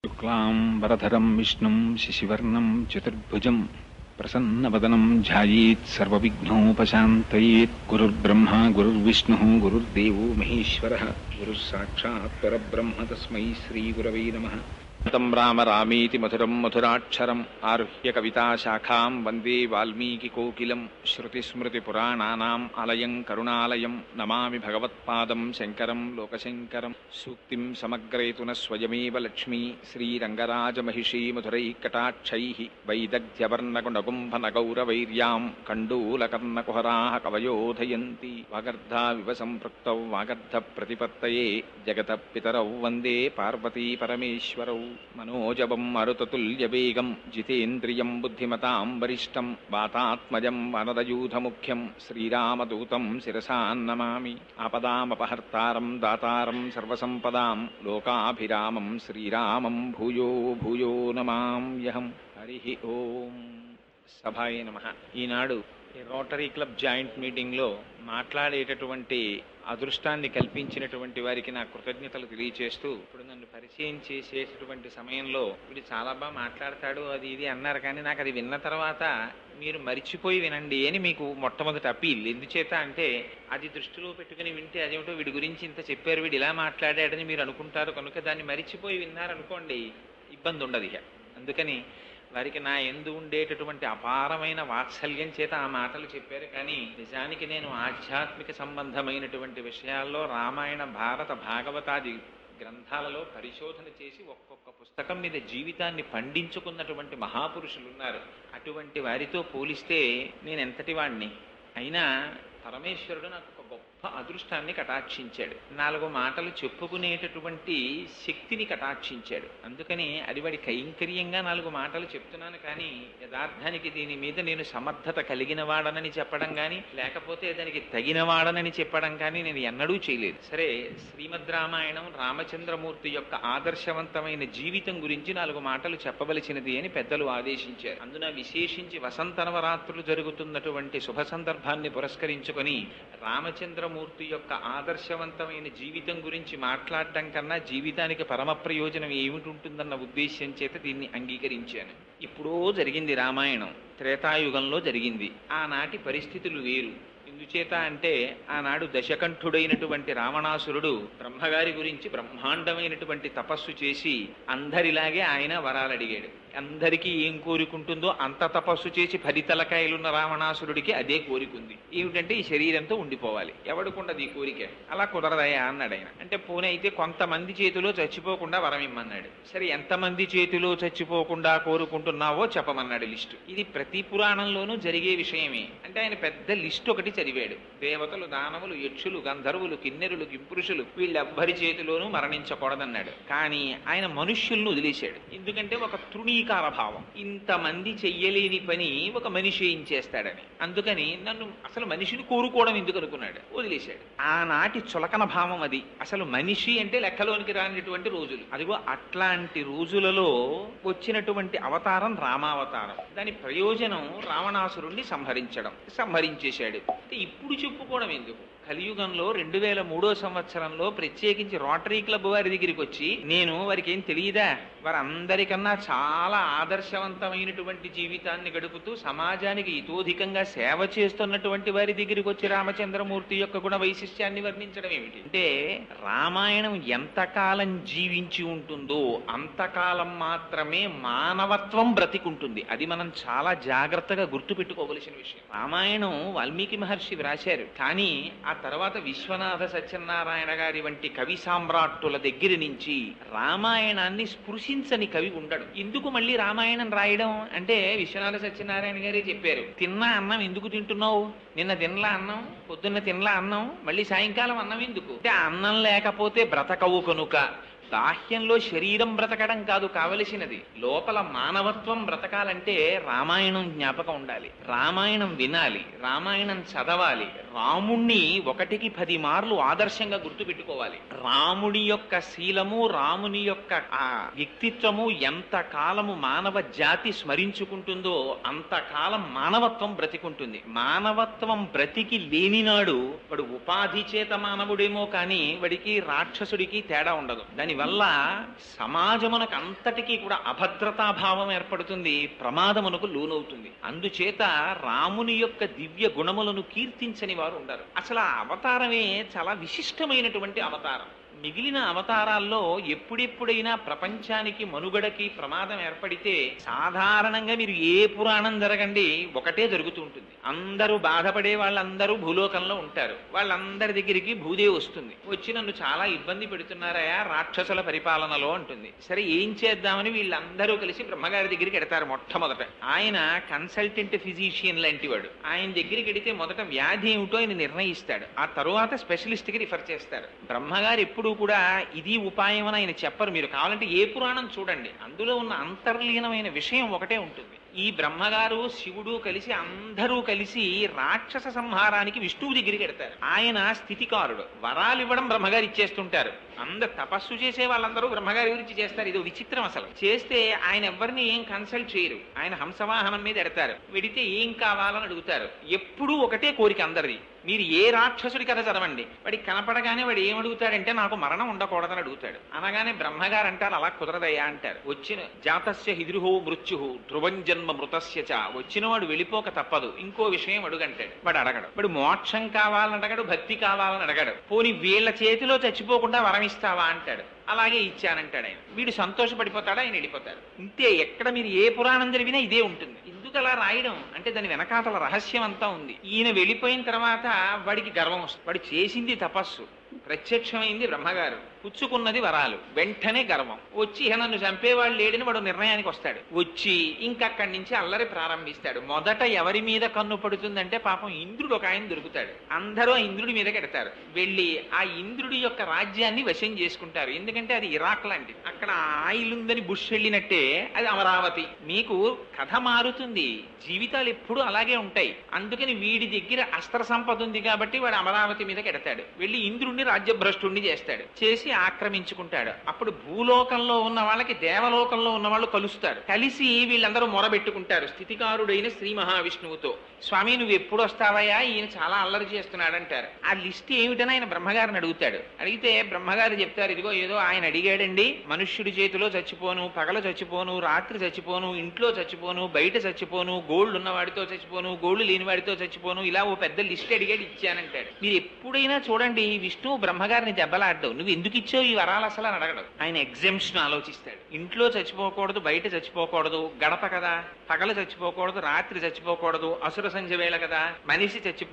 శుక్లాంబరధరం విష్ణుం శశివర్ణం చతుర్భుజం ప్రసన్నవదనం ధ్యాయేత్ సర్వవిఘ్నోపశాంతయేత్. గురుర్బ్రహ్మ గురుర్విష్ణుః గురుర్దేవో మహేశ్వరః గురుస్సాక్షాత్ పరబ్రహ్మ తస్మై శ్రీగురవే నమః. తం రామ రామేతి మధురం మధురాక్షరం ఆరుహ్య కవితాశాఖాం వందే వాల్మీకికోకిలం. శృతిస్మృతిపురాణానాం ఆలయం కరుణాలయం నమామి భగవత్పాదం శంకరం లోకశంకరం. సూక్తిం సమగ్రేతున స్వయమేవ లక్ష్మీ శ్రీరంగరాజమహిషీ మధురైకటాక్షైః వైదగ్ధ్యవర్ణగుణగుంభనగౌరవైర్యాం కండూలకర్ణకుహరాः కవయోధయంతి. వాగర్ధావివ సంపృక్తౌ వాగర్ధప్రతిపత్తయే జగతః పితరౌ వందే పార్వతీ పరమేశ్వరౌ. మనోజవం మరుతతుల్యవేగం జితేంద్రియం బుద్ధిమతాం వరిష్టం వాతాత్మజం వనరయూధముఖ్యం శ్రీరామదూతం శిరసా నమామి. ఆపదామపహర్తారం దాతారం సర్వసంపదాం లోకాభిరామం శ్రీరామం భూయో భూయో నమామ్యహం. హరి ఓం. సభాయ నమః. ఈనాడు రోటరీ క్లబ్ జాయింట్ మీటింగ్లో మాట్లాడేటటువంటి అదృష్టాన్ని కల్పించినటువంటి వారికి నా కృతజ్ఞతలు తెలియచేస్తూ, ఇప్పుడు నన్ను పరిచయం చేసేటటువంటి సమయంలో వీడు చాలా బాగా మాట్లాడతాడు అది ఇది అన్నారు, కానీ నాకు అది విన్న తర్వాత మీరు మరిచిపోయి వినండి అని మీకు మొట్టమొదటి అప్పీల్. ఎందుచేత అంటే అది దృష్టిలో పెట్టుకుని వింటే అదేమిటో వీడి గురించి ఇంత చెప్పారు, వీడు ఇలా మాట్లాడాడని మీరు అనుకుంటారు. కనుక దాన్ని మరిచిపోయి విన్నారనుకోండి ఇబ్బంది ఉండదు. ఇక అందుకని వారికి నా యందు ఉండేటటువంటి అపారమైన వాత్సల్యం చేత ఆ మాటలు చెప్పారు. కానీ నిజానికి నేను ఆధ్యాత్మిక సంబంధమైనటువంటి విషయాల్లో రామాయణ భారత భాగవతాది గ్రంథాలలో పరిశోధన చేసి ఒక్కొక్క పుస్తకం మీద జీవితాన్ని పండించుకున్నటువంటి మహాపురుషులు ఉన్నారు. అటువంటి వారితో పోలిస్తే నేను ఎంతటి వాడిని అయినా పరమేశ్వరుడు నాకు ఒక గొప్ప అదృష్టాన్ని కటాక్షించాడు. 4 మాటలు చెప్పుకునేటటువంటి శక్తిని కటాక్షించాడు. అందుకని అది వాడి కైంకర్యంగా 4 మాటలు చెప్తున్నాను. కానీ యథార్థానికి దీని మీద నేను సమర్థత కలిగిన వాడనని చెప్పడం కానీ, లేకపోతే దానికి తగిన వాడనని చెప్పడం కానీ నేను ఎన్నడూ చేయలేదు. సరే, శ్రీమద్ రామాయణం రామచంద్రమూర్తి యొక్క ఆదర్శవంతమైన జీవితం గురించి 4 మాటలు చెప్పవలసినది అని పెద్దలు ఆదేశించారు. అందున విశేషించి వసంత నవరాత్రులు జరుగుతున్నటువంటి శుభ సందర్భాన్ని పురస్కరించుకొని రామచంద్రమూర్తి యొక్క ఆదర్శవంతమైన జీవితం గురించి మాట్లాడటం కన్నా జీవితానికి పరమ ప్రయోజనం ఏమిటి ఉంటుందన్న ఉద్దేశ్యం చేత దీన్ని అంగీకరించాను. ఇప్పుడో జరిగింది రామాయణం, త్రేతాయుగంలో జరిగింది. ఆనాటి పరిస్థితులు వేరు. ఎందుచేత అంటే ఆనాడు దశకంఠుడైనటువంటి రావణాసురుడు బ్రహ్మగారి గురించి బ్రహ్మాండమైనటువంటి తపస్సు చేసి అందరిలాగే ఆయన వరాలు అడిగాడు. అందరికీ ఏం కోరికుంటుందో అంత తపస్సు చేసి 10 తలకాయలున్న రావణాసురుడికి అదే కోరికుంది. ఏమిటంటే ఈ శరీరంతో ఉండిపోవాలి. ఎవడుకుండదు ఈ కోరిక? అలా కుదరదయా అన్నాడు ఆయన. అంటే పోనీ అయితే కొంతమంది చేతిలో చచ్చిపోకుండా వరం ఇమ్మన్నాడు. సరే, ఎంతమంది చేతిలో చచ్చిపోకుండా కోరుకుంటున్నావో చెప్పమన్నాడు లిస్టు. ఇది ప్రతి పురాణంలోనూ జరిగే విషయమే. అంటే ఆయన పెద్ద లిస్టు ఒకటి చదివాడు. దేవతలు, దానవులు, యక్షులు, గంధర్వులు, కిన్నెరులు, కింపురుషులు వీళ్ళెవ్వరి చేతిలోనూ మరణించకూడదన్నాడు. కానీ ఆయన మనుష్యులను వదిలేశాడు. ఎందుకంటే ఒక తృణీకార భావం, ఇంతమంది చెయ్యలేని పని ఒక మనిషి ఏం చేస్తాడని. అందుకని నన్ను అసలు మనిషిని కోరుకోవడం ఎందుకు అనుకున్నాడు, వదిలేశాడు. ఆనాటి చులకన భావం అది. అసలు మనిషి అంటే లెక్కలోనికి రానిటువంటి రోజులు. అదిగో అట్లాంటి రోజులలో వచ్చినటువంటి అవతారం రామావతారం. దాని ప్రయోజనం రావణాసురుణ్ణి సంహరించేశాడు. ఇప్పుడు చెప్పుకోవడం ఎందుకు? కలియుగంలో 2003వ సంవత్సరంలో ప్రత్యేకించి రోటరీ క్లబ్ వారి దగ్గరికి వచ్చి నేను వారికి ఏం తెలియదా, వారందరికన్నా చాలా ఆదర్శవంతమైనటువంటి జీవితాన్ని గడుపుతూ సమాజానికి ఇతోధికంగా సేవ చేస్తున్నటువంటి వారి దగ్గరికి వచ్చి రామచంద్రమూర్తి యొక్క గుణ వైశిష్ట్యాన్ని వర్ణించడం ఏమిటి అంటే, రామాయణం ఎంతకాలం జీవించి ఉంటుందో అంతకాలం మాత్రమే మానవత్వం బ్రతికుంటుంది. అది మనం చాలా జాగ్రత్తగా గుర్తుపెట్టుకోవలసిన విషయం. రామాయణం వాల్మీకి మహర్షి వ్రాశారు, కానీ ఆ తర్వాత విశ్వనాథ సత్యనారాయణ గారి వంటి కవి సామ్రాట్టుల దగ్గర నుంచి రామాయణాన్ని స్పృశించని కవి ఉండడు. ఎందుకు మళ్ళీ రామాయణం రాయడం అంటే, విశ్వనాథ సత్యనారాయణ గారే చెప్పారు, తిన్నా అన్నం ఎందుకు తింటున్నావు? నిన్న తినలా అన్నం, పొద్దున్న తినలా అన్నం, మళ్ళీ సాయంకాలం అన్నం ఎందుకు అంటే, అన్నం లేకపోతే బ్రతకవు కనుక. బాహ్యంలో శరీరం బ్రతకడం కాదు కావలసినది, లోపల మానవత్వం బ్రతకాలంటే రామాయణం జ్ఞాపకం ఉండాలి, రామాయణం వినాలి, రామాయణం చదవాలి, రాముణ్ణి 1కి 10 మార్లు ఆదర్శంగా గుర్తుపెట్టుకోవాలి. రాముడి యొక్క శీలము, రాముని యొక్క ఆ వ్యక్తిత్వము ఎంత కాలము మానవ జాతి స్మరించుకుంటుందో అంతకాలం మానవత్వం బ్రతికుంటుంది. మానవత్వం బ్రతికి లేనినాడు వాడు ఉపాధి చేత మానవుడేమో కానీ వాడికి రాక్షసుడికి తేడా ఉండదు. దానివల్ల సమాజమునకు అంతటికీ కూడా అభద్రతాభావం ఏర్పడుతుంది, ప్రమాదమునకు లోనవుతుంది. అందుచేత రాముని యొక్క దివ్య గుణములను కీర్తించని వారు ఉండరు. అసలు ఆ అవతారమే చాలా విశిష్టమైనటువంటి అవతారం. మిగిలిన అవతారాల్లో ఎప్పుడెప్పుడైనా ప్రపంచానికి మనుగడకి ప్రమాదం ఏర్పడితే సాధారణంగా మీరు ఏ పురాణం జరగండి ఒకటే జరుగుతూ ఉంటుంది. అందరూ బాధపడే వాళ్ళందరూ భూలోకంలో ఉంటారు. వాళ్ళందరి దగ్గరికి భూదేవి వస్తుంది. వచ్చి నన్ను చాలా ఇబ్బంది పెడుతున్నారయా రాక్షసుల పరిపాలనలో అంటుంది. సరే ఏం చేద్దామని వీళ్ళందరూ కలిసి బ్రహ్మగారి దగ్గరికి ఎడతారు. మొట్టమొదట ఆయన కన్సల్టెంట్ ఫిజిషియన్ లాంటి వాడు. ఆయన దగ్గరికి ఎడితే మొదట వ్యాధి ఏమిటో ఆయన నిర్ణయిస్తాడు. ఆ తరువాత స్పెషలిస్ట్ కి రిఫర్ చేస్తారు. బ్రహ్మగారు ఎప్పుడు కూడా ఇది ఉపాయం అని ఆయన చెప్పరు. మీరు కావాలంటే ఏ పురాణం చూడండి, అందులో ఉన్న అంతర్లీనమైన విషయం ఒకటే ఉంటుంది. ఈ బ్రహ్మగారు శివుడు కలిసి అందరూ కలిసి రాక్షస సంహారానికి విష్ణువు దగ్గరికి ఎడతారు. ఆయన స్థితికారుడు. వరాలు ఇవ్వడం బ్రహ్మగారు ఇచ్చేస్తుంటారు. తపస్సు చేసే వాళ్ళందరూ బ్రహ్మగారి గురించి చేస్తారు. ఇది విచిత్రం. అసలు చేస్తే ఆయన ఎవరిని ఏం కన్సల్ట్ చేయరు. ఆయన హంసవాహనం మీద ఎడతారు. వెడితే ఏం కావాలని అడుగుతారు. ఎప్పుడూ ఒకటే కోరిక అందరిది. మీరు ఏ రాక్షసుడి కథ చదవండి, వాడికి కనపడగానే వాడు ఏమడుగుతాడంటే నాకు మరణం ఉండకూడదని అడుగుతాడు. అనగానే బ్రహ్మగారు అంటారు అలా కుదరదయ్యా అంటారు. వచ్చిన జాతస్య హిద్రుహో మృత్యు ధ్రువం జన్మ మృతస్య చ, వచ్చిన వాడు వెళ్ళిపోక తప్పదు, ఇంకో విషయం అడుగంటాడు. వాడు అడగడు. వాడు మోక్షం కావాలని అడగడు, భక్తి కావాలని అడగడు. పోని వీళ్ళ చేతిలో చచ్చిపోకుండా వరం ఇస్తావా అంటాడు. అలాగే ఇచ్చానంటాడు ఆయన. వీడు సంతోషపడిపోతాడు, ఆయన వెళ్ళిపోతాడు. ఇంతే. ఎక్కడ మీరు ఏ పురాణం జరిగినా ఇదే ఉంటుంది. ఎందుకు అలా రాయడం అంటే దాని వెనకాతల రహస్యం అంతా ఉంది. ఈయన వెళ్ళిపోయిన తర్వాత వాడికి గర్వం వస్తుంది. వాడు చేసింది తపస్సు, ప్రత్యక్షమైంది బ్రహ్మగారు, పుచ్చుకున్నది వరాలు. వెంటనే గర్వం వచ్చి నన్ను చంపేవాళ్ళు లేడని వాడు నిర్ణయానికి వస్తాడు. వచ్చి ఇంకక్కడి నుంచి అల్లరి ప్రారంభిస్తాడు. మొదట ఎవరి మీద కన్ను పడుతుందంటే పాపం ఇంద్రుడు ఒక ఆయన దొరుకుతాడు. అందరూ ఆ ఇంద్రుడి మీద కెడతారు. వెళ్ళి ఆ ఇంద్రుడి యొక్క రాజ్యాన్ని వశం చేసుకుంటారు. ఎందుకంటే అది ఇరాక్ లాంటిది. అక్కడ ఆయిల్ ఉందని బుష్ వెళ్ళినట్టే అది అమరావతి. మీకు కథ మారుతుంది, జీవితాలు ఎప్పుడు అలాగే ఉంటాయి. అందుకని వీడి దగ్గర అస్త్ర సంపద ఉంది కాబట్టి వాడు అమరావతి మీద కెడతాడు. వెళ్ళి ఇంద్రుడిని రాజ్యభ్రష్టుణ్ణి చేస్తాడు. చేసి ఆక్రమించుకుంటాడు. అప్పుడు భూలోకంలో ఉన్న వాళ్ళకి దేవలోకంలో ఉన్న వాళ్ళు కలుస్తారు. కలిసి వీళ్ళందరూ మొరబెట్టుకుంటారు స్థితికారుడైన శ్రీ మహావిష్ణువుతో. స్వామి నువ్వు ఎప్పుడు వస్తావయ్యా, ఈయన చాలా అల్లరి చేస్తున్నాడు అంటారు. ఆ లిస్ట్ ఏమిటని ఆయన బ్రహ్మగారిని అడుగుతాడు. అడిగితే బ్రహ్మగారు చెప్తారు, ఇదిగో ఏదో ఆయన అడిగాడండి, మనుష్యుడి చేతిలో చచ్చిపోను, పగల చచ్చిపోను, రాత్రి చచ్చిపోను, ఇంట్లో చచ్చిపోను, బయట చచ్చిపోను, గోల్డ్ ఉన్నవాడితో చచ్చిపోను, గోల్డ్ లేని వాడితో చచ్చిపోను, ఇలా ఓ పెద్ద లిస్ట్ అడిగాడు, ఇచ్చానంటాడు. మీరు ఎప్పుడైనా చూడండి విష్ణువు బ్రహ్మగారిని దెబ్బలాడ్డావు, నువ్వు ఎందుకు ఇచ్చావు ఈ వరాలు అసలు అని అడగడు. ఆయన ఎగ్జామ్షన్ ఆలోచిస్తాడు. ఇంట్లో చచ్చిపోకూడదు, బయట చచ్చిపోకూడదు, గడప కదా, పగల చచ్చిపోకూడదు, రాత్రి చచ్చిపోకూడదు, అసుర సంధ్య వేళ కదా,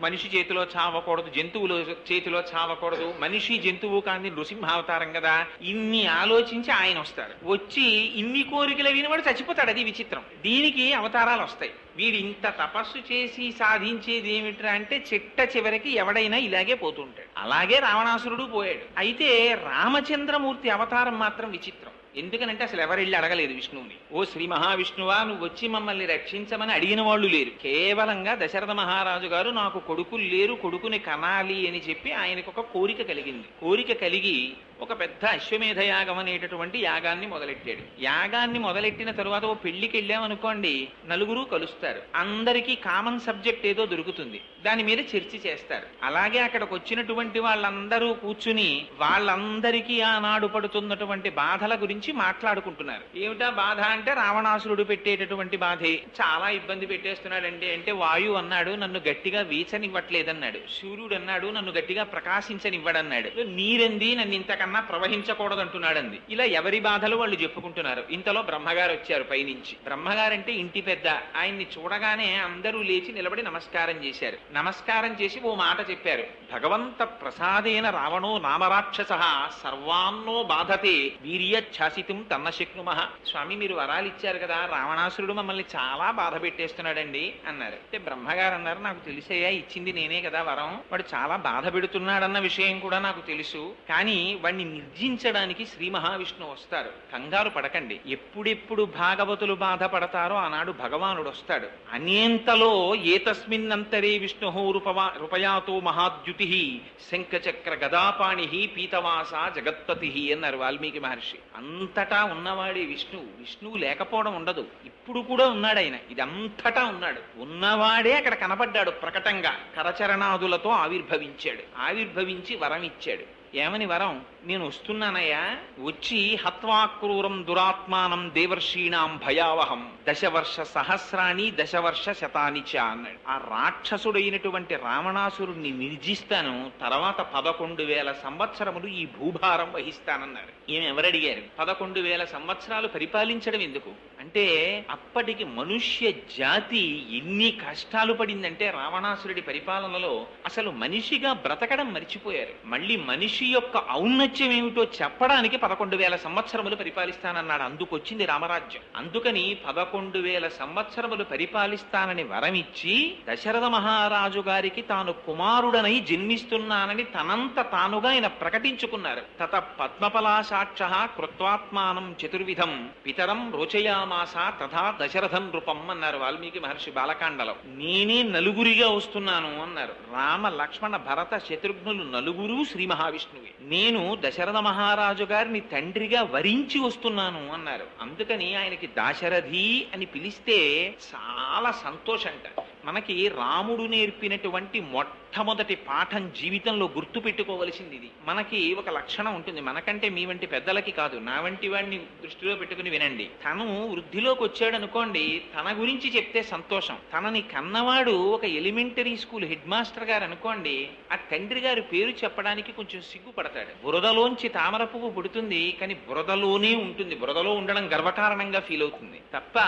మనిషి చేతిలో చావకూడదు, జంతువుల చేతిలో చావకూడదు, మనిషి జంతువు కాని నృసింహావతారం కదా, ఇన్ని ఆలోచించి ఆయన వస్తాడు. వచ్చి ఇన్ని కోరికలు వినివాడు చచ్చిపోతాడు. అది విచిత్రం. దీనికి అవతారాలు వస్తాయి. వీడు ఇంత తపస్సు చేసి సాధించేది ఏమిట్రా అంటే చిట్ట చివరికి ఎవడైనా ఇలాగే పోతుంటాడు. అలాగే రావణాసురుడు పోయాడు. అయితే రామచంద్రమూర్తి అవతారం మాత్రం విచిత్రం. ఎందుకనంటే అసలు ఎవరెళ్ళి అడగలేదు విష్ణువుని. ఓ శ్రీ మహావిష్ణువా నువ్వు వచ్చి మమ్మల్ని రక్షించమని అడిగిన వాళ్ళు లేరు. కేవలంగా దశరథ మహారాజు గారు నాకు కొడుకులు లేరు, కొడుకుని కనాలి అని చెప్పి ఆయనకు ఒక కోరిక కలిగింది. కోరిక కలిగి ఒక పెద్ద అశ్వమేధ యాగం అనేటటువంటి యాగాన్ని మొదలెట్టాడు. యాగాన్ని మొదలెట్టిన తరువాత ఓ పెళ్లికి వెళ్ళామనుకోండి, నలుగురు కలుస్తారు. అందరికీ కామన్ సబ్జెక్ట్ ఏదో దొరుకుతుంది, దాని మీద చర్చ చేస్తారు. అలాగే అక్కడికి వచ్చినటువంటి వాళ్ళందరూ కూర్చుని వాళ్ళందరికీ ఆనాడు పడుతున్నటువంటి బాధల గురించి మాట్లాడుకుంటున్నారు. ఏమిటా బాధ అంటే రావణాసురుడు పెట్టేటటువంటి బాధే. చాలా ఇబ్బంది పెట్టేస్తున్నాడండి. అంటే వాయువు అన్నాడు నన్ను గట్టిగా వీచనివ్వట్లేదన్నాడు. సూర్యుడు అన్నాడు నన్ను గట్టిగా ప్రకాశించనివ్వడన్నాడు. నీరంది నన్ను ఇంతకన్నా ప్రవహించకూడదంటున్నాడంది. ఇలా ఎవరి బాధలు వాళ్ళు చెప్పుకుంటున్నారు. ఇంతలో బ్రహ్మగారు వచ్చారు పైనుంచి. బ్రహ్మగారంటే ఇంటి పెద్ద. ఆయన్ని చూడగానే అందరూ లేచి నిలబడి నమస్కారం చేశారు. నమస్కారం చేసి ఓ మాట చెప్పారు. భగవంత ప్రసాదేన రావణో నామరాక్షస సర్వాన్నో బాధతే వీర్యఛాసితం తన్న శక్నుమః. స్వామి మీరు వరాలు ఇచ్చారు కదా, రావణాసురుడు మమ్మల్ని చాలా బాధ పెట్టేస్తున్నాడండి అన్నారు. అంటే బ్రహ్మగారు అన్నారు నాకు తెలిసయ్యా, ఇచ్చింది నేనే కదా వరం, వాడు చాలా బాధ పెడుతున్నాడన్న విషయం కూడా నాకు తెలుసు. కానీ వాడిని దాన్ని నిర్జించడానికి శ్రీ మహావిష్ణువు వస్తారు. కంగారు పడకండి. ఎప్పుడెప్పుడు భాగవతులు బాధపడతారో ఆనాడు భగవానుడు వస్తాడు. అనేంతలో ఏతస్మిన్నంతరే విష్ణు రూపయాతో మహాద్యుతి శంఖచక్ర గదాపాణి పీతవాస జగత్పతి అన్నారు వాల్మీకి మహర్షి. అంతటా ఉన్నవాడే విష్ణువు. విష్ణువు లేకపోవడం ఉండదు. ఇప్పుడు కూడా ఉన్నాడు ఆయన. ఇదంతటా ఉన్నాడు. ఉన్నవాడే అక్కడ కనపడ్డాడు. ప్రకటంగా కరచరణాదులతో ఆవిర్భవించి వరం ఇచ్చాడు. ఏమని వరం? నేను వస్తున్నానయ్యా, వచ్చి హత్వాక్రూరం దురాత్మానం దేవర్షీణాం భయావహం దశవర్ష సహస్రాణి దశవర్ష శతాని చ అన్నాడు. ఆ రాక్షసుడైనటువంటి రావణాసురుణ్ణి నిర్జిస్తాను, తర్వాత 11,000 సంవత్సరములు ఈ భూభారం వహిస్తానన్నారు. ఏమి ఎవరడిగారు? 11,000 సంవత్సరాలు పరిపాలించడం ఎందుకు అంటే, అప్పటికి మనుష్య జాతి ఎన్ని కష్టాలు పడిందంటే రావణాసురుడి పరిపాలనలో అసలు మనిషిగా బ్రతకడం మర్చిపోయారు. మళ్ళీ మనిషి యొక్క ఔన్నత్యం ఏమిటో చెప్పడానికి 11,000 సంవత్సరములు పరిపాలిస్తానన్నాడు. అందుకొచ్చింది రామరాజ్యం. అందుకని 11,000 సంవత్సరములు పరిపాలిస్తానని వరమిచ్చి దశరథ మహారాజు గారికి తాను కుమారుడనై జన్మిస్తున్నానని తనంత తానుగా ఆయన ప్రకటించుకున్నారు. తత పద్మపలాసాక్ష కృత్వాత్మానం చతుర్విధం పితరం రోచయామాస తథా దశరథం నృపం అన్నారు వాల్మీకి మహర్షి బాలకాండలో. నేనే నలుగురిగా వస్తున్నాను అన్నారు. రామ లక్ష్మణ భరత శత్రుఘ్నులు నలుగురు శ్రీ మహావిష్ణువే. నేను దశరథ మహారాజు గారిని తండ్రిగా వరించి వస్తున్నాను అన్నారు. అందుకని ఆయనకి దాశరథి అని పిలిస్తే చాలా సంతోషంట. మనకి రాముడు నేర్పినటువంటి మొట్టమొదటి పాఠం జీవితంలో గుర్తు పెట్టుకోవలసింది ఇది. మనకి ఒక లక్షణం ఉంటుంది. మనకంటే మీ వంటి పెద్దలకి కాదు, నా వంటి వాడిని దృష్టిలో పెట్టుకుని వినండి. తను వృద్ధిలోకి వచ్చాడు అనుకోండి, తన గురించి చెప్తే సంతోషం. తనని కన్నవాడు ఒక ఎలిమెంటరీ స్కూల్ హెడ్ మాస్టర్ గారు అనుకోండి, ఆ తండ్రి గారి పేరు చెప్పడానికి కొంచెం సిగ్గుపడతాడు. బురదలోంచి తామర పువ్వు పుడుతుంది, కానీ బురదలోనే ఉంటుంది. బురదలో ఉండడం గర్వకారణంగా ఫీల్ అవుతుంది తప్ప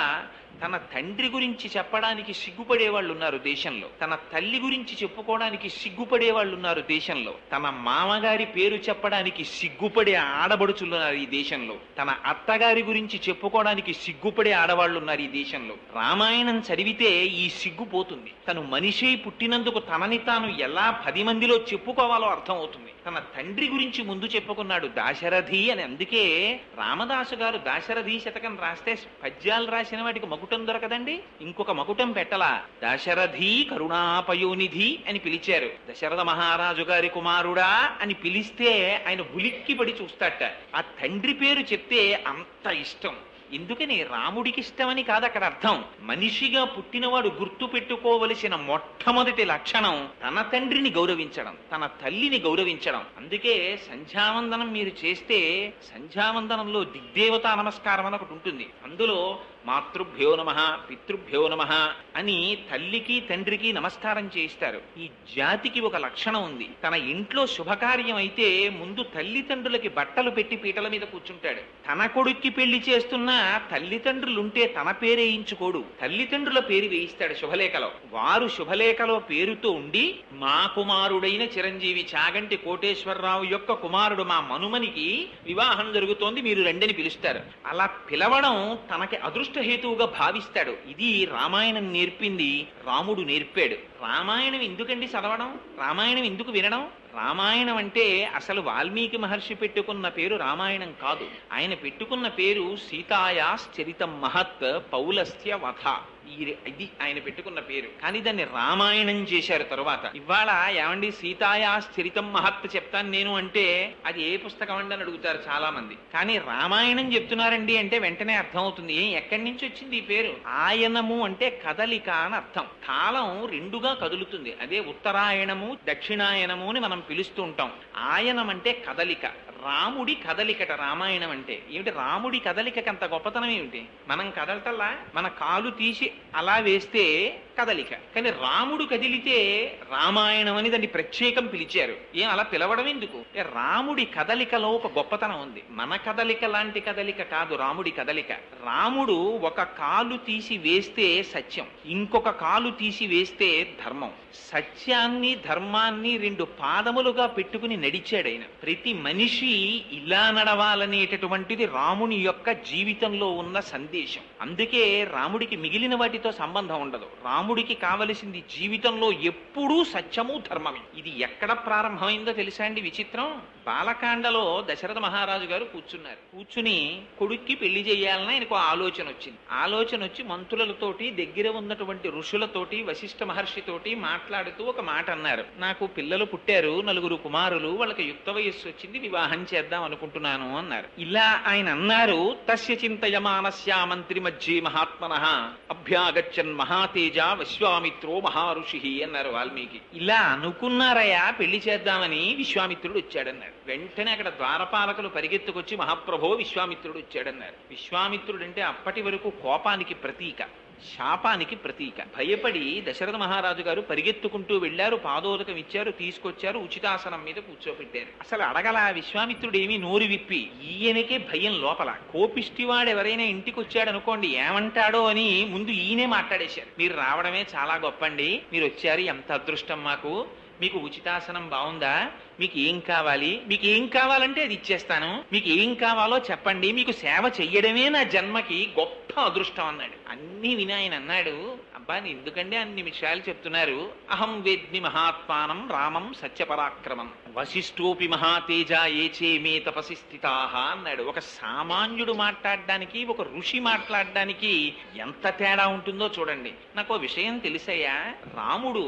తన తండ్రి గురించి చెప్పడానికి సిగ్గుపడే వాళ్ళు ఉన్నారు దేశంలో. తన తల్లి గురించి చెప్పుకోవడానికి సిగ్గుపడే వాళ్ళు ఉన్నారు దేశంలో. తన మామగారి పేరు చెప్పడానికి సిగ్గుపడే ఆడబడుచులున్నారు ఈ దేశంలో. తన అత్తగారి గురించి చెప్పుకోవడానికి సిగ్గుపడే ఆడవాళ్ళు ఉన్నారు ఈ దేశంలో. రామాయణం చదివితే ఈ సిగ్గు పోతుంది. తను మనిషి పుట్టినందుకు తనని తాను ఎలా 10 మందిలో చెప్పుకోవాలో అర్థం అవుతుంది. తన తండ్రి గురించి ముందు చెప్పుకున్నాడు దాశరథి అని. అందుకే రామదాసు గారు దాశరథి శతకం రాస్తే పద్యాలు రాసిన వాటికి మకుటం దొరకదండి. ఇంకొక మకుటం పెట్టలా. దాశరథి కరుణాపయోనిధి అని పిలిచారు. దశరథ మహారాజు గారి కుమారుడా అని పిలిస్తే ఆయన ఉలిక్కి పడి చూస్తాట. ఆ తండ్రి పేరు చెప్తే అంత ఇష్టం. ఎందుకని? రాముడికి ఇష్టమని కాదు అక్కడ అర్థం. మనిషిగా పుట్టినవాడు గుర్తు పెట్టుకోవలసిన మొట్టమొదటి లక్షణం తన తండ్రిని గౌరవించడం, తన తల్లిని గౌరవించడం. అందుకే సంధ్యావందనం మీరు చేస్తే సంధ్యావందనంలో దిగ్దేవతా నమస్కారం అని ఒకటి ఉంటుంది. అందులో మాతృభ్యో నమః పితృభ్యో నమః అని తల్లికి తండ్రికి నమస్కారం చేయిస్తారు. ఈ జాతికి ఒక లక్షణం ఉంది. తన ఇంట్లో శుభకార్యం అయితే ముందు తల్లిదండ్రులకి బట్టలు పెట్టి పీటల మీద కూర్చుంటాడు. తన కొడుక్కి పెళ్లి చేస్తున్నా తల్లిదండ్రులుంటే తన పేరేయించుకోడు, తల్లిదండ్రుల పేరు వేయిస్తాడు శుభలేఖలో. వారు శుభలేఖలో పేరుతో ఉండి మా కుమారుడైన చిరంజీవి చాగంటి కోటేశ్వరరావు యొక్క కుమారుడు మా మనుమనికి వివాహం జరుగుతోంది, మీరు రెండని పిలుస్తారు. అలా పిలవడం తనకి అదృష్టహేతువుగా భావిస్తాడు. ఇది రామాయణం నేర్పింది, రాముడు నేర్పాడు. రామాయణం ఎందుకండి చదవడం? రామాయణం ఎందుకు వినడం? రామాయణం అంటే అసలు వాల్మీకి మహర్షి పెట్టుకున్న పేరు రామాయణం కాదు. ఆయన పెట్టుకున్న పేరు సీతాయాశ్చరితం మహత్ పౌలస్త్య వధ. ఇది ఆయన పెట్టుకున్న పేరు. కానీ దాన్ని రామాయణం చేశారు తరువాత. ఇవాళ ఏమండి సీతాయాశ్చరితం మహత్ చెప్తాను నేను అంటే అది ఏ పుస్తకం అండి అని అడుగుతారు చాలా మంది. కానీ రామాయణం చెప్తున్నారండి అంటే వెంటనే అర్థం అవుతుంది. ఎక్కడి నుంచి వచ్చింది ఈ పేరు? ఆయనము అంటే కదలిక అని అర్థం. కాలం రెండుగా కదులుతుంది. అదే ఉత్తరాయణము దక్షిణాయనము అని మనం పిలుస్తూ ఉంటాం. ఆయనం అంటే కదలిక. రాముడి కదలికట రామాయణం అంటే. ఏమిటి రాముడి కదలికకి అంత గొప్పతనం ఏమిటి? మనం కదలటల్లా, మన కాలు తీసి అలా వేస్తే కదలిక. కానీ రాముడు కదిలితే రామాయణం అని దాన్ని ప్రత్యేకం పిలిచారు. ఏం అలా పిలవడం ఎందుకు? రాముడి కదలికలో ఒక గొప్పతనం ఉంది. మన కదలిక లాంటి కదలిక కాదు రాముడి కదలిక. రాముడు ఒక కాలు తీసి వేస్తే సత్యం, ఇంకొక కాలు తీసి వేస్తే ధర్మం. సత్యాన్ని ధర్మాన్ని 2 పాదములుగా పెట్టుకుని నడిచాడు ఆయన. ప్రతి మనిషి మనిషి ఇలా నడవాలనేటటువంటిది రాముని యొక్క జీవితంలో ఉన్న సందేశం. అందుకే రాముడికి మిగిలిన వాటితో సంబంధం ఉండదు. రాముడికి కావలసింది జీవితంలో ఎప్పుడూ సత్యము ధర్మమే. ఇది ఎక్కడ ప్రారంభమైందో తెలుసా అండి విచిత్రం? బాలకాండలో దశరథ మహారాజు గారు కూర్చుని కొడుక్కి పెళ్లి చేయాలని ఆయనకు ఆలోచన వచ్చింది. ఆలోచన వచ్చి మంత్రులతోటి దగ్గర ఉన్నటువంటి ఋషులతోటి వశిష్ఠ మహర్షితోటి మాట్లాడుతూ ఒక మాట అన్నారు. నాకు పిల్లలు పుట్టారు, 9 కుమారులు, వాళ్ళకి యుక్త వయస్సు వచ్చింది, వివాహం చేద్దాం అనుకుంటున్నాను అన్నారు. ఇలా ఆయన అన్నారు. తస్య చింతయమానస్య మంత్రి మధ్యే మహాత్మనః అభ్యాగచ్చన్ మహాతేజ విశ్వామిత్రో మహారుషి అన్నారు వాల్మీకి. ఇలా అనుకున్నారయ్యా పెళ్లి చేద్దామని, విశ్వామిత్రుడు వచ్చాడన్నారు. వెంటనే అక్కడ ద్వారపాలకులు పరిగెత్తుకొచ్చి మహాప్రభో విశ్వామిత్రుడు వచ్చాడన్నారు. విశ్వామిత్రుడు అంటే అప్పటి వరకు కోపానికి ప్రతీక, శాపానికి ప్రతీక. భయపడి దశరథ మహారాజు గారు పరిగెత్తుకుంటూ వెళ్లారు, పాదోదకం ఇచ్చారు, తీసుకొచ్చారు, ఉచితాసనం మీద కూర్చోపెట్టారు. అసలు అడగల విశ్వామిత్రుడు ఏమీ నోరు విప్పి. ఈయనకే భయం లోపల. కోపిష్టివాడు ఎవరైనా ఇంటికి వచ్చాడనుకోండి ఏమంటాడో అని ముందు ఈయనే మాట్లాడేశారు. మీరు రావడమే చాలా గొప్పండి, మీరు వచ్చారు, ఎంత అదృష్టం మాకు, మీకు ఉచితాసనం బాగుందా, మీకు ఏం కావాలి, మీకు ఏం కావాలంటే అది ఇచ్చేస్తాను, మీకు ఏం కావాలో చెప్పండి, మీకు సేవ చెయ్యడమే నా జన్మకి గొప్ప అదృష్టం అన్నాడు. అన్ని విని ఆయన అన్నాడు, అబ్బా ఎందుకంటే అన్ని విషయాలు చెప్తున్నారు. అహం వేద్మి మహాత్మానం రామం సత్యపరాక్రమం వశిష్ఠోపి మహాతేజ ఏచే మే తపసి స్థితాః అన్నాడు. ఒక సామాన్యుడు మాట్లాడడానికి, ఒక ఋషి మాట్లాడడానికి ఎంత తేడా ఉంటుందో చూడండి. నాకు విషయం తెలిసయ్యా, రాముడు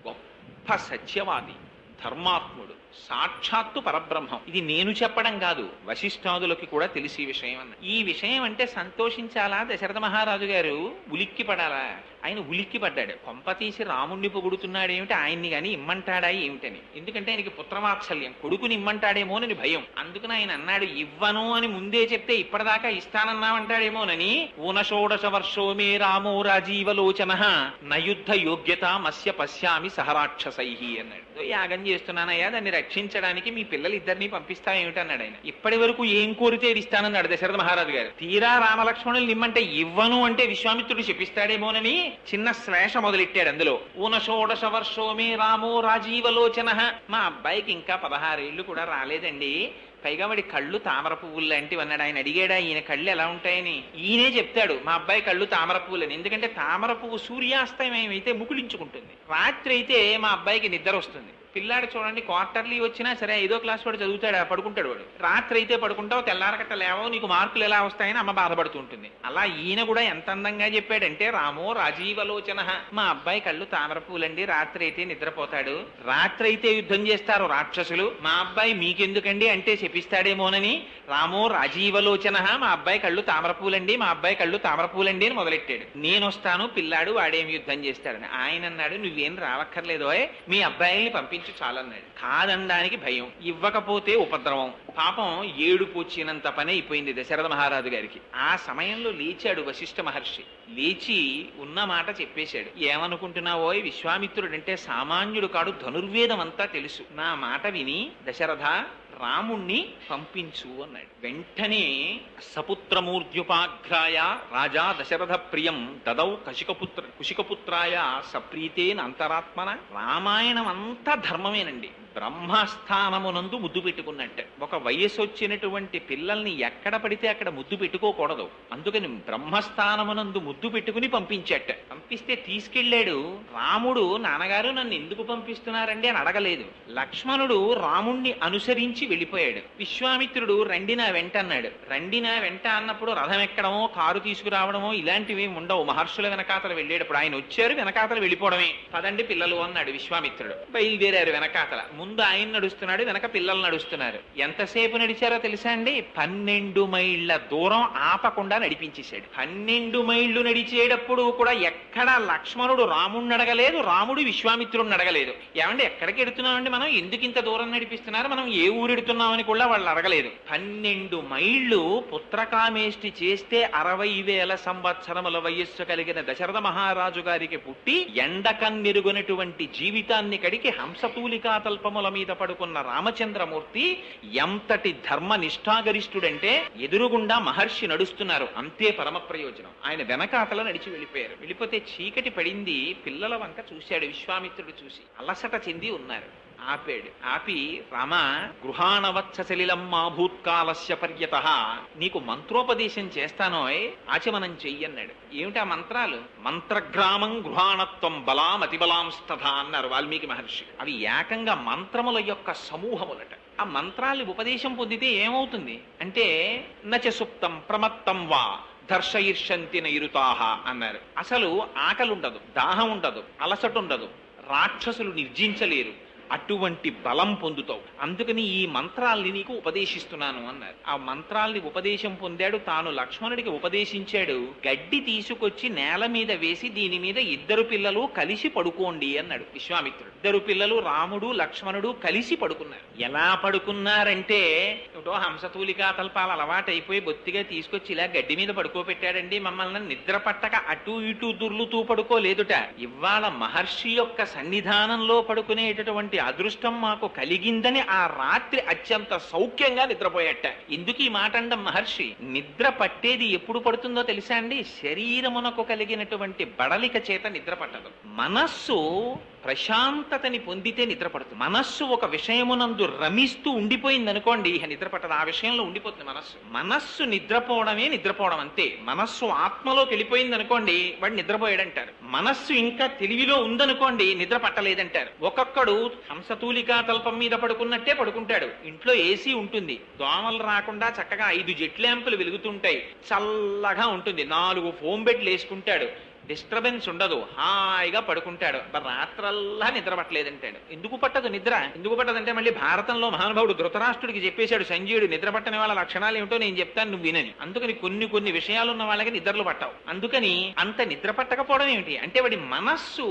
గొప్ప సత్యవాది, ధర్మాత్ముడు, సాక్షాత్తు పరబ్రహ్మం. ఇది నేను చెప్పడం కాదు, వశిష్ఠాదులకి కూడా తెలిసి విషయం అన్న. ఈ విషయం అంటే సంతోషించాలా దశరథ మహారాజు గారు, ఉలిక్కి పడాలా? ఆయన ఉలిక్కి పడ్డాడు. కొంప తీసి రాముణ్ణి పొగుడుతున్నాడు ఏమిటి, ఆయన్ని గాని ఇమ్మంటాడా ఏమిటని. ఎందుకంటే ఆయనకి పుత్రవాత్సల్యం, కొడుకుని ఇమ్మంటాడేమోనని భయం. అందుకని ఆయన అన్నాడు, ఇవ్వను అని ముందే చెప్తే ఇప్పటిదాకా ఇస్తానన్నామంటాడేమోనని. ఊనషోడశ వర్షో మే రామో రాజీవలోచన నయుద్ధ యోగ్యత మస్య పశ్యామి సహరాక్షసై అన్నాడు. యాగం చేస్తున్నానయ్యా, దాన్ని రక్షించడానికి మీ పిల్లలిద్దరినీ పంపిస్తా ఏమిటన్నాడు ఆయన. ఇప్పటి వరకు ఏం కోరితే ఇస్తానన్నాడు దశరథ మహారాజు గారు. తీరా రామలక్ష్మణులు నిమ్మంటే ఇవ్వను అంటే విశ్వామిత్రుడు చెప్పిస్తాడేమోనని చిన్న శ్లేష మొదలెట్టాడు అందులో. ఊనషోడశ వర్షో మే రామో రాజీవలోచన. మా అబ్బాయికి ఇంకా 16 ఏళ్లు కూడా రాలేదండి, పైగా వాడి కళ్ళు తామర పువ్వులు లాంటివి అన్నాడు. ఆయన అడిగాడా ఈయన కళ్ళు ఎలా ఉంటాయని. ఈయనే చెప్తాడు మా అబ్బాయి కళ్ళు తామర పువ్వులని. ఎందుకంటే తామర పువ్వు సూర్యాస్తమయం అయితే ముకుళించుకుంటుంది, రాత్రి అయితే మా అబ్బాయికి నిద్ర వస్తుంది. పిల్లాడు చూడండి, క్వార్టర్లీ వచ్చినా సరే 5వ క్లాస్ వాడు చదువుతాడు, పడుకుంటాడు వాడు. రాత్రి అయితే పడుకుంటావు, తెల్లారకట్ట లేవో, నీకు మార్కులు ఎలా వస్తాయని అమ్మ బాధపడుతూ ఉంటుంది. అలా ఈయన కూడా ఎంత అందంగా చెప్పాడంటే, రామో రాజీవలోచన, మా అబ్బాయి కళ్ళు తామర పూలండి, రాత్రి అయితే నిద్రపోతాడు, రాత్రి అయితే యుద్ధం చేస్తారు రాక్షసులు, మా అబ్బాయి మీకెందుకండి అంటే చెప్పిస్తాడేమోనని రామో రాజీవలోచన, మా అబ్బాయి కళ్ళు తామర పూలండి, మా అబ్బాయి కళ్ళు తామర పూలండి అని మొదలెట్టాడు. నేను వస్తాను, పిల్లాడు వాడేం యుద్ధం చేస్తాడని. ఆయన అన్నాడు, నువ్వేం రావక్కర్లేదో, మీ అబ్బాయిని పంపించు చాలన్నాడు. కాదనడానికి భయం, ఇవ్వకపోతే ఉపద్రవం. పాపం ఏడుపు వచ్చినంత పని అయిపోయింది దశరథ మహారాజు గారికి. ఆ సమయంలో లేచాడు వశిష్ఠ మహర్షి. లేచి ఉన్న మాట చెప్పేశాడు. ఏమనుకుంటున్నావో, విశ్వామిత్రుడు అంటే సామాన్యుడు కాడు, ధనుర్వేదం అంతా తెలుసు. నా మాట విని దశరథ రాముణ్ణి పంపించు అన్నాడు. వెంటనే సపుత్రమూర్ధ్యుపాఘ్రాయ రాజా దశరథ ప్రియం దదౌ కుశికపుత్రాయ సప్రీతేన అంతరాత్మన. రామాయణం అంతా ధర్మమేనండి. బ్రహ్మస్థానమునందు ముద్దు పెట్టుకున్నట్టు. ఒక వయసు వచ్చినటువంటి పిల్లల్ని ఎక్కడ పడితే అక్కడ ముద్దు పెట్టుకోకూడదు. అందుకని బ్రహ్మస్థానమునందు ముద్దు పెట్టుకుని పంపించట. పంపిస్తే తీసుకెళ్లాడు. రాముడు నాన్నగారు నన్ను ఎందుకు పంపిస్తున్నారండి అని అడగలేదు. లక్ష్మణుడు రాముణ్ణి అనుసరించి వెళ్ళిపోయాడు. విశ్వామిత్రుడు రండి నా వెంట అన్నాడు. రండి నా వెంట అన్నప్పుడు రథం ఎక్కడమో, కారు తీసుకురావడమో ఇలాంటివి ఉండవు. మహర్షుల వెనకాతలు వెళ్ళేటప్పుడు ఆయన వచ్చారు, వెనకాతలు వెళ్ళిపోవడమే. పదండి పిల్లలు అన్నాడు విశ్వామిత్రుడు. బయలుదేరారు వెనకాతల. ముందు ఆయన నడుస్తున్నాడు, వెనక పిల్లలు నడుస్తున్నారు. ఎంతసేపు నడిచారో తెలుసా అండి? 12 మైళ్ళ దూరం ఆపకుండా నడిపించేశాడు. 12 మైళ్ళు నడిచేటప్పుడు కూడా ఎక్కడ లక్ష్మణుడు రాముడిని అడగలేదు, రాముడు విశ్వామిత్రుడిని అడగలేదు. ఏమంటే ఎక్కడికి ఎడుతున్నామండి మనం, ఎందుకు ఇంత దూరం నడిపిస్తున్నారు, మనం ఏ ఊరెడుతున్నామని కూడా వాళ్ళు అడగలేదు. 12 మైళ్ళు పుత్రకామేష్టి చేస్తే 60,000 సంవత్సరముల వయస్సు కలిగిన దశరథ మహారాజు గారికి పుట్టి ఎండకన్నెరుగునటువంటి జీవితాన్ని కడికి హంసతూలికా తల్పముల మీద పడుకున్న రామచంద్రమూర్తి ఎంతటి ధర్మ నిష్ఠాగరిష్ఠుడంటే, ఎదురుగుండా మహర్షి నడుస్తున్నారు, అంతే పరమ ప్రయోజనం. ఆయన వెనకాతల నడిచి వెళ్ళిపోయారు. వెళ్ళిపోతే చీకటి పడింది. పిల్లల వంక చూశాడు విశ్వామిత్రుడు. చూసి అలసట చెంది ఉన్నారు. ఆపాడు. ఆపి, రామ గృహాణవత్స సలిలం మా భూత్కాలస్య పర్యత, నీకు మంత్రోపదేశం చేస్తానోయ్, ఆచమనం చెయ్యన్నాడు. ఏమిటి ఆ మంత్రాలు? మంత్రగ్రామం గృహాణత్వం బలాం అతిబలాంస్తథ అన్నారు వాల్మీకి మహర్షి. అవి ఏకంగా మంత్రముల యొక్క సమూహములట. ఆ మంత్రాలు ఉపదేశం పొందితే ఏమవుతుంది అంటే, నచ సుప్తం ప్రమత్తం వా దర్శయిర్షంతి నైరుతాహ అన్నారు. అసలు ఆకలి ఉండదు, దాహం ఉండదు, అలసట ఉండదు, రాక్షసులు నిర్జించలేరు, అటువంటి బలం పొందుతావు. అందుకని ఈ మంత్రాల్ని నీకు ఉపదేశిస్తున్నాను అన్నారు. ఆ మంత్రాల్ని ఉపదేశం పొందాడు. తాను లక్ష్మణుడికి ఉపదేశించాడు. గడ్డి తీసుకొచ్చి నేల మీద వేసి దీని మీద 2 పిల్లలు కలిసి పడుకోండి అన్నాడు విశ్వామిత్రుడు. 2 పిల్లలు రాముడు లక్ష్మణుడు కలిసి పడుకున్నారు. ఎలా పడుకున్నారంటే, ఏమిటో హంసతూలికా తల్పాలు అలవాటైపోయి బొత్తిగా తీసుకొచ్చి ఇలా గడ్డి మీద పడుకోబెట్టాడండి, మమ్మల్ని నిద్ర పట్టక అటు ఇటు దుర్లుతూ పడుకోలేదుట. ఇవాళ మహర్షి యొక్క సన్నిధానంలో పడుకునేటటువంటి అదృష్టం మాకు కలిగిందని ఆ రాత్రి అత్యంత సౌఖ్యంగా నిద్రపోయాట. ఎందుకు ఈ మాట అండం మహర్షి? నిద్ర పట్టేది ఎప్పుడు పడుతుందో తెలుసా అండి? శరీరమునకు కలిగినటువంటి బడలిక చేత నిద్ర పట్టదు. మనస్సు ప్రశాంతతని పొందితే నిద్ర పడుతుంది. మనస్సు ఒక విషయమునందు రమిస్తూ ఉండిపోయింది అనుకోండి, ఇక నిద్ర పట్టదు. ఆ విషయంలో ఉండిపోతుంది మనస్సు. మనస్సు నిద్రపోవడమే నిద్రపోవడం అంతే. మనస్సు ఆత్మలోకి వెళ్ళిపోయింది అనుకోండి, వాడు నిద్రపోయాడంటారు. మనస్సు ఇంకా తెలివిలో ఉందనుకోండి, నిద్ర పట్టలేదంటారు. ఒక్కొక్కడు హంసతూలికా తల్పం మీద పడుకున్నట్టే పడుకుంటాడు. ఇంట్లో ఏసీ ఉంటుంది, దోమలు రాకుండా చక్కగా 5 జెట్ ల్యాంపులు వెలుగుతుంటాయి, చల్లగా ఉంటుంది, 4 ఫోమ్ బెడ్లు వేసుకుంటాడు, డిస్టర్బెన్స్ ఉండదు, హాయిగా పడుకుంటాడు. రాత్రల్లా నిద్ర పట్టలేదంటాడు. ఎందుకు పట్టదు నిద్ర? ఎందుకు పట్టదంటే, మళ్ళీ భారతంలో మహానుభావుడు ధృతరాష్ట్రుడికి చెప్పేశాడు సంజయుడు, నిద్ర పట్టని వాళ్ళ లక్షణాలు ఏమిటో నేను చెప్తాను, నువ్వు వినని. అందుకని కొన్ని విషయాలు ఉన్న వాళ్ళకి నిద్రలు పట్టవు. అందుకని అంత నిద్ర పట్టకపోవడం ఏమిటి అంటే, వాడి మనస్సు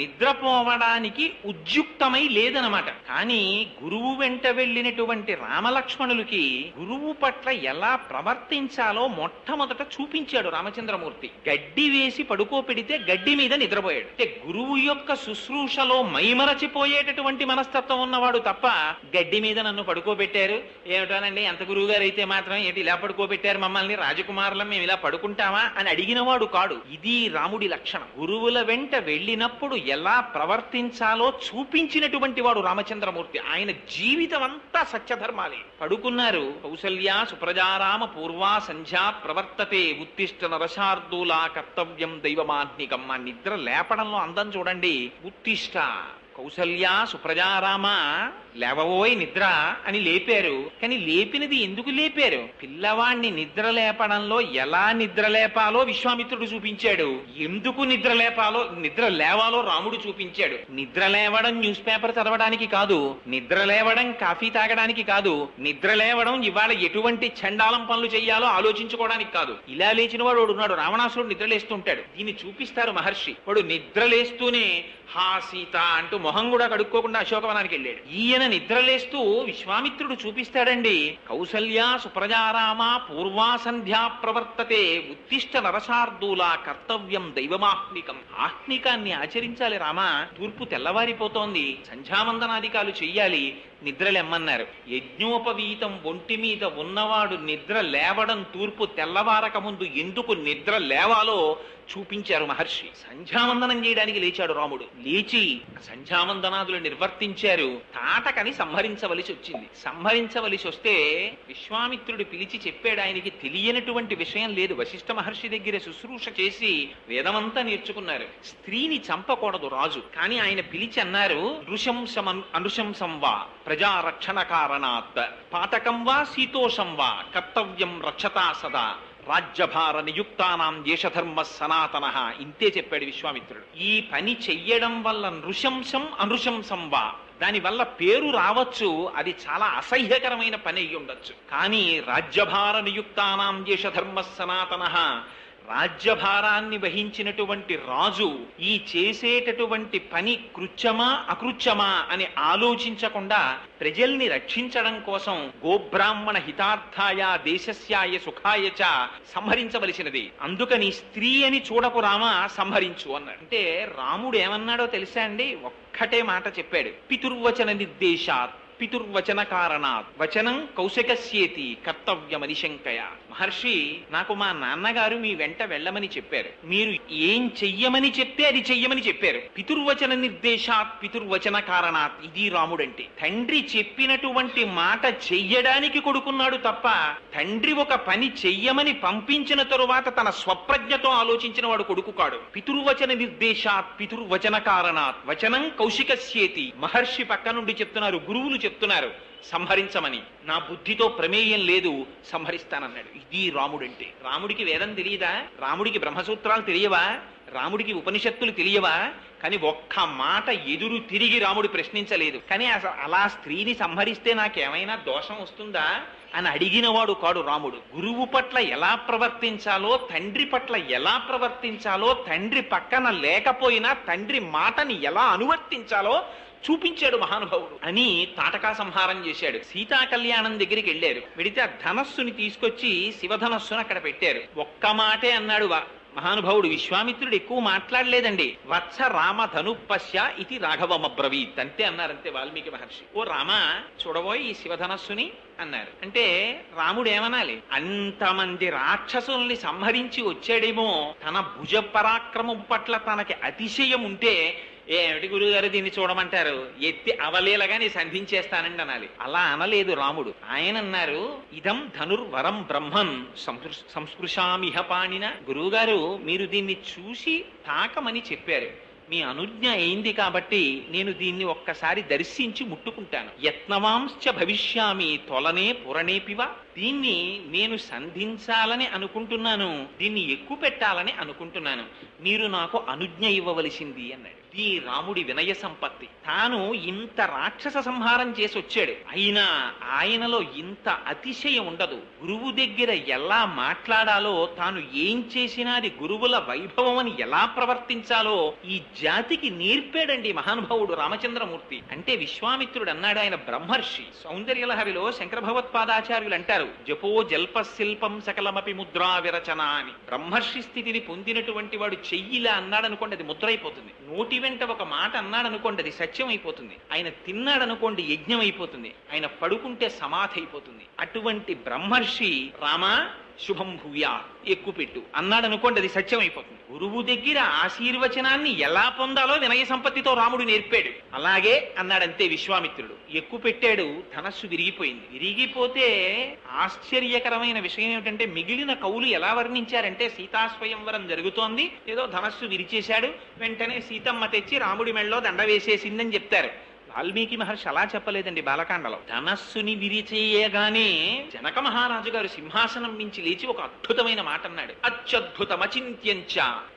నిద్రపోవడానికి ఉద్యుక్తమై లేదనమాట. కానీ గురువు వెంట వెళ్ళినటువంటి రామలక్ష్మణులకి గురువు పట్ల ఎలా ప్రవర్తించాలో మొట్టమొదట చూపించాడు రామచంద్రమూర్తి. గడ్డి వేసి పడుకోపెడితే గడ్డి మీద నిద్రపోయాడు. అంటే గురువు యొక్క శుశ్రూషలో మైమరచిపోయేటటువంటి మనస్తత్వం ఉన్నవాడు తప్ప, గడ్డి మీద నన్ను పడుకోబెట్టారు ఏమిటోనండి, ఎంత గురువు గారు అయితే మాత్రం ఏంటి ఇలా పడుకోబెట్టారు మమ్మల్ని, రాజకుమారులం మేము ఇలా పడుకుంటామా అని అడిగినవాడు కాడు. ఇది రాముడి లక్షణం. గురువుల వెంట వెళ్ళినప్పుడు ఎలా ప్రవర్తించాలో చూపించినటువంటి వాడు రామచంద్రమూర్తి. ఆయన జీవితం అంతా సత్యధర్మాలే. పడుకున్నారు. కౌసల్యా సుప్రజారామ పూర్వా సంధ్యా ప్రవర్తతే ఉత్తిష్ట నరశార్దూలా కర్తవ్యం దైవమాత్మికం. ఆ నిద్ర లేపడంలో అందం చూడండి. ఉత్తిష్ట కౌసల్యా సుప్రజారామ, లేవబోయ్ నిద్ర అని లేపారు. కానీ లేపినది ఎందుకు లేపారు? పిల్లవాణ్ణి నిద్ర లేపడంలో ఎలా నిద్ర లేపాలో విశ్వామిత్రుడు చూపించాడు. ఎందుకు నిద్ర లేవాలో రాముడు చూపించాడు. నిద్ర లేవడం న్యూస్ పేపర్ చదవడానికి కాదు, నిద్ర లేవడం కాఫీ తాగడానికి కాదు, నిద్ర లేవడం ఇవాళ ఎటువంటి చండాలం పనులు చెయ్యాలో ఆలోచించుకోవడానికి కాదు. ఇలా లేచిన వాడు ఉన్నాడు, రావణాసురుడు నిద్రలేస్తుంటాడు. దీన్ని చూపిస్తారు మహర్షి. వాడు నిద్రలేస్తూనే హా సీత అంటూ మొహం కూడా కడుక్కోకుండా అశోకవనానికి వెళ్ళాడు. ఈయన నిద్రలేస్తూ విశ్వామిత్రుడు చూపిస్తాడండి. కౌసల్యా సుప్రజారామ పూర్వా సంధ్యా ప్రవర్తతే ఉత్తిష్ట నరశార్దూలా కర్తవ్యం దైవమాహ్నికం. ఆహ్నికాన్ని ఆచరించాలి రామా. తూర్పు తెల్లవారిపోతోంది, సంధ్యావందనాధికాలు చెయ్యాలి, నిద్రలెమ్మన్నారు. యజ్ఞోపవీతం ఒంటి మీద ఉన్నవాడు నిద్ర లేవడం తూర్పు తెల్లవారక ముందు ఎందుకు నిద్ర లేవాలో చూపించారు మహర్షి. సంధ్యావందనం చేయడానికి లేచాడు రాముడు. లేచి సంధ్యావందనాదులు నిర్వర్తించారు. తాటకని సంహరించవలసి వచ్చింది. సంహరించవలసి వస్తే విశ్వామిత్రుడు పిలిచి చెప్పాడు. ఆయనకి తెలియనటువంటి విషయం లేదు. వశిష్ఠ మహర్షి దగ్గర శుశ్రూష చేసి వేదమంతా నేర్చుకున్నారు. స్త్రీని చంపకూడదు రాజు. కానీ ఆయన పిలిచి అన్నారు, అనుశంసం వా ప్రజారక్షణ కారణాత్ పాతకం వా శీతోషం వా కర్తవ్యం రక్షతా సదా రాజ్యభార నియుక్తానాం దేశధర్మ సనాతన. ఇంతే చెప్పాడు విశ్వామిత్రుడు. ఈ పని చెయ్యడం వల్ల నృశంసం అనుశంసం వా, దాని వల్ల పేరు రావచ్చు, అది చాలా అసహ్యకరమైన పని అయ్యి ఉండొచ్చు. కానీ రాజ్యభార నియుక్తానాం దేశధర్మ సనాతన, రాజ్యభారాన్ని వహించినటువంటి రాజు ఈ చేసేటటువంటి పని కృత్యమా అకృత్యమా అని ఆలోచించకుండా ప్రజల్ని రక్షించడం కోసం గోబ్రాహ్మణ హితార్థాయ దేశస్యాయ సుఖాయ చ సంహరించవలసినది. అందుకని స్త్రీ అని చూడకు రామా, సంహరించు అన్నాడు. అంటే రాముడు ఏమన్నాడో తెలుసా అండి? ఒక్కటే మాట చెప్పాడు. పితుర్వచన నిర్దేశాత్ పితుర్వచన కారణాత్ వచనం కౌశకస్యేతి కర్తవ్యమనిశంకయ. మహర్షి, నాకు మా నాన్నగారు మీ వెంట వెళ్ళమని చెప్పారు. మీరు ఏం చెయ్యమని చెప్తే అది చెయ్యమని చెప్పారు. పితుర్వచన నిర్దేశాత్ పితుర్వచన కారణాత్. ఇది రాముడంటే. తండ్రి చెప్పినటువంటి మాట చెయ్యడానికి కొడుకున్నాడు తప్ప తండ్రి ఒక పని చెయ్యమని పంపించిన తరువాత తన స్వప్రజ్ఞతో ఆలోచించిన వాడు కొడుకు కాడు. పితుర్వచన నిర్దేశాత్ పితుర్వచన కారణాత్ వచనం కౌశికస్యేతి. మహర్షి పక్క నుండి చెప్తున్నారు, గురువులు చెప్తున్నారు సంహరించమని. నా బుద్ధితో ప్రమేయం లేదు, సంహరిస్తానన్నాడు. ఇది రాముడంటే. రాముడికి వేదం తెలియదా? రాముడికి బ్రహ్మసూత్రాలు తెలియవా? రాముడికి ఉపనిషత్తులు తెలియవా? కానీ ఒక్క మాట ఎదురు తిరిగి రాముడు ప్రశ్నించలేదు. కానీ అసలు అలా స్త్రీని సంహరిస్తే నాకేమైనా దోషం వస్తుందా అని అడిగినవాడు కాడు రాముడు. గురువు పట్ల ఎలా ప్రవర్తించాలో, తండ్రి పట్ల ఎలా ప్రవర్తించాలో, తండ్రి పక్కన లేకపోయినా తండ్రి మాటని ఎలా అనువర్తించాలో చూపించాడు మహానుభావుడు అని తాటకా సంహారం చేశాడు. సీతా కళ్యాణం దగ్గరికి వెళ్ళారు. వెడితే ఆ ధనస్సుని తీసుకొచ్చి శివధనస్సును అక్కడ పెట్టారు. ఒక్క మాటే అన్నాడు మహానుభావుడు. విశ్వామిత్రుడు ఎక్కువ మాట్లాడలేదండి. వత్స రామ ధనుపశ్య ఇది రాఘవమబ్రవీత్ అంతే అన్నారంతే వాల్మీకి మహర్షి. ఓ రామ, చూడబోయి ఈ శివధనస్సుని అన్నారు. అంటే రాముడు ఏమనాలి? అంతమంది రాక్షసుల్ని సంహరించి వచ్చాడేమో, తన భుజ పరాక్రమం పట్ల తనకి అతిశయం ఉంటే ఏమిటి గురువుగారు దీన్ని చూడమంటారు, ఎత్తి అవలేలగాని సంధించేస్తానండి అనాలి. అలా అనలేదు రాముడు. ఆయన అన్నారు, ఇదం ధనుర్వరం బ్రహ్మన్ సంస్పృశామిహ పాణిన. గురువుగారు మీరు దీన్ని చూసి తాకమని చెప్పారు. మీ అనుజ్ఞ అయింది కాబట్టి నేను దీన్ని ఒక్కసారి దర్శించి ముట్టుకుంటాను. యత్నవాంశ్చ భవిష్యామి తొలనే పురణేపివ. దీన్ని నేను సంధించాలని అనుకుంటున్నాను, దీన్ని ఎక్కువ పెట్టాలని అనుకుంటున్నాను. మీరు నాకు అనుజ్ఞ ఇవ్వవలసింది అన్నాడు. ఈ రాముడి వినయ సంపత్తి. తాను ఇంత రాక్షస సంహారం చేసి వచ్చాడు, అయినా ఆయనలో ఇంత అతిశయం ఉండదు. గురువు దగ్గర ఎలా మాట్లాడాలో, తాను ఏం చేసినా అది గురువుల వైభవం అని ఎలా ప్రవర్తించాలో ఈ జాతికి నేర్పాడండి మహానుభావుడు రామచంద్రమూర్తి. అంటే విశ్వామిత్రుడు అన్నాడు, ఆయన బ్రహ్మర్షి. సౌందర్యలహరిలో శంకర భగవత్పాదాచార్యులు అంటారు, జపో జల్ప శిల్పం సకలమపి ముద్రా విరచన అని. బ్రహ్మర్షి స్థితిని పొందినటువంటి వాడు చెయ్యిలా అన్నాడు అనుకోండి, అది ముద్ర అయిపోతుంది. నోటి వెంట ఒక మాట అన్నాడు అనుకోండి, అది సత్యం అయిపోతుంది. ఆయన తిన్నాడు అనుకోండి, యజ్ఞం అయిపోతుంది. ఆయన పడుకుంటే సమాధి అయిపోతుంది. అటువంటి బ్రహ్మర్షి రామా శుభం భూయా ఎక్కువ పెట్టు అన్నాడు అనుకోండి, అది సత్యం అయిపోతుంది. గురువు దగ్గర ఆశీర్వచనాన్ని ఎలా పొందాలో వినయ సంపత్తితో రాముడు నేర్పాడు. అలాగే అన్నాడంతే విశ్వామిత్రుడు. ఎక్కువ పెట్టాడు, ధనస్సు విరిగిపోయింది. విరిగిపోతే ఆశ్చర్యకరమైన విషయం ఏమిటంటే, మిగిలిన కవులు ఎలా వర్ణించారంటే, సీతాస్వయంవరం జరుగుతోంది, ఏదో ధనస్సు విరిచేశాడు, వెంటనే సీతమ్మ తెచ్చి రాముడి మెళ్ళలో దండ వేసేసిందని చెప్తారు. వాల్మీకి మహర్షి అలా చెప్పలేదండి. బాలకాండలో ధనస్సుని విరిచేయగానే జనక మహారాజు గారు సింహాసనం నుంచి లేచి ఒక అద్భుతమైన మాట అన్నాడు. అత్యద్భుతమచింత్యంచ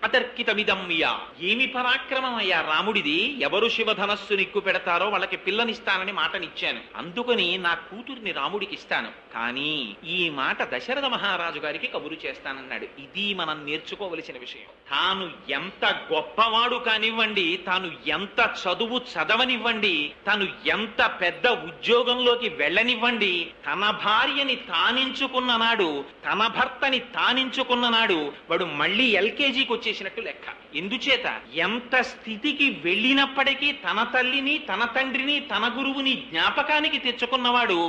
అతర్కితమిదమ్య. ఏమి పరాక్రమం అయ్యా రాముడిది! ఎవరు శివధనస్సు నిక్కు పెడతారో వాళ్ళకి పిల్లనిస్తానని మాటనిచ్చాను, అందుకని నా కూతుర్ని రాముడికి ఇస్తాను. కానీ ఈ మాట దశరథ మహారాజు గారికి కబురు చేస్తానన్నాడు. ఇది మనం నేర్చుకోవలసిన విషయం. తాను ఎంత గొప్పవాడు కానివ్వండి, తాను ఎంత చదువు చదవనివ్వండి, తను ఎంత పెద్ద ఉద్యోగంలోకి వెళ్ళనివ్వండి, తన భార్యని తానించుకున్న నాడు, తన భర్తని తానించుకున్న నాడు వాడు మళ్ళీ ఎల్కేజీకి వచ్చేసినట్టు లెక్క. ఎందుచేత ఎంత స్థితికి వెళ్ళినప్పటికీ తన తల్లిని, తన తండ్రిని, తన గురువుని జ్ఞాపకానికి తెచ్చుకున్నవాడు,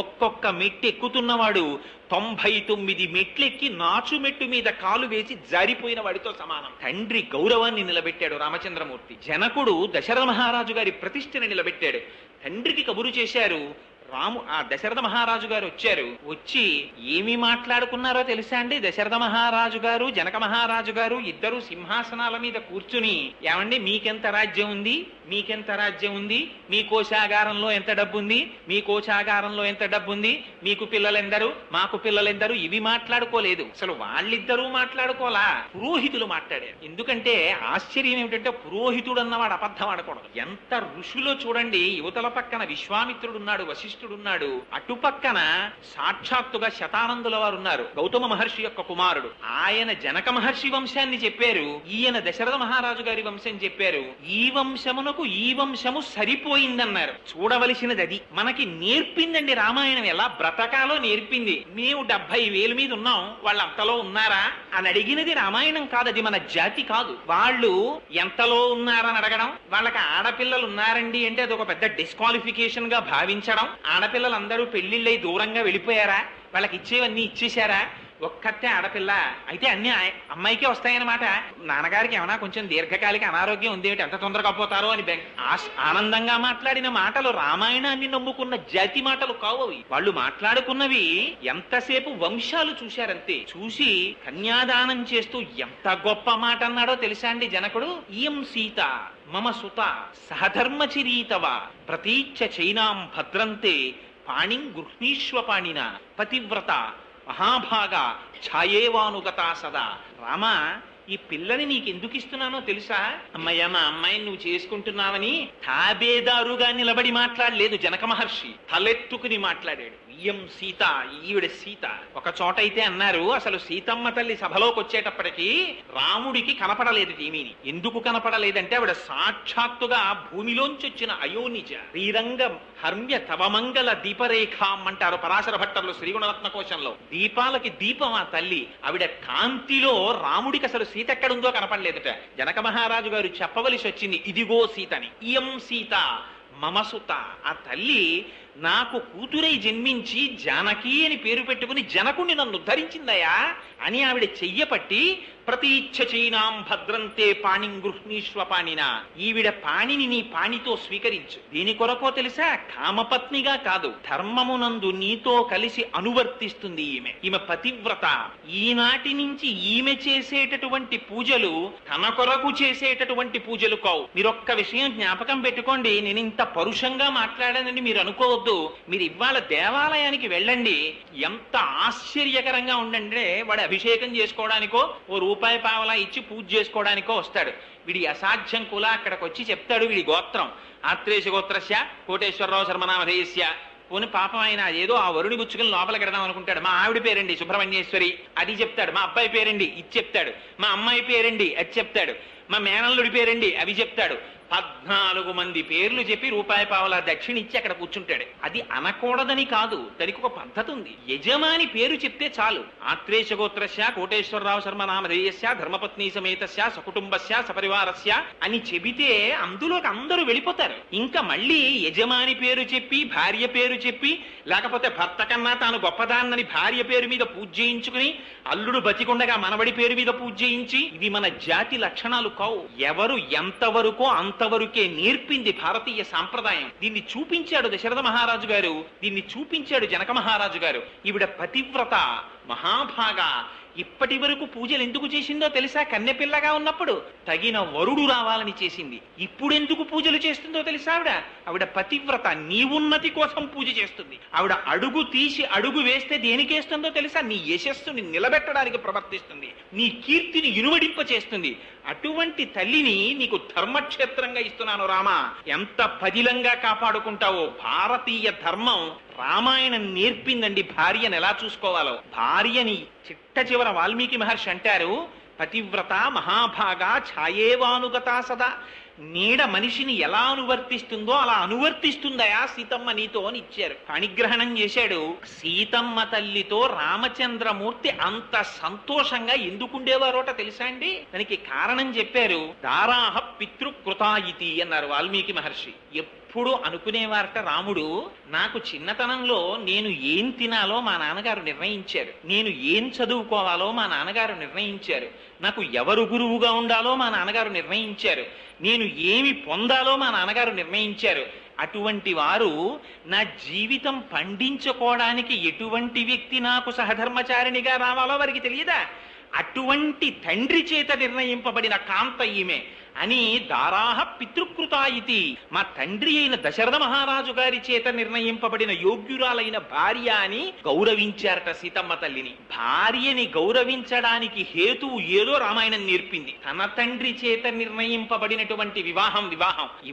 ఒక్కొక్క మెట్టు ఎక్కుతున్నవాడు 99 మెట్లెక్కి నాచు మెట్టు మీద కాలు వేసి జారిపోయిన వాడితో సమానం. తండ్రి గౌరవాన్ని నిలబెట్టాడు రామచంద్రమూర్తి. జనకుడు దశరథ మహారాజు గారి ప్రతిష్టని నిలబెట్టాడు. తండ్రికి కబురు చేశారు. ఆ దశరథ మహారాజు గారు వచ్చారు. వచ్చి ఏమి మాట్లాడుకున్నారో తెలుసా అండి? దశరథ మహారాజు గారు, జనక మహారాజు గారు ఇద్దరు సింహాసనాల మీద కూర్చుని, ఏమండి మీకెంత రాజ్యం ఉంది, మీకెంత రాజ్యం ఉంది, మీ కోశాగారంలో ఎంత డబ్బు ఉంది, మీ కోశాగారంలో ఎంత డబ్బు ఉంది, మీకు పిల్లలెందరు, మాకు పిల్లలెందరు, ఇవి మాట్లాడుకోలేదు. అసలు వాళ్ళిద్దరూ మాట్లాడుకోలా, పురోహితులు మాట్లాడారు. ఎందుకంటే ఆశ్చర్యం ఏమిటంటే, పురోహితుడు అన్నవాడు అబద్ధం ఆడకూడదు. ఎంత ఋషులో చూడండి, యువతల పక్కన విశ్వామిత్రుడున్నాడు, వశిష్ఠుడున్నాడు, అటుపక్కన సాక్షాత్తుగా శతానందుల వారు ఉన్నారు, గౌతమ మహర్షి యొక్క కుమారుడు. ఆయన జనక మహర్షి వంశాన్ని చెప్పారు, ఈయన దశరథ మహారాజు గారి వంశం చెప్పారు. ఈ వంశమునకు ఈ వంశము సరిపోయిందన్నారు. చూడవలసినది అది. మనకి నేర్పిందండి రామాయణం, ఎలా బ్రతకాలో నేర్పింది. మేము 70,000 మీద ఉన్నాం, వాళ్ళు అంతలో ఉన్నారా అని అడిగినది రామాయణం కాదు, అది మన జాతి కాదు. వాళ్ళు ఎంతలో ఉన్నారని అడగడం, వాళ్ళకి ఆడపిల్లలు ఉన్నారండి అంటే అది ఒక పెద్ద డిస్క్వాలిఫికేషన్ గా భావించడం, ఆడపిల్లలందరూ పెళ్లిళ్ళై దూరంగా వెళ్ళిపోయారా, వాళ్ళకి ఇచ్చేవన్నీ ఇచ్చేశారా, ఒక్కతే ఆడపిల్ల అయితే అన్ని అమ్మాయికే వస్తాయన్నమాట. నాన్నగారికి ఏమైనా కొంచెం దీర్ఘకాలిక అనారోగ్యం ఉంది, ఎంత తొందరగా పోతారో అని ఆనందంగా మాట్లాడిన మాటలు రామాయణాన్ని నమ్ముకున్న జాతి మాటలు కావు అవి. వాళ్ళు మాట్లాడుకున్నవి ఎంతసేపు వంశాలు చూశారంతే. చూసి కన్యాదానం చేస్తూ ఎంత గొప్ప మాట అన్నాడో తెలుసా అండి జనకుడు. ఇయం సీత మమ సుత సహధర్మచిరీతవ ప్రతీచ్ఛ చైనాం భద్రంతే పాణిం గృహ్ణీష్వ పాణిన పతివ్రత మహాభాగా ఛాయేవానుగతా సదా. రామా, ఈ పిల్లని నీకు ఎందుకు ఇస్తున్నానో తెలుసా? అమ్మయ్య, మా అమ్మాయిని నువ్వు చేసుకుంటున్నావని తాబేదారుగా నిలబడి మాట్లాడలేదు జనక మహర్షి, తలెత్తుకుని మాట్లాడాడు. ఇయం సీత, ఈవిడ సీత. ఒక చోట అయితే అన్నారు, అసలు సీతమ్మ తల్లి సభలోకి వచ్చేటప్పటికి రాముడికి కనపడలేదు ఏమీని. ఎందుకు కనపడలేదంటే ఆవిడ సాక్షాత్తుగా భూమిలోంచి వచ్చిన అయోనిజ. శ్రీరంగ హర్మ్య తవమంగళ దీపరేఖాం అంటారు పరాశర భట్టర్లు శ్రీగుణరత్న కోశంలో. దీపాలకి దీపం ఆ తల్లి. ఆవిడ కాంతిలో రాముడికి అసలు సీత ఎక్కడుందో కనపడలేదట. జనక మహారాజు గారు చెప్పవలసి వచ్చింది, ఇదిగో సీతని. ఇయం సీత మమసుత. ఆ తల్లి నాకు కూతురై జన్మించి జానకి అని పేరు పెట్టుకుని జనకుణ్ణి నన్ను ఉద్ధరించిందయా అని ఆవిడ చెయ్యపట్టి ప్రతీచ్ఛ చైనాం భద్రంతే పాణిం గృహ్ణీష్వ పాణిన. ఈవిడ పాణిని నీ పాణితో స్వీకరించు. దీని కొరకో తెలుసా? కామపత్నిగా కాదు, ధర్మమునందు నీతో కలిసి అనువర్తిస్తుంది ఈమె. ఈమె పతివ్రత. ఈనాటి నుంచి ఈమె చేసేటటువంటి పూజలు తన కొరకు చేసేటటువంటి పూజలు కావు. మీరొక్క విషయం జ్ఞాపకం పెట్టుకోండి. నేను ఇంత పరుషంగా మాట్లాడానని మీరు అనుకోవద్దు. మీరు ఇవాళ దేవాలయానికి వెళ్ళండి, ఎంత ఆశ్చర్యకరంగా ఉండండి. వాడు అభిషేకం చేసుకోవడానికో ఓ రూపాయి పావలా ఇచ్చి పూజ చేసుకోవడానికో వస్తాడు. వీడి అసాధ్యం కూడా అక్కడికి వచ్చి చెప్తాడు వీడి గోత్రం. ఆత్రేశ గోత్రస్య కోటేశ్వరరావు శర్మనామధేయస్య. పోని పాపం ఆయన ఏదో ఆ వరుణి గుచ్చుకుని లోపలికి వెడదాం అనుకుంటాడు. మా ఆవిడ పేరండి సుబ్రహ్మణ్యేశ్వరి, అది చెప్తాడు. మా అబ్బాయి పేరండి, ఇది చెప్తాడు. మా అమ్మాయి పేరండి, అది చెప్తాడు. మా మేనల్లుడి పేరండి, అవి చెప్తాడు. 14 మంది పేర్లు చెప్పి రూపాయి పావలా దక్షిణ ఇచ్చి అక్కడ కూర్చుంటాడు. అది అనకూడదని కాదు, దానికి ఒక పద్ధతి ఉంది. యజమాని పేరు చెప్తే చాలు. ఆత్రేశ గోత్రస్య కోటేశ్వరరావు శర్మ నామధేయస్య ధర్మపత్ని సమేతస్య సకుటుంబస్య సపరివారస్య అని చెబితే అందులోకి అందరూ వెళ్ళిపోతారు. ఇంకా మళ్ళీ యజమాని పేరు చెప్పి భార్య పేరు చెప్పి, లేకపోతే భర్త కన్నా తాను గొప్పదాన్నని భార్య పేరు మీద పూజ చేయించుకుని, అల్లుడు బతికుండగా మనవడి పేరు మీద పూజ చేయించి, ఇది మన జాతి లక్షణాలు కావు. ఎవరు ఎంతవరకో అంతవరకే నేర్పింది భారతీయ సాంప్రదాయం. దీన్ని చూపించాడు దశరథ మహారాజు గారు, దీన్ని చూపించాడు జనక మహారాజు గారు. ఈవిడ పతివ్రత, మహాభాగా. ఇప్పటి వరకు పూజలు ఎందుకు చేసిందో తెలుసా? కన్నెపిల్లగా ఉన్నప్పుడు తగిన వరుడు రావాలని చేసింది. ఇప్పుడు ఎందుకు పూజలు చేస్తుందో తెలుసా? ఆవిడ పతివ్రత, నీ ఉన్నతి కోసం పూజ చేస్తుంది. ఆవిడ అడుగు తీసి అడుగు వేస్తే దేనికేస్తుందో తెలుసా? నీ యశస్సుని నిలబెట్టడానికి ప్రవర్తిస్తుంది, నీ కీర్తిని ఇనువడింప చేస్తుంది. అటువంటి తల్లిని నీకు ధర్మక్షేత్రంగా ఇస్తున్నాను రామా. ఎంత పదిలంగా కాపాడుకుంటావో. భారతీయ ధర్మం రామాయణం నేర్పిందండి భార్యను ఎలా చూసుకోవాలో. భార్యని చిట్ట చివర వాల్మీకి మహర్షి అంటారు, పతివ్రత మహాభాగా ఛాయేవానుగతా సదా. నీడ మనిషిని ఎలా అనువర్తిస్తుందో అలా అనువర్తిస్తుందయా సీతమ్మ నీతో అని ఇచ్చారు. పాణిగ్రహణం చేశాడు. సీతమ్మ తల్లితో రామచంద్రమూర్తి అంత సంతోషంగా ఎందుకుండేవారోట తెలుసా అండి? దానికి కారణం చెప్పారు. దారాహ పితృకృతాయితి అన్నారు వాల్మీకి మహర్షి. ఎప్పుడు అనుకునేవారట రాముడు, నాకు చిన్నతనంలో నేను ఏం తినాలో మా నాన్నగారు నిర్ణయించారు, నేను ఏం చదువుకోవాలో మా నాన్నగారు నిర్ణయించారు, నాకు ఎవరు గురువుగా ఉండాలో మా నాన్నగారు నిర్ణయించారు, నేను ఏమి పొందాలో మా నాన్నగారు నిర్ణయించారు. అటువంటి వారు నా జీవితం పండించుకోవడానికి ఎటువంటి వ్యక్తి నాకు సహధర్మచారిణిగా రావాలో వారికి తెలియదా? అటువంటి తండ్రి చేత నిర్ణయింపబడిన కాంత ఈమె అని దారాహ పితృకృతాయితి. మా తండ్రి అయిన దశరథ మహారాజు గారి చేత నిర్ణయింపబడిన యోగ్యురాలైన భార్య అని గౌరవించారట సీతమ్మ తల్లిని. భార్యని గౌరవించడానికి హేతువు ఏదో రామాయణం నేర్పింది. తన తండ్రి చేత నిర్ణయింపబడినటువంటి వివాహం.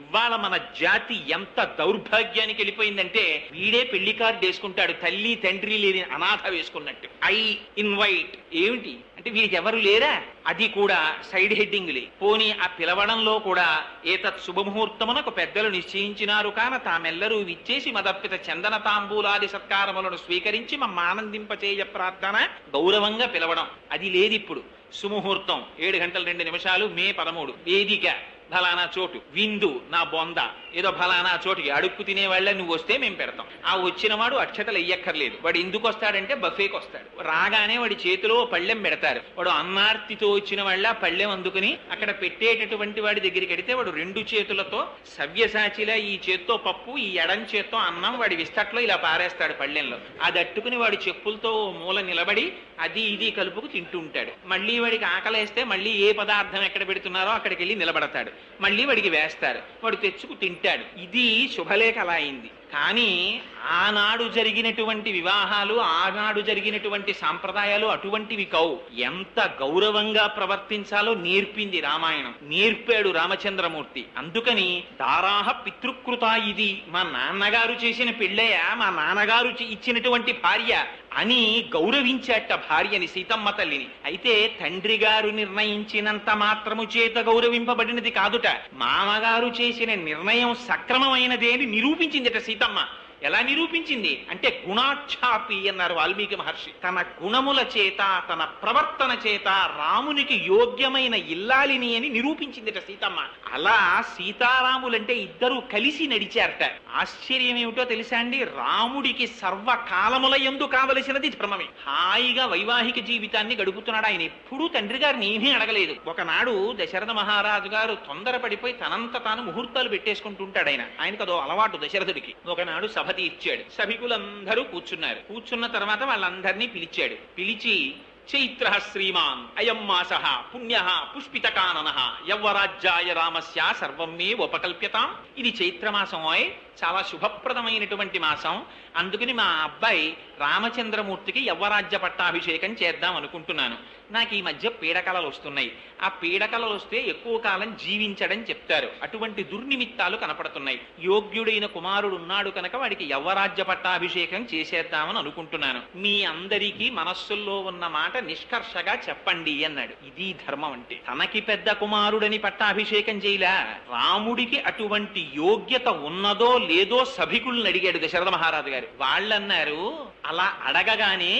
ఇవాళ మన జాతి ఎంత దౌర్భాగ్యానికి వెళ్ళిపోయిందంటే, వీడే పెళ్లి కార్డు వేసుకుంటాడు, తల్లి తండ్రి లేని అనాథ వేసుకున్నట్టు. ఐ ఇన్వైట్ ఏమిటి అంటే వీరికి ఎవరు లేరా? అది కూడా సైడ్ హెడ్డింగ్లే. పోనీ ఆ పిలవడంలో కూడా ఏతత్ శుభముహూర్తమునకు పెద్దలు నిశ్చయించినారు కాన తామెల్లరూ విచ్చేసి మదర్పిత చందన తాంబూలాది సత్కారములను స్వీకరించి మమ్మ ఆనందింపచేయ ప్రార్థన, గౌరవంగా పిలవడం అది లేదు ఇప్పుడు. సుముహూర్తం 7 గంటల 2 నిమిషాలు మే 13 వేదిక ఫలానా చోటు విందు నా బొంద ఏదో ఫలానా చోటుకి అడుక్కు తినేవాళ్ళ నువ్వు వస్తే మేము పెడతాం. ఆ వచ్చిన వాడు అక్షతలు వెయ్యక్కర్లేదు. వాడు ఎందుకు వస్తాడంటే బఫేకి వస్తాడు. రాగానే వాడి చేతిలో పళ్ళెం పెడతారు. వాడు అన్నార్తితో వచ్చిన వాళ్ళ పళ్ళెం అందుకుని అక్కడ పెట్టేటటువంటి వాడి దగ్గరికి వెడితే వాడు 2 చేతులతో సవ్యసాచిలా ఈ చేత్తో పప్పు, ఈ ఎడం చేత్తో అన్నం వాడి విస్తట్లో ఇలా పారేస్తాడు పళ్ళెంలో. అది అట్టుకుని వాడి చెప్పులతో మూల నిలబడి అది ఇది కలుపుకు తింటూ ఉంటాడు. మళ్ళీ వాడికి ఆకలేస్తే మళ్ళీ ఏ పదార్థం ఎక్కడ పెడుతున్నారో అక్కడికి వెళ్ళి నిలబడతాడు. మళ్ళీ వాడికి వేస్తారు. వాడు తెచ్చుకు తింటాడు. ఇది శుభలేఖ అలా అయింది. కానీ ఆనాడు జరిగినటువంటి వివాహాలు, ఆనాడు జరిగినటువంటి సాంప్రదాయాలు అటువంటివి కావు. ఎంత గౌరవంగా ప్రవర్తించాలో నేర్పింది రామాయణం, నేర్పాడు రామచంద్రమూర్తి. అందుకని దారాహ పితృకృత, ఇది మా నాన్నగారు చేసిన పెళ్ళయ్య, మా నాన్నగారు ఇచ్చినటువంటి భార్య అని గౌరవించాట భార్యని, సీతమ్మ తల్లిని. అయితే తండ్రి గారు నిర్ణయించినంత మాత్రము చేత గౌరవింపబడినది కాదుట, మామగారు చేసిన నిర్ణయం సక్రమమైనదే అని నిరూపించిందిట సీతమ్మ. ఎలా నిరూపించింది అంటే గుణాఛాపి అన్నారు వాల్మీకి మహర్షి. తన గుణముల చేత, తన ప్రవర్తన చేత రామునికి యోగ్యమైన ఇల్లాలిని అని నిరూపించిందిట సీతమ్మ. అలా సీతారాములంటే ఇద్దరు కలిసి నడిచారట. ఆశ్చర్యం ఏమిటో తెలుసా అండి, రాముడికి సర్వకాలముల యందు కావలసినది ధర్మమే. హాయిగా వైవాహిక జీవితాన్ని గడుపుతున్నాడు ఆయన. ఎప్పుడూ తండ్రి గారిని ఏమీ అడగలేదు. ఒకనాడు దశరథ మహారాజు గారు తొందరపడిపోయి తనంత తాను ముహూర్తాలు పెట్టేసుకుంటుంటాడు. ఆయనకు అదో అలవాటు దశరథుడికి. ఒకనాడు సభ ఇచ్చాడు. సభికులందరూ కూర్చున్నారు. కూర్చున్న తర్వాత వాళ్ళందరినీ పిలిచాడు. పిలిచి చైత్ర శ్రీమాన్ అయం మాస పుణ్య పుష్పితకానన యవ్వరాజ్యాయ రామస్య సర్వం మే ఉపకల్ప్యతాం. ఇది చైత్రమాసం, చాలా శుభప్రదమైనటువంటి మాసం. అందుకని మా అబ్బాయి రామచంద్రమూర్తికి యవ్వరాజ్య పట్టాభిషేకం చేద్దాం అనుకుంటున్నాను. నాకు ఈ మధ్య పీడకలలు వస్తున్నాయి. ఆ పీడకలలు వస్తే ఎక్కువ కాలం జీవించడం చెప్తారు. అటువంటి దుర్నిమిత్తాలు కనపడుతున్నాయి. యోగ్యుడైన కుమారుడు ఉన్నాడు కనుక వాడికి యవ్వరాజ్య పట్టాభిషేకం చేసేద్దామని అనుకుంటున్నాను. మీ అందరికీ మనస్సుల్లో ఉన్న మాట నిష్కర్షగా చెప్పండి అన్నాడు. ఇది ధర్మం అంటే. తనకి పెద్ద కుమారుడని పట్టాభిషేకం చేయలా, రాముడికి అటువంటి యోగ్యత ఉన్నదో లేదో సభికుల్ని అడిగాడు దశరథ మహారాజు గారు. వాళ్ళన్నారు, అలా అడగగానే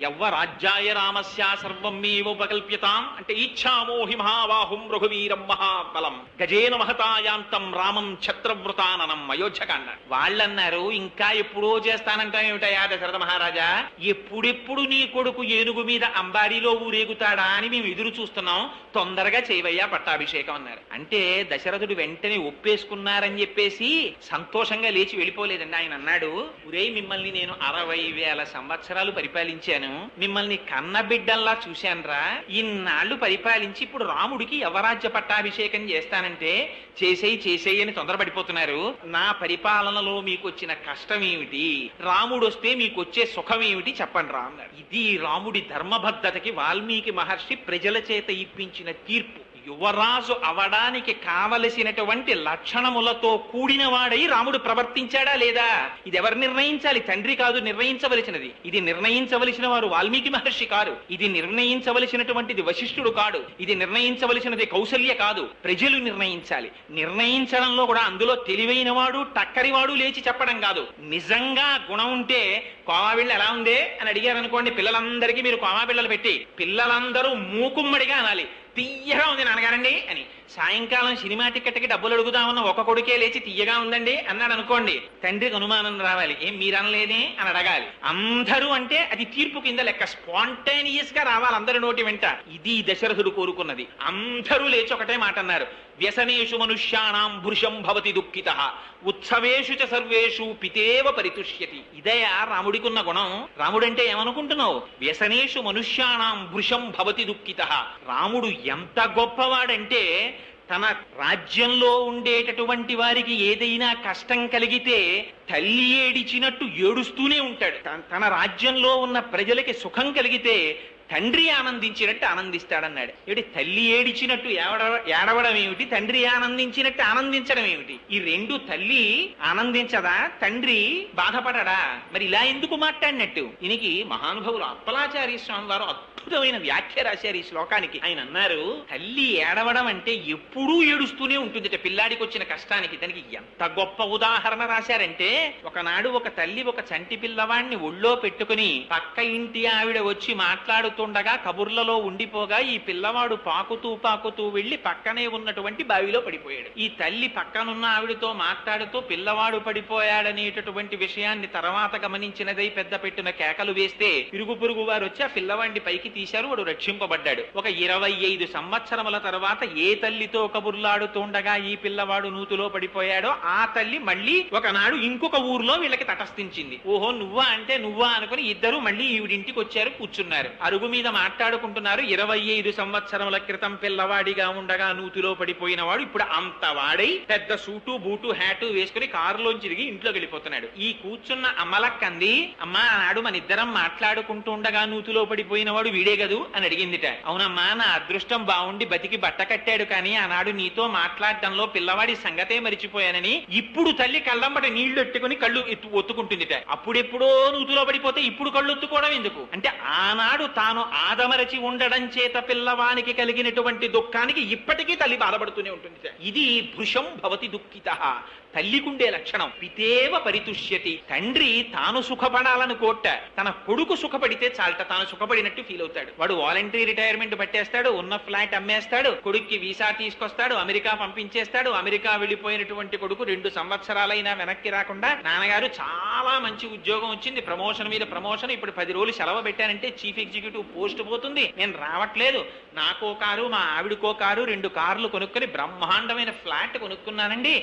యవ్వరాజ్యాయ రామస్య సర్వం మే ఉపకల్ప్యతాం అంటే ఇచ్ఛామోహి మహాబాహుం రఘువీరం మహాబలం గజేన మహతాయాంతం రామం ఛత్రవృతాననం అయోధ్యక అన్నారు. వాళ్ళన్నారు, ఇంకా ఎప్పుడో చేస్తానంటాం ఏమిటయా దశరథ మహారాజా, ఎప్పుడెప్పుడు నీ కొడుకు ఏనుగు మీద అంబారీలో ఊరేగుతాడా అని మేము ఎదురు చూస్తున్నాం, తొందరగా చేయవయ్యా పట్టాభిషేకం అన్నారు. అంటే దశరథుడు వెంటనే ఒప్పేసుకున్నారని చెప్పేసి సంతోషంగా లేచి వెళ్ళిపోలేదండి. ఆయన అన్నాడు, ఒరేయ్ మిమ్మల్ని నేను 60,000 సంవత్సరాలు పరిపాలించాను, మిమ్మల్ని కన్నబిడ్డల్లా చూశానురా. ఇన్నాళ్లు పరిపాలించి ఇప్పుడు రాముడికి యవరాజ్య పట్టాభిషేకం చేస్తానంటే చేసేయి అని తొందరపడిపోతున్నారు. నా పరిపాలనలో మీకు వచ్చిన కష్టం ఏమిటి, రాముడు వస్తే మీకు వచ్చే సుఖం ఏమిటి చెప్పండి రా అన్నారు. ఇది రాముడి ధర్మబద్ధతకి వాల్మీకి మహర్షి ప్రజల చేత ఇప్పించిన తీర్పు. యువరాజు అవడానికి కావలసినటువంటి లక్షణములతో కూడిన వాడై రాముడు ప్రవర్తించాడా లేదా, ఇది ఎవరు నిర్ణయించాలి? తండ్రి కాదు నిర్ణయించవలసినది. ఇది నిర్ణయించవలసిన వారు వాల్మీకి మహర్షి కాదు. ఇది నిర్ణయించవలసినటువంటిది వశిష్ఠుడు కాడు. ఇది నిర్ణయించవలసినది కౌసల్య కాదు. ప్రజలు నిర్ణయించాలి. నిర్ణయించడంలో కూడా అందులో తెలివైన వాడు టక్కరివాడు లేచి చెప్పడం కాదు. నిజంగా గుణం ఉంటే కోమాబిళ్ళ ఎలా ఉందే అని అడిగారు అనుకోండి, పిల్లలందరికీ మీరు కోమాబిళ్ళలు పెట్టి పిల్లలందరూ మూకుమ్మడిగా అనాలి, తీయగా ఉంది నాన్నగారండి అని. సాయంకాలం సినిమా టికెట్కి డబ్బులు అడుగుదామన్న ఒక కొడుకే లేచి తీయగా ఉందండి అన్నాడు అనుకోండి, తండ్రికి అనుమానం రావాలి, ఏం మీరనలేదే అని అడగాలి. అందరూ అంటే అది తీర్పు కింద లెక్క, స్పాంటేనియస్ గా రావాలి అందరి నోటి వెంట. ఇది దశరథుడు కోరుకున్నది. అందరూ లేచి ఒకటే మాట అన్నారు, వ్యసనేషు మనుష్యానాం భృశం భవతి దుఃఖితః ఉత్సవేషు చ సర్వేషు పితేవ పరితుష్యతి. ఇదయా రాముడికున్న గుణం. రాముడంటే ఏమనుకుంటున్నావు? వ్యసనేషు మనుష్యానాం భృశం భవతి దుఃఖితః. రాముడు ఎంత గొప్పవాడంటే తన రాజ్యంలో ఉండేటటువంటి వారికి ఏదైనా కష్టం కలిగితే తల్లి ఏడిచినట్టు ఏడుస్తూనే ఉంటాడు. తన రాజ్యంలో ఉన్న ప్రజలకి సుఖం కలిగితే తండ్రి ఆనందించినట్టు ఆనందిస్తాడన్నాడు. ఏమిటి తల్లి ఏడిచినట్టు ఏడవడం ఏమిటి, తండ్రి ఆనందించినట్టు ఆనందించడం ఏమిటి? ఈ రెండు తల్లి ఆనందించదా, తండ్రి బాధపడడా? మరి ఇలా ఎందుకు మాట్లాడినట్టు? దీనికి మహానుభావులు అప్పలాచార్య స్వామి వారు అద్భుతమైన వ్యాఖ్య రాశారు ఈ శ్లోకానికి. ఆయన అన్నారు, తల్లి ఏడవడం అంటే ఎప్పుడూ ఏడుస్తూనే ఉంటుంది పిల్లాడికి వచ్చిన కష్టానికి. దానికి ఎంత గొప్ప ఉదాహరణ రాశారంటే, ఒకనాడు ఒక తల్లి ఒక చంటి పిల్లవాడిని ఒళ్ళో పెట్టుకుని పక్క ఇంటి ఆవిడ వచ్చి మాట్లాడుతూ కబుర్లాడుతుండగా కబుర్లలో ఉండిపోగా ఈ పిల్లవాడు పాకుతూ పాకుతూ వెళ్లి పక్కనే ఉన్నటువంటి బావిలో పడిపోయాడు. ఈ తల్లి పక్కనున్న ఆవిడతో మాట్లాడుతూ పిల్లవాడు పడిపోయాడనేటటువంటి విషయాన్ని తర్వాత గమనించినదై పెద్ద పెట్టిన కేకలు వేస్తే ఇరుగు పొరుగు వారు వచ్చి ఆ పిల్లవాడిని పైకి తీశారు. వాడు రక్షింపబడ్డాడు. ఒక 25 సంవత్సరముల తర్వాత ఏ తల్లితో కబుర్లాడుతుండగా ఈ పిల్లవాడు నూతులో పడిపోయాడో ఆ తల్లి మళ్ళీ ఒకనాడు ఇంకొక ఊర్లో వీళ్ళకి తటస్థించింది. ఓహో నువ్వా అంటే నువ్వా అనుకుని ఇద్దరు మళ్ళీ ఈవిడింటికి వచ్చారు, కూర్చున్నారు. అరుగు మీద మాట్లాడుకుంటున్నారు. 25 సంవత్సరముల క్రితం పిల్లవాడిగా ఉండగా నూతిలో పడిపోయిన వాడు ఇప్పుడు అంత వాడై పెద్ద సూటు బూటు హ్యాటు వేసుకుని కారులోంచి తిరిగి ఇంట్లోకి వెళ్ళిపోతున్నాడు. ఈ కూర్చున్న అమ్మలక్కంది, అమ్మా ఆనాడు మన ఇద్దరం మాట్లాడుకుంటూ ఉండగా నూతిలో పడిపోయిన వాడు వీడే గదు అని అడిగిందిట. అవునమ్మా, నా అదృష్టం బాగుండి బతికి బట్ట కట్టాడు, కానీ ఆనాడు నీతో మాట్లాడటంలో పిల్లవాడి సంగతే మరిచిపోయానని ఇప్పుడు తల్లి కళ్ళంబట నీళ్లు ఎట్టుకుని కళ్ళు ఒత్తుకుంటుందిట. అప్పుడెప్పుడో నూతిలో పడిపోతే ఇప్పుడు కళ్ళు ఒత్తుకోవడం ఎందుకు అంటే ఆనాడు తాను ఆదమరచి ఉండడం చేత పిల్లవానికి కలిగినటువంటి దుఃఖానికి ఇప్పటికీ తల్లి బాధపడుతూనే ఉంటుంది. ఇది భృశం భవతి దుఃఖిత, తల్లికుండే లక్షణం. పితేవ పరితుష్యతి, తండ్రి తాను సుఖపడాలని కోట తన కొడుకు సుఖపడితే చాలట తాను సుఖపడినట్టు ఫీల్ అవుతాడు. వాడు వాలంటరీ రిటైర్మెంట్ పట్టేస్తాడు, ఉన్న ఫ్లాట్ అమ్మేస్తాడు, కొడుక్కి వీసా తీసుకొస్తాడు, అమెరికా పంపించేస్తాడు. అమెరికా వెళ్ళిపోయినటువంటి కొడుకు 2 సంవత్సరాలైనా వెనక్కి రాకుండా, నాన్నగారు చాలా మంచి ఉద్యోగం వచ్చింది, ప్రమోషన్ మీద ప్రమోషన్, ఇప్పుడు 10 రోజులు సెలవు పెట్టానంటే చీఫ్ ఎగ్జిక్యూటివ్ పోస్ట్ పోతుంది, నేను రావట్లేదు, నాకో కారు మా ఆవిడకో కారు 2 కార్లు కొనుక్కొని బ్రహ్మాండమైన ఫ్లాట్ కొనుక్కున్నానండి,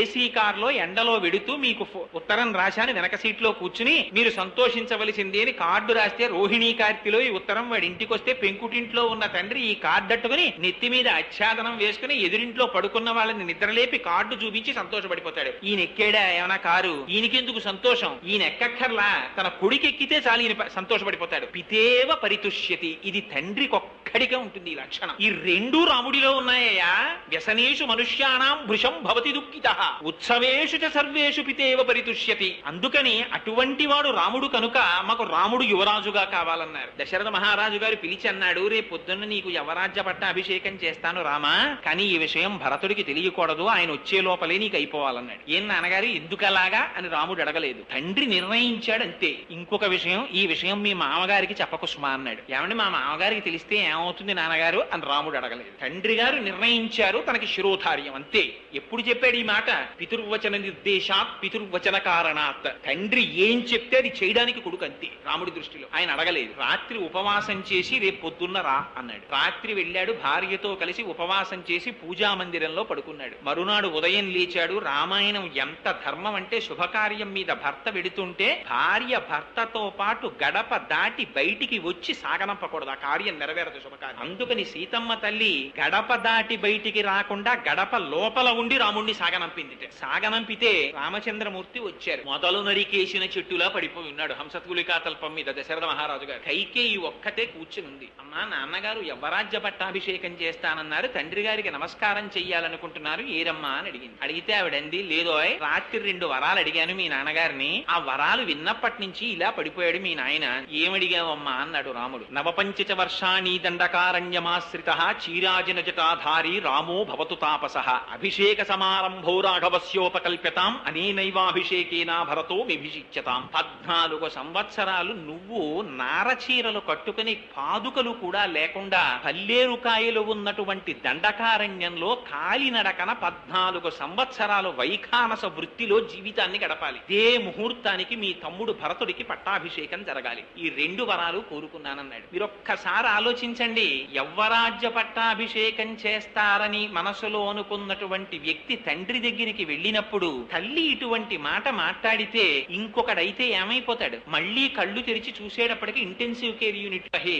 ఏసీ కారులో ఎండలో వెడుతూ మీకు ఉత్తరం రాశాను, వెనక సీట్లో కూర్చుని మీరు సంతోషించవలసింది అని కార్డు రాస్తే రోహిణీ కార్తిలో ఈ ఉత్తరం వాడి ఇంటికి వస్తే పెంకుటింట్లో ఉన్న తండ్రి ఈ కార్డు అట్టుకుని నెత్తి మీద ఆచ్ఛాదనం వేసుకుని ఎదురింట్లో పడుకున్న వాళ్ళని నిద్రలేపి కార్డు చూపించి సంతోషపడిపోతాడు. ఈయన ఎక్కాడా ఏమైనా కారు, ఈయనకెందుకు సంతోషం, ఈయన ఎక్కక్కర్లా, తన కొడుకు ఎక్కితే చాలు ఈయన సంతోషపడిపోతాడు. పితేవ పరితుష్యతి, ఇది తండ్రికి ఒక్కడిగా ఉంటుంది ఈ లక్షణం. ఈ 2 రాముడిలో ఉన్నాయా. వ్యసనేషు మనుష్యానాం భృశం భవతి దుఃఖితః ఉత్సవేషు చ సర్వేషు పితేవ పరితుష్యతి. అందుకని అటువంటి వాడు రాముడు కనుక మాకు రాముడు యువరాజుగా కావాలన్నారు. దశరథ మహారాజు గారు పిలిచి అన్నాడు, రేపు పొద్దున్న నీకు యవరాజ్య పట్ట అభిషేకం చేస్తాను రామా, కానీ ఈ విషయం భరతుడికి తెలియకూడదు, ఆయన వచ్చే లోపలే నీకు అయిపోవాలన్నాడు. ఏం నాన్నగారు ఎందుకలాగా అని రాముడు అడగలేదు. తండ్రి నిర్ణయించాడు అంతే. ఇంకొక విషయం, ఈ విషయం మీ మామగారికి చెప్పకు సుమా అన్నాడు. ఏమంటే మా మామగారికి తెలిస్తే ఏమవుతుంది నాన్నగారు అని రాముడు అడగలేదు. తండ్రి గారు నిర్ణయించారు, తనకి శిరోధార్యం అంతే. ఎప్పుడు చెప్పాడు ఈ మాట? పితుర్వచన నిర్దేశాత్ పితుర్వచన కారణాత్. తండ్రి ఏం చెప్తే అది చేయడానికి కొడుకు అంతే రాముడి దృష్టిలో. ఆయన అడగలేదు. రాత్రి ఉపవాసం చేసి రేపు పొద్దున్న రా అన్నాడు. రాత్రి వెళ్ళాడు, భార్యతో కలిసి ఉపవాసం చేసి పూజా మందిరంలో పడుకున్నాడు. మరునాడు ఉదయం లేచాడు. రామాయణం ఎంత ధర్మం అంటే, శుభకార్యం మీద భర్త వెడుతుంటే భార్య భర్తతో పాటు గడప దాటి బయటికి వచ్చి సాగనంపకూడదు, ఆ కార్యం నెరవేరదు, శుభకార్యం. అందుకని సీతమ్మ తల్లి గడప దాటి బయటికి రాకుండా గడప లోపల ఉండి రాముణ్ణి సాగనంపింది. సాగనంపితే రామచంద్రమూర్తి వచ్చారు. మొదలు నరికేసిన చెట్టులా పడిపోయి ఉన్నాడు హంసతులికా తల్పం మీద దశరథ మహారాజు గారు. కైకేయి ఒక్కతే కూర్చుని ఉంది. అమ్మా నాన్నగారు యవ్వరాజ్య పట్టాభిషేకం చేస్తానన్నారు, తండ్రి గారికి నమస్కారం చెయ్యాలనుకుంటున్నారు, ఏరమ్మా అని అడిగింది. అడిగితే ఆవిడంది, లేదోయ్ రాత్రి 2 వరాలు అడిగాను మీ నాన్నగారిని, ఆ వరాలు విన్నప్పటి నుంచి ఇలా పడిపోయాడు మీ నాయన, ఏమడిగావమ్మా అన్నాడు రాముడు. నవపంచ వర్షాణి దండకారణ్యమాశ్రిత చీరాజన జటాధారి రామో భవతు తాపసః అభిషేక సమారంభో రాఘవస్యోపకల్ప్యతాం అనేనైవాభిషేకేనా భరతో విభిషిచ్యతాం. 14 సంవత్సరాలు నువ్వు నారచీరలు కట్టుకుని పాదుకలు కూడా లేకుండా పల్లేరుకాయలు ఉన్నటువంటి దండకారణ్యంలో కాలినడకన 14 సంవత్సరాలు వైఖానస వృత్తిలో జీవితాన్ని గడపాలి. ఇదే ముహూర్తానికి మీ తమ్ముడు భరతుడికి పట్టాభిషేకం జరగాలి. ఈ 2 వరాలు కోరుకున్నానన్నాడు. మీరొక్కసారి ఆలోచించండి, యవ్వరాజ్య పట్టాభిషేకం చేస్తారని మనసులో అనుకున్నటువంటి వ్యక్తి తండ్రి దగ్గరికి వెళ్ళినప్పుడు తల్లి ఇటువంటి మాట మాట్లాడితే ఇంకొకడైతే ఏమైపోతాడు? మళ్ళీ కళ్ళు తెరిచి చూసేటప్పటికి ఇంటెన్సివ్ కేర్ యూనిట్ హే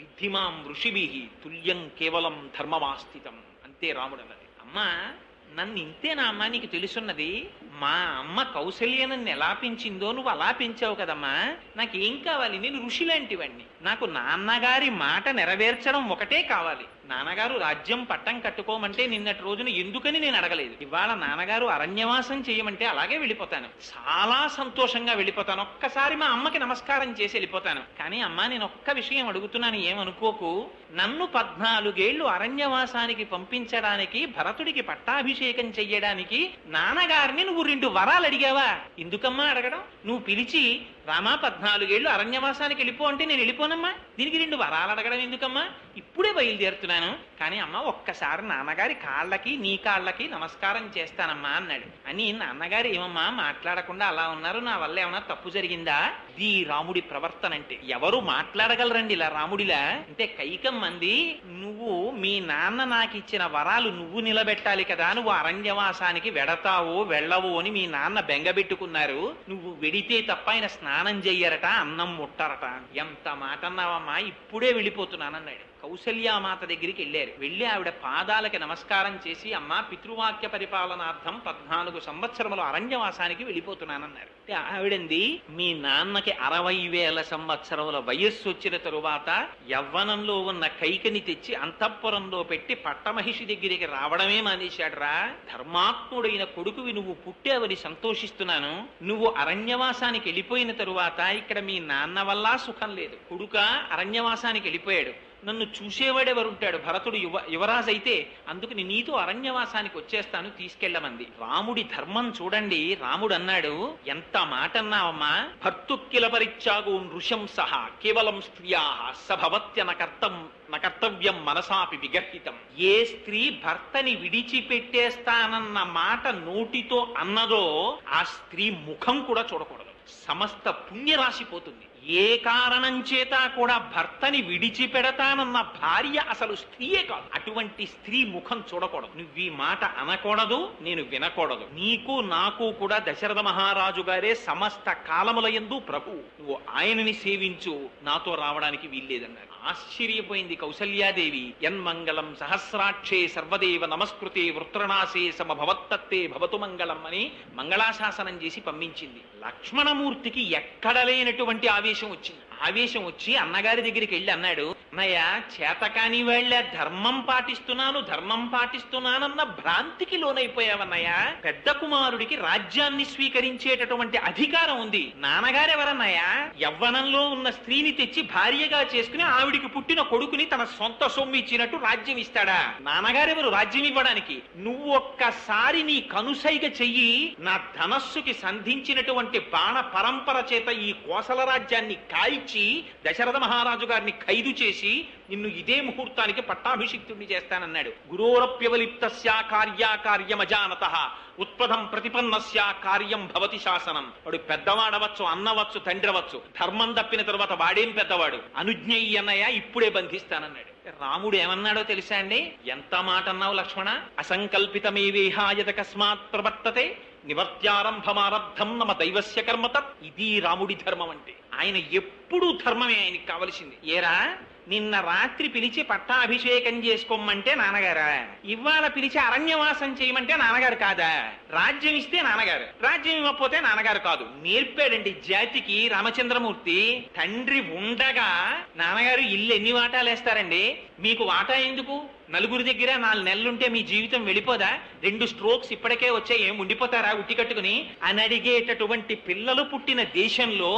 విద్ధిమాం ఋషిభిః తుల్యం కేవలం ధర్మమాస్థితం అంతే రాముడు అన్నది. అమ్మా నన్ను ఇంతేనా అమ్మా నీకు తెలుసున్నది? మా అమ్మ కౌసల్య నన్ను ఎలా పెంచిందో నువ్వు అలా పెంచావు కదమ్మా, నాకేం కావాలి? నేను ఋషి లాంటివాణ్ణి, నాకు నాన్నగారి మాట నెరవేర్చడం ఒకటే కావాలి. నాన్నగారు రాజ్యం పట్టం కట్టుకోమంటే నిన్నటి రోజున ఎందుకని నేను అడగలేదు. ఇవాళ నాన్నగారు అరణ్యవాసం చేయమంటే అలాగే వెళ్ళిపోతాను, చాలా సంతోషంగా వెళ్ళిపోతాను, ఒక్కసారి మా అమ్మకి నమస్కారం చేసి వెళ్ళిపోతాను. కానీ అమ్మా నేను ఒక్క విషయం అడుగుతున్నాను, ఏమనుకోకు, నన్ను 14 ఏళ్లు అరణ్యవాసానికి పంపించడానికి, భరతుడికి పట్టాభిషేకం చెయ్యడానికి నాన్నగారిని నువ్వు 2 వరాలు అడిగావా? ఎందుకమ్మా అడగడం? నువ్వు పిలిచి రామా 14 ఏళ్ళు అరణ్యవాసానికి వెళ్ళిపో అంటే నేను వెళ్ళిపోనమ్మా, దీనికి 2 వరాలు అడగడం ఎందుకమ్మా, ఇప్పుడే బయలుదేరుతున్నాను. కానీ అమ్మ ఒక్కసారి నాన్నగారి కాళ్ళకి నీ కాళ్ళకి నమస్కారం చేస్తానమ్మా అన్నాడు. అని నాన్నగారు ఏమమ్మా మాట్లాడకుండా అలా ఉన్నారు, నా వల్ల ఏమన్నా తప్పు జరిగిందా? ఇది రాముడి ప్రవర్తన అంటే. ఎవరు మాట్లాడగలరండి ఇలా రాముడిలా? అంటే కైకమ్మంది, నువ్వు మీ నాన్న నాకు ఇచ్చిన వరాలు నువ్వు నిలబెట్టాలి కదా, నువ్వు అరణ్యవాసానికి వెడతావో వెళ్ళవో అని మీ నాన్న బెంగబెట్టుకున్నారు, నువ్వు వెడితే తప్ప ఆయన స్నానం చెయ్యరట, అన్నం ముట్టరట. ఎంత మాట అన్నావమ్మా, ఇప్పుడే వెళ్ళిపోతున్నానన్నాడు. కౌసల్యామాత దగ్గరికి వెళ్ళారు. వెళ్ళి ఆవిడ పాదాలకి నమస్కారం చేసి, అమ్మా పితృవాక్య పరిపాలనార్థం 14 సంవత్సరములు అరణ్యవాసానికి వెళ్ళిపోతున్నానన్నారు. ఆవిడంది, మీ నాన్నకి 60,000 సంవత్సరముల వయస్సు వచ్చిన తరువాత యవ్వనంలో ఉన్న కైకని తెచ్చి అంతఃపురంలో పెట్టి పట్టమహిషి దగ్గరికి రావడమే మానేశాడురా. ధర్మాత్ముడైన కొడుకువి నువ్వు పుట్టావని సంతోషిస్తున్నాను. నువ్వు అరణ్యవాసానికి వెళ్ళిపోయిన తరువాత ఇక్కడ మీ నాన్న వల్ల సుఖం లేదు. కొడుక అరణ్యవాసానికి వెళ్ళిపోయాడు, నన్ను చూసేవాడెవరుంటాడు? భరతుడు యువరాజు అయితే, అందుకని నీతో అరణ్యవాసానికి వచ్చేస్తాను, తీసుకెళ్లమంది. రాముడి ధర్మం చూడండి. రాముడు అన్నాడు, ఎంత మాట అన్నావమ్మా, భర్తుక్కిల పరిత్యాగో నృశంసః కేవలం స్త్రియా సభవత్య నకర్తవ్యం మనసాపి విగర్హితం. ఏ స్త్రీ భర్తని విడిచిపెట్టేస్తానన్న మాట నోటితో అన్నదో ఆ స్త్రీ ముఖం కూడా చూడకూడదు, సమస్త పుణ్యరాశి పోతుంది. ఏ కారణం చేత కూడా భర్తని విడిచిపెడతానన్న భార్య అసలు స్త్రీయే కాదు. అటువంటి స్త్రీ ముఖం చూడకూడదు. నువ్వు ఈ మాట అనకూడదు, నేను వినకూడదు. నీకు నాకు కూడా దశరథ మహారాజు గారే సమస్త కాలములయందు ప్రభు, నువ్వు ఆయనని సేవించు, నాతో రావడానికి వీల్లేదన్నారు. ఆశ్చర్యపోయింది కౌసల్యాదేవి. యన్మంగళం సహస్రాక్షే సర్వదేవ నమస్కృతే వృత్రనాశే సమభవత్తత్తే భవతు మంగళం అని మంగళాశాసనం చేసి పంపించింది. లక్ష్మణమూర్తికి ఎక్కడ లేనటువంటి ఆవేశం వచ్చింది. ఆవేశం వచ్చి అన్నగారి దగ్గరికి వెళ్ళి అన్నాడు, అన్నయ్య చేతకాని వాళ్ళ ధర్మం పాటిస్తున్నానన్న భ్రాంతికి లోనైపోయావన్నయ్య. పెద్ద కుమారుడికి రాజ్యాన్ని స్వీకరించేటటువంటి అధికారం ఉంది. నాన్నగారెవరన్నయ్య? యవ్వనంలో ఉన్న స్త్రీని తెచ్చి భార్యగా చేసుకుని ఆవిడికి పుట్టిన కొడుకుని తన సొంత సొమ్ము ఇచ్చినట్టు రాజ్యం ఇస్తాడా? నాన్నగారెవరు రాజ్యం ఇవ్వడానికి? నువ్వు ఒక్కసారి నీ కనుసైగ చెయ్యి, నా ధనస్సుకి సంధించినటువంటి బాణ పరంపర చేత ఈ కోసల రాజ్యాన్ని కాల్చి దశరథ మహారాజు గారిని ఖైదు చేసి నిన్ను ఇదే ముహూర్తానికి పట్టాభిషిక్తుడిని చేస్తానన్నాడు. గురోరప్యవలిప్తస్య కార్యాకార్యమజానతః ఉత్పదం ప్రతిపన్నస్య కార్యం భవతి శాసనం. వాడు పెద్దవాడవచ్చు, అన్నవచ్చు, తండ్రవచ్చు. ధర్మం తప్పిన తర్వాత వాడేం పెద్దవాడు? అనుజ్ఞయ్య అన్నయ్య, ఇప్పుడే బంధిస్తానన్నాడు. రాముడు ఏమన్నాడో తెలుసా అండి? ఎంత మాట అన్నావు లక్ష్మణ? అసంకల్పితమేవేహాయత కస్మాత్ ప్రవర్తతే నివర్త్యారంభమారబ్ధం నమ దైవస్య కర్మతత్. ఇది రాముడి ధర్మం అంటే. ఆయన ఎప్పుడూ ధర్మమే ఆయనకి కావలసింది. ఏరా, నిన్న రాత్రి పిలిచి పట్టాభిషేకం చేసుకోమంటే నాన్నగారా? ఇవాళ పిలిచి అరణ్యవాసం చేయమంటే నాన్నగారు కాదా? రాజ్యం ఇస్తే నాన్నగారు, రాజ్యం ఇవ్వకపోతే నాన్నగారు కాదు. నేర్పాడండి జాతికి రామచంద్రమూర్తి. తండ్రి ఉండగా నాన్నగారు ఇల్లు ఎన్ని వాటాలు వేస్తారండి? మీకు వాటా ఎందుకు? నలుగురి దగ్గర 4 నెలలుంటే మీ జీవితం వెళ్ళిపోదా? 2 స్ట్రోక్స్ ఇప్పటికే వచ్చాయి, ఏం ఉండిపోతారా ఉట్టి కట్టుకుని అని అడిగేటటువంటి పిల్లలు పుట్టిన దేశంలో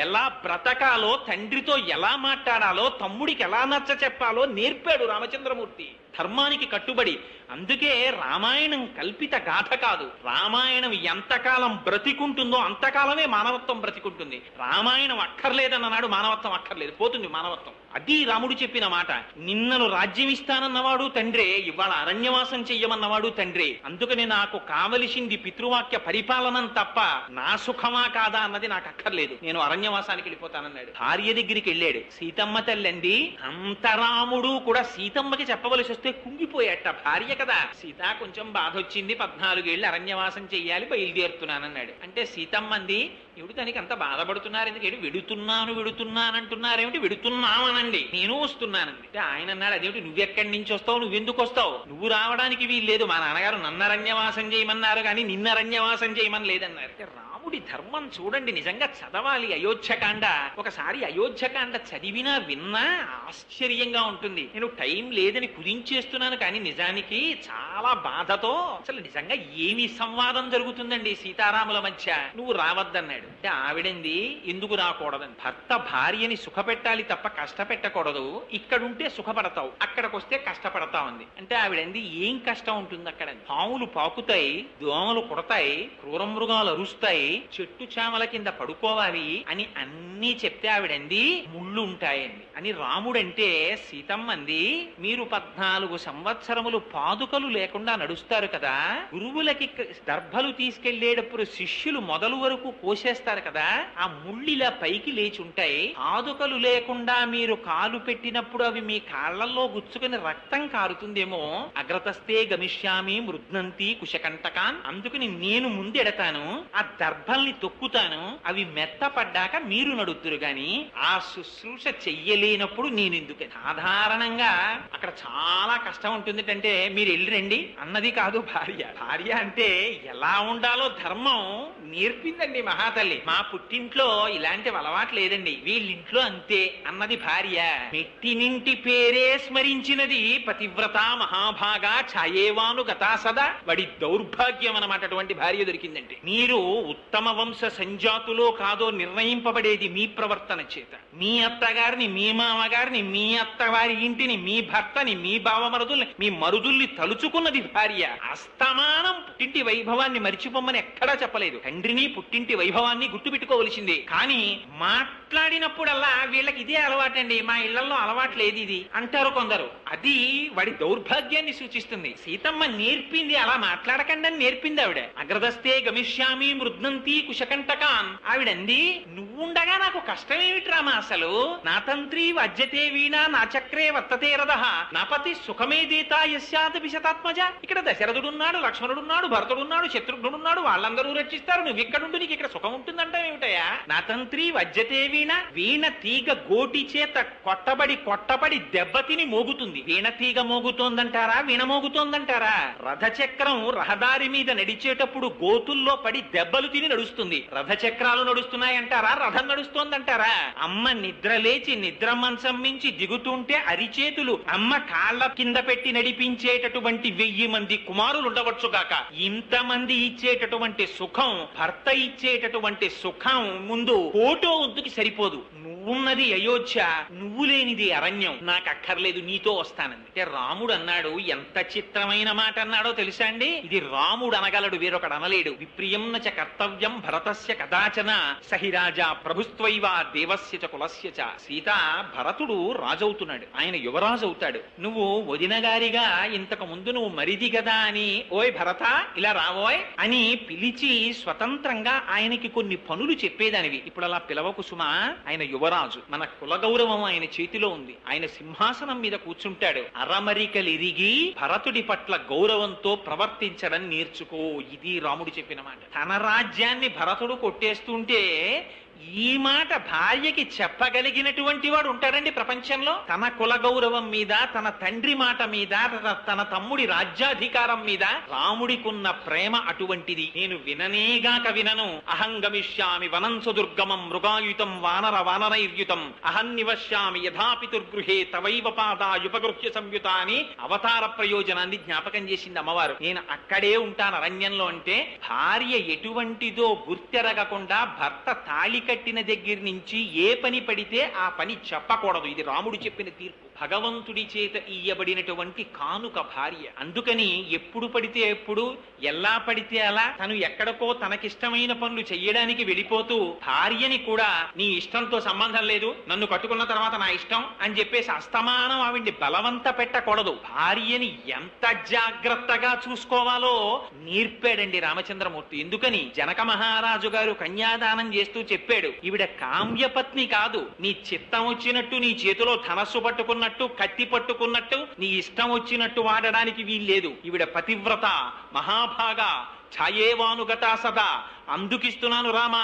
ఎలా బ్రతకాలో, తండ్రితో ఎలా మాట్లాడాలో, తమ్ముడికి ఎలా నచ్చ చెప్పాలో నేర్పాడు రామచంద్రమూర్తి. ధర్మానికి కట్టుబడి. అందుకే రామాయణం కల్పిత గాథ కాదు. రామాయణం ఎంతకాలం బ్రతికుంటుందో అంతకాలమే మానవత్వం బ్రతికుంటుంది. రామాయణం అక్కర్లేదన్ననాడు మానవత్వం అక్కర్లేదు, పోతుంది మానవత్వం. అది రాముడు చెప్పిన మాట. నిన్నను రాజ్యం ఇస్తానన్నవాడు తండ్రే, ఇవాళ అరణ్యవాసం చెయ్యమన్నవాడు తండ్రే. అందుకని నాకు కావలసింది పితృవాక్య పరిపాలనం తప్ప నా సుఖమా కాదా అన్నది నాకు అక్కర్లేదు, నేను అరణ్యవాసానికి వెళ్ళిపోతానన్నాడు. భార్య దగ్గరికి వెళ్ళాడు. సీతమ్మ తల్లండి. అంత రాముడు కూడా సీతమ్మకి చెప్పవలసి వస్తే కుంగిపోయాట. భార్య కదా. సీత కొంచెం బాధ వచ్చింది, 14 ఏళ్ళు అరణ్యవాసం చెయ్యాలి, బయలుదేరుతున్నానన్నాడు. అంటే సీతమ్మంది, ఎవడు దానికి అంత బాధపడుతున్నారు ఎందుకంటే? వెడుతున్నానంటున్నారేమిటి? వెడుతున్నామనండి, నేను వస్తున్నానండి. అంటే ఆయన అన్నాడు, అదేమిటి నువ్వెక్కడి నుంచి వస్తావు, నువ్వెందుకు వస్తావు? నువ్వు రావడానికి వీల్లేదు, మా నాన్నగారు నన్ను అరణ్యవాసం చేయమన్నారు కానీ నిన్న అరణ్యవాసం చేయమని లేదన్నారు. రాముడి ధర్మం చూడండి, నిజంగా చదవాలి అయోధ్యకాండ. ఒకసారి అయోధ్యకాండ చదివినా విన్నా ఆశ్చర్యంగా ఉంటుంది. నేను టైం లేదని కుదించేస్తున్నాను కానీ నిజానికి చాలా చాలా బాధతో అసలు నిజంగా ఏమి సంవాదం జరుగుతుందండి సీతారాముల మధ్య, నువ్వు రావద్దన్నాడు. అంటే ఆవిడంది ఎందుకు రాకూడదని, భర్త భార్యని సుఖపెట్టాలి తప్ప కష్టపెట్టకూడదు, ఇక్కడుంటే సుఖపడతావు, అక్కడికి వస్తే కష్టపడతావు అంది. అంటే ఆవిడంది ఏం కష్టం ఉంటుంది అక్కడ, పాములు పాకుతాయి, దోమలు కుడతాయి, క్రూర మృగాలు అరుస్తాయి, చెట్టు చామల కింద పడుకోవాలి అని అన్నీ చెప్తే ఆవిడంది ముళ్ళు ఉంటాయండి అని. రాముడంటే సీతమ్మంది మీరు 14 సంవత్సరములు పాదుకలు లేకుండా నడుస్తారు కదా, గురువులకి దర్భలు తీసుకెళ్లేటప్పుడు శిష్యులు మొదలు వరకు కోసేస్తారు కదా, ఆ ముళ్ళిలా పైకి లేచి ఉంటాయి, పాదుకలు లేకుండా మీరు కాలు పెట్టినప్పుడు అవి మీ కాళ్లలో గుచ్చుకుని రక్తం కారుతుందేమో, అగ్రతస్తే గమిష్యామి మృద్నంతి కుశకంటకాన్, అందుకని నేను ముందెడతాను, ఆ దర్భల్ని తొక్కుతాను, అవి మెత్తపడ్డాక మీరు నడుతురు గాని ఆ శుశ్రూష చెయ్యలేనప్పుడు నేను ఎందుకు. సాధారణంగా అక్కడ చాలా కష్టం ఉంటుంది అంటే మీరు వెళ్ళిరండి అన్నది కాదు భార్య. భార్య అంటే ఎలా ఉండాలో ధర్మం నేర్పిందండి మహాతల్లి. మా పుట్టింట్లో ఇలాంటి అలవాటు లేదండి, వీళ్ళింట్లో అంతే అన్నది భార్య. మెట్టినింటి పేరే స్మరించినది పతివ్రత మహాభాగా ఛాయేవాను గతా సదా. వాడి దౌర్భాగ్యం అన్నమాట అటువంటి భార్య దొరికిందంటే. మీరు ఉత్తమ వంశ సంజాతులో కాదో నిర్ణయింపబడేది మీ ప్రవర్తన చేత. మీ అత్తగారిని, మీ మామగారిని, మీ అత్తవారి ఇంటిని, మీ భర్తని, మీ బావమరుదుల్ని, మీ మరుదుల్ని తలుచుకున్నది భార్య. అస్తమానం పుట్టింటి వైభవాన్ని మరిచిపోమ్మని ఎక్కడా చెప్పలేదు. తండ్రిని పుట్టింటి వైభవాన్ని గుర్తుపెట్టుకోవలసింది. కానీ మాట్లాడినప్పుడల్లా వీళ్ళకి ఇదే అలవాటండి, మా ఇళ్లలో అలవాటు లేదు ఇది అంటారు కొందరు. అది వాడి దౌర్భాగ్యాన్ని సూచిస్తుంది. సీతమ్మ నేర్పింది అలా మాట్లాడకండి అని నేర్పింది ఆవిడ. అగ్రదస్తే గమిష్యామి మృద్నంతి కుశకంటకాన్. ఆవిడంది నువ్వుండగా నాకు కష్టమేమిటి రామా, అసలు నా తంత్రి వజ్జతే వీణా నా చక్రే వర్తతే రథః నాపతి సుఖమే దేతా యస్యాత విశతాత్మజ. ఇక్కడ దశరథుడున్నాడు, లక్ష్మణుడున్నాడు, భరతుడున్నాడు, శత్రుఘ్నుడున్నాడు, వాళ్ళందరూ రక్షిస్తారు, నువ్వు ఇక్కడుండు నీకు ఇక్కడ సుఖం ఉంటుందంటావు ఏమిటయా. నా తంత్రి వజ్జతే వీణ, వీణ తీగ గోటి చేత కొట్టబడి దెబ్బతిని మోగుతుంది. వీణ తీగ మోగుతోందంటారా, వీణ మోగుతోందంటారా? రథచక్రం రహదారి మీద నడిచేటప్పుడు గోతుల్లో పడి దెబ్బలు తిని నడుస్తుంది. రథచక్రాలు నడుస్తున్నాయంటారా, రథం నడుస్తోందంటారా? అమ్మ నిద్ర లేచి నిద్ర మంచం మించి దిగుతుంటే అరిచేతులు అమ్మ కాళ్ళ కింద పెట్టి నడిపించేటటువంటి 1000 మంది కుమారులు ఉండవచ్చుగాక. ఇంతమంది ఇచ్చేటటువంటి సుఖం, భర్త ఇచ్చేటటువంటి సుఖం ముందు ఫోటో వద్దుకి సరిపోదు. నువ్వున్నది అయోధ్య, నువ్వు లేనిది అరణ్యం, నాకు అక్కర్లేదు, నీతో వస్తానంది. అంటే రాముడు అన్నాడు, ఎంత చిత్రమైన మాట అన్నాడో తెలుసా అండి. ఇది రాముడు అనగలడు, వేరొకడు అనలేడు. విప్రియం చ కర్తవ్యం భరతస్య కదాచన సహిరాజా ప్రభుస్త్వైవ దేవస్య చ కులస్య చ. సీత భరతుడు రాజవుతున్నాడు, ఆయన యువరాజు అవుతాడు. నువ్వు వదిన గారిగా ఇంతకు ముందు నువ్వు మరిది కదా అని ఓయ్ భరత ఇలా రావోయ్ అని పిలిచి స్వతంత్రంగా ఆయనకి కొన్ని పనులు చెప్పేదానివి. ఇప్పుడు అలా పిలవకు సుమా, ఆయన యువరాజు, మన కుల గౌరవం ఆయన చేతిలో ఉంది, ఆయన సింహాసనం మీద కూర్చుంటాడు. అరమరికలిరిగి భరతుడి పట్ల గౌరవంతో ప్రవర్తించడం నేర్చుకో. ఇది రాముడు చెప్పిన మాట. తన రాజ్యాన్ని భరతుడు కొట్టేస్తుంటే ఈ మాట భార్యకి చెప్పగలిగినటువంటి వాడు ఉంటాడండి ప్రపంచంలో? తన కుల గౌరవం మీద, తన తండ్రి మాట మీద, తన తమ్ముడి రాజ్యాధికారం మీద రాముడికున్న ప్రేమ అటువంటిది. నేను విననేగాక వినను. అహం గమిష్యామి వనం సుదుర్గమం మృగాయుతం వానరైర్యుతం అహం నివశ్యామి యథాపితుర్గృహే తవైవ పాదాయుపగృహ్య సంయుత అని అవతార ప్రయోజనాన్ని జ్ఞాపకం చేసింది అమ్మవారు. నేను అక్కడే ఉంటాను అరణ్యంలో అంటే భార్య ఎటువంటిదో గుర్తెరగకుండా భర్త తాళి కట్టిన దగ్గర నుంచి ఏ పని పడితే ఆ పని చెప్పకూడదు. ఇది రాముడు చెప్పిన తీర్పు. భగవంతుడి చేత ఇయ్యబడినటువంటి కానుక భార్య. అందుకని ఎప్పుడు పడితే ఎప్పుడు, ఎలా పడితే అలా తను ఎక్కడికో తనకిష్టమైన పనులు చెయ్యడానికి వెళ్ళిపోతూ భార్యని కూడా నీ ఇష్టంతో సంబంధం లేదు, నన్ను కట్టుకున్న తర్వాత నా ఇష్టం అని చెప్పేసి అస్తమానం ఆవిడ్ని బలవంత పెట్టకూడదు. భార్యని ఎంత జాగ్రత్తగా చూసుకోవాలో నేర్పాడండి రామచంద్రమూర్తి. ఎందుకని జనక మహారాజు గారు కన్యాదానం చేస్తూ చెప్పాడు, ఈవిడ కామ్యపత్ని కాదు, నీ చిత్తం వచ్చినట్టు నీ చేతిలో ధనస్సు పట్టుకున్నట్టు కత్తి పట్టుకున్నట్టు నీ ఇష్టం వచ్చినట్టు వాడడానికి వీల్లేదు. ఈవిడ పతివ్రత మహాభాగా ఛాయేవానుగతా సదా, అందుకిస్తున్నాను రామా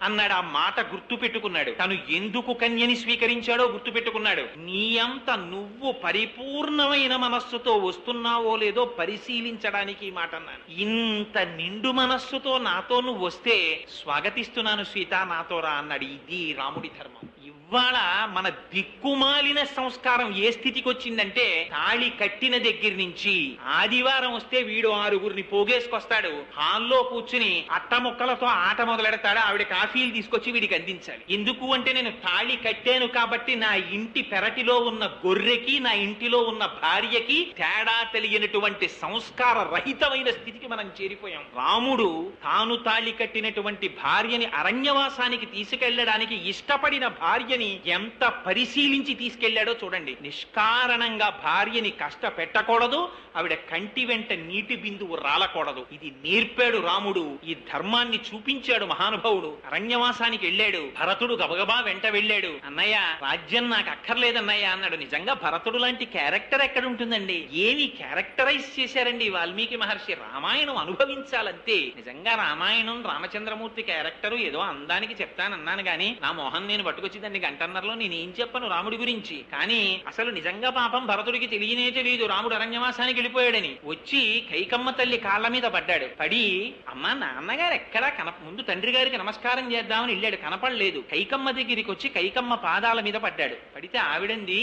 అన్నాడు. ఆ మాట గుర్తు పెట్టుకున్నాడు. తను ఎందుకు కన్యని స్వీకరించాడో గుర్తు పెట్టుకున్నాడు. నీ అంత నువ్వు పరిపూర్ణమైన మనస్సుతో వస్తున్నావో లేదో పరిశీలించడానికి ఈ మాట అన్నాను. ఇంత నిండు మనస్సుతో నాతో నువ్వు వస్తే స్వాగతిస్తున్నాను సీత, నాతో రా అన్నాడు. ఇది రాముడి ధర్మం. ఇవాళ మన దిక్కుమాలిన సంస్కారం ఏ స్థితికి వచ్చిందంటే తాళి కట్టిన దగ్గర నుంచి ఆదివారం వస్తే వీడు 6గురిని పోగేసుకొస్తాడు, హాల్లో కూర్చుని అట్టముక్కలతో ఆట మొదలెడతాడు, ఆవిడ కాఫీలు తీసుకొచ్చి వీడికి అందించాలి. ఎందుకు అంటే నేను తాళి కట్టాను కాబట్టి నా ఇంటి పెరటిలో ఉన్న గొర్రెకి నా ఇంటిలో ఉన్న భార్యకి తేడా తెలియనటువంటి సంస్కార రహితమైన స్థితికి మనం చేరిపోయాం. రాముడు తాను తాళి కట్టినటువంటి భార్యని అరణ్యవాసానికి తీసుకెళ్లడానికి ఇష్టపడిన భార్యని ఎంత పరిశీలించి తీసుకెళ్లాడో చూడండి. నిష్కారణంగా భార్యని కష్టపెట్టకూడదు, ఆవిడ కంటి వెంట నీటి బిందువు రాలకూడదు. ఇది నేర్పాడు రాముడు, ఈ ధర్మాన్ని చూపించాడు మహానుభావుడు. అరణ్యవాసానికి వెళ్ళాడు, భరతుడు గబగబా వెంట వెళ్ళాడు. అన్నయ్య రాజ్యం నాకు అక్కర్లేదన్నయ్య అన్నాడు. నిజంగా భరతుడు లాంటి క్యారెక్టర్ ఎక్కడ ఉంటుందండి? ఏమి క్యారెక్టరైజ్ చేశారండి వాల్మీకి మహర్షి. రామాయణం అనుభవించాలంతే. నిజంగా రామాయణం రామచంద్రమూర్తి క్యారెక్టర్ ఏదో అందానికి చెప్తానన్నాను గాని నా మోహన్ నేను పట్టుకొచ్చి దాన్ని గంటన్నరలో నేనేం చెప్పను రాముడి గురించి. కానీ అసలు నిజంగా పాపం భరతుడికి తెలియనే తెలియదు రాముడు అరణ్యవాసానికి వెళ్ళిపోయాడని. వచ్చి కైకమ్మ తల్లి కాళ్ళ మీద పడ్డాడు. పడి అమ్మా నాన్నగారు ఎక్కడా ముందు తండ్రి గారికి నమస్కారం చేద్దామని వెళ్ళాడు, కనపడలేదు. కైకమ్మ దగ్గరికి వచ్చి కైకమ్మ పాదాల మీద పడ్డాడు. పడితే ఆవిడంది